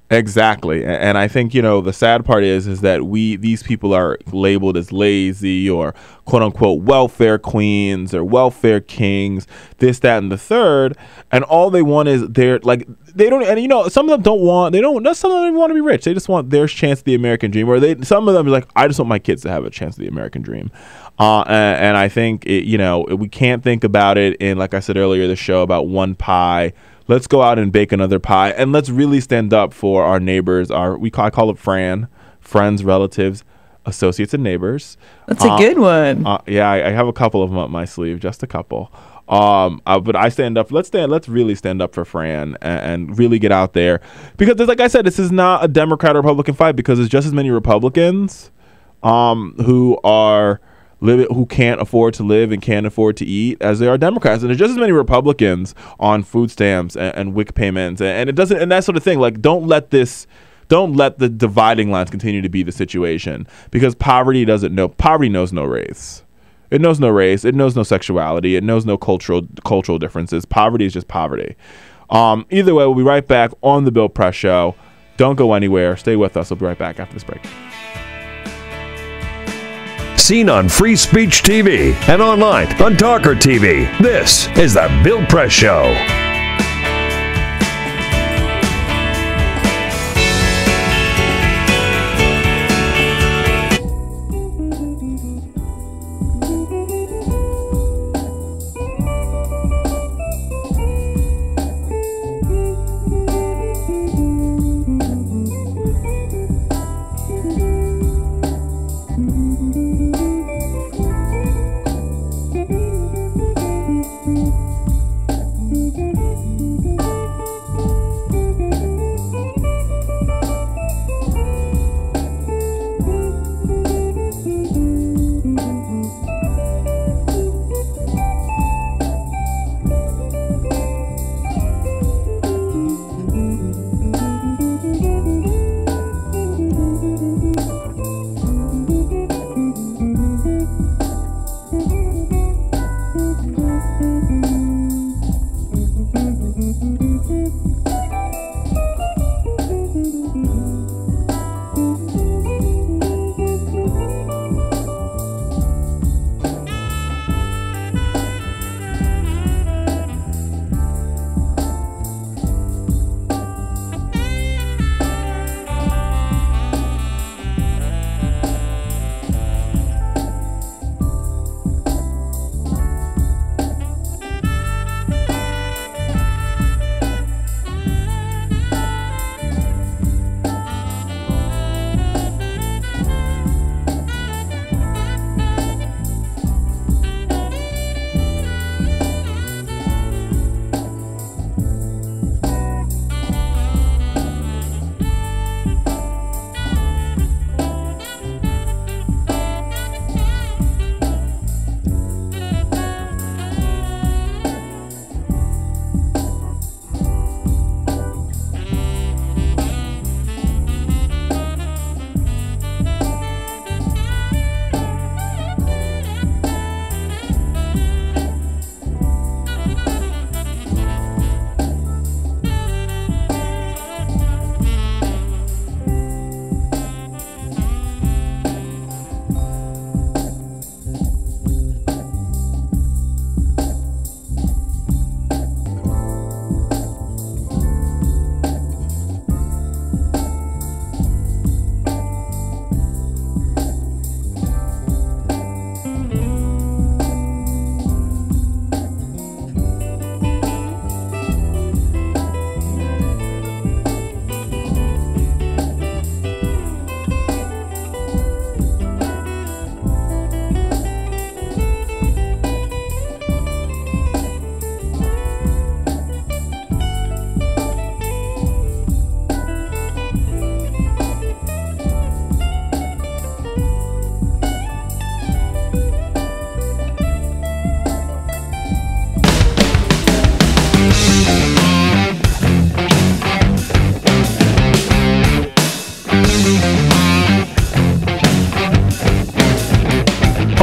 Exactly. And I think, the sad part is that these people are labeled as lazy or quote unquote welfare queens or welfare kings, this, that, and the third. And all they want is some of them some of them even want to be rich. They just want their chance at the American dream, or some of them are like, I just want my kids to have a chance at the American dream. And I think, we can't think about it in, like I said earlier, the show about one pie. Let's go out and bake another pie, and let's really stand up for our neighbors. I call it friends, relatives, associates, and neighbors. That's a good one. Yeah, I have a couple of them up my sleeve, just a couple. But I stand up. Let's really stand up for Fran and really get out there, because like I said, this is not a Democrat or Republican fight, because there's just as many Republicans who can't afford to live and can't afford to eat as there are Democrats, and there's just as many Republicans on food stamps and WIC payments, and it doesn't, and that sort of thing. Like, don't let the dividing lines continue to be the situation, because poverty knows no race. It knows no race. It knows no sexuality. It knows no cultural differences. Poverty is just poverty. Either way, we'll be right back on the Bill Press Show. Don't go anywhere. Stay with us. We'll be right back after this break. Seen on Free Speech TV and online on TawkrTV. This is the Bill Press Show.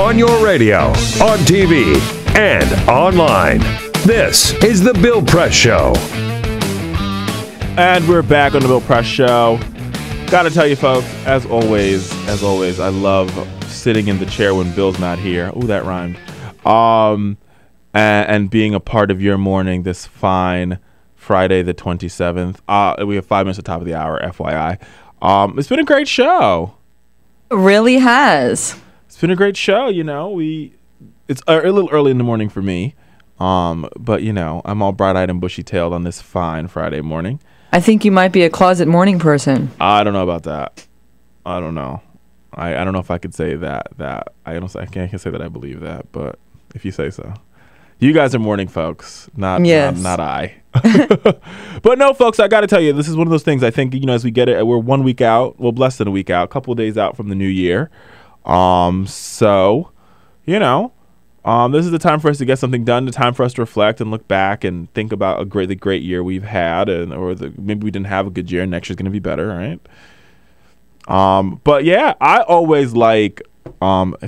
On your radio, on TV, and online. This is the Bill Press Show. And we're back on the Bill Press Show. Gotta tell you folks, as always, I love sitting in the chair when Bill's not here. Ooh, that rhymed. And being a part of your morning this fine Friday the 27th. We have 5 minutes at the top of the hour, FYI. It's been a great show. It really has. It's been a great show, you know. It's a little early in the morning for me. But, you know, I'm all bright-eyed and bushy-tailed on this fine Friday morning. I think you might be a closet morning person. I don't know about that. I don't know. I don't know if I could say that. I can't say that I believe that, but if you say so. You guys are morning folks, not I. But no, folks, I got to tell you, this is one of those things. I think, you know, as we get it, we're 1 week out, well, less than a week out, a couple of days out from the new year. So, you know, this is the time for us to get something done, the time for us to reflect and look back and think about the great year we've had, maybe we didn't have a good year. Next year's going to be better, right? But yeah, I always like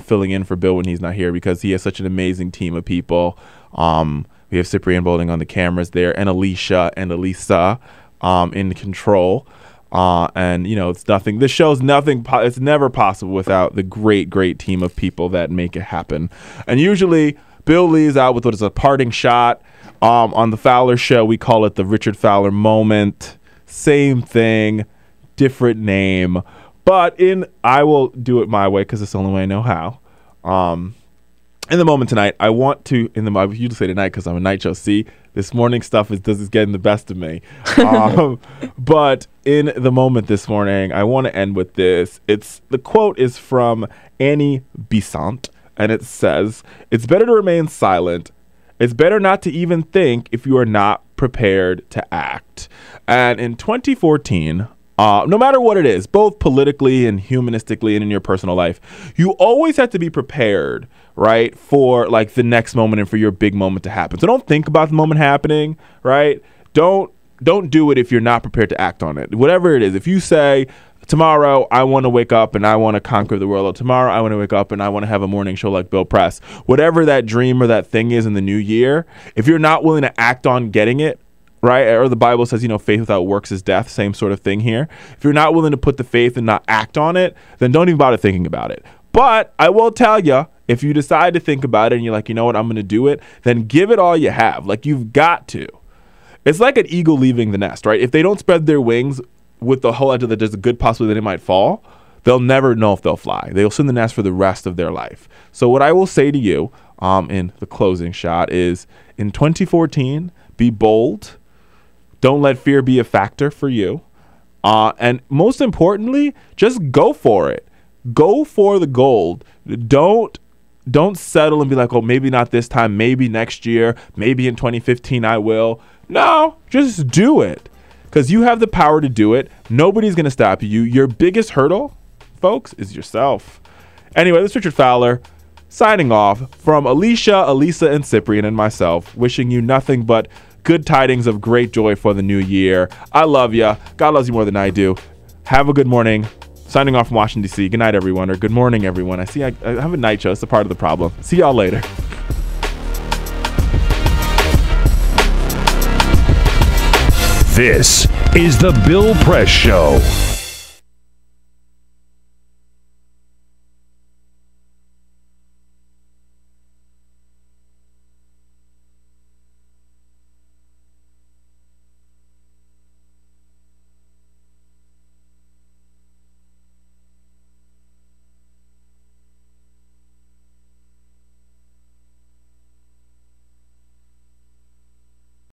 filling in for Bill when he's not here because he has such an amazing team of people. We have Cyprian Bolding on the cameras there, and Alicia and Elisa in control. And you know, it's nothing. This show's nothing. It's never possible without the great team of people that make it happen. And usually, Bill leaves out with what is a parting shot. On the Fowler show, we call it the Richard Fowler moment. Same thing, different name. But I will do it my way because it's the only way I know how. In the moment tonight, I want to. I usually say tonight because I'm a night show. See, this morning stuff is getting the best of me. But in the moment this morning, I want to end with this. The quote is from Annie Besant, and it says, "It's better to remain silent. It's better not to even think if you are not prepared to act." And in 2014. No matter what it is, both politically and humanistically and in your personal life, you always have to be prepared, right, for like the next moment and for your big moment to happen. So don't think about the moment happening, right? Don't do it if you're not prepared to act on it. Whatever it is, if you say, tomorrow I want to wake up and I want to conquer the world, or tomorrow I want to wake up and I want to have a morning show like Bill Press, whatever that dream or that thing is in the new year, if you're not willing to act on getting it, right? Or the Bible says, faith without works is death. Same sort of thing here. If you're not willing to put the faith and not act on it, then don't even bother thinking about it. But I will tell you, if you decide to think about it and you're like, you know what, I'm going to do it, then give it all you have. Like, you've got to. It's like an eagle leaving the nest, right? If they don't spread their wings with the whole idea that there's a good possibility that they might fall, they'll never know if they'll fly. They'll sit in the nest for the rest of their life. So what I will say to you in the closing shot is, in 2014, be bold. Don't let fear be a factor for you. And most importantly, just go for it. Go for the gold. Don't settle and be like, oh, maybe not this time, maybe next year, maybe in 2015 I will. No, just do it. Because you have the power to do it. Nobody's going to stop you. Your biggest hurdle, folks, is yourself. Anyway, this is Richard Fowler signing off from Alicia, Elisa, and Cyprian and myself, wishing you nothing but good tidings of great joy for the new year. I love you. God loves you more than I do. Have a good morning. Signing off from Washington, D.C. Good night, everyone, or good morning, everyone. I have a night show. It's a part of the problem. See y'all later. This is the Bill Press Show.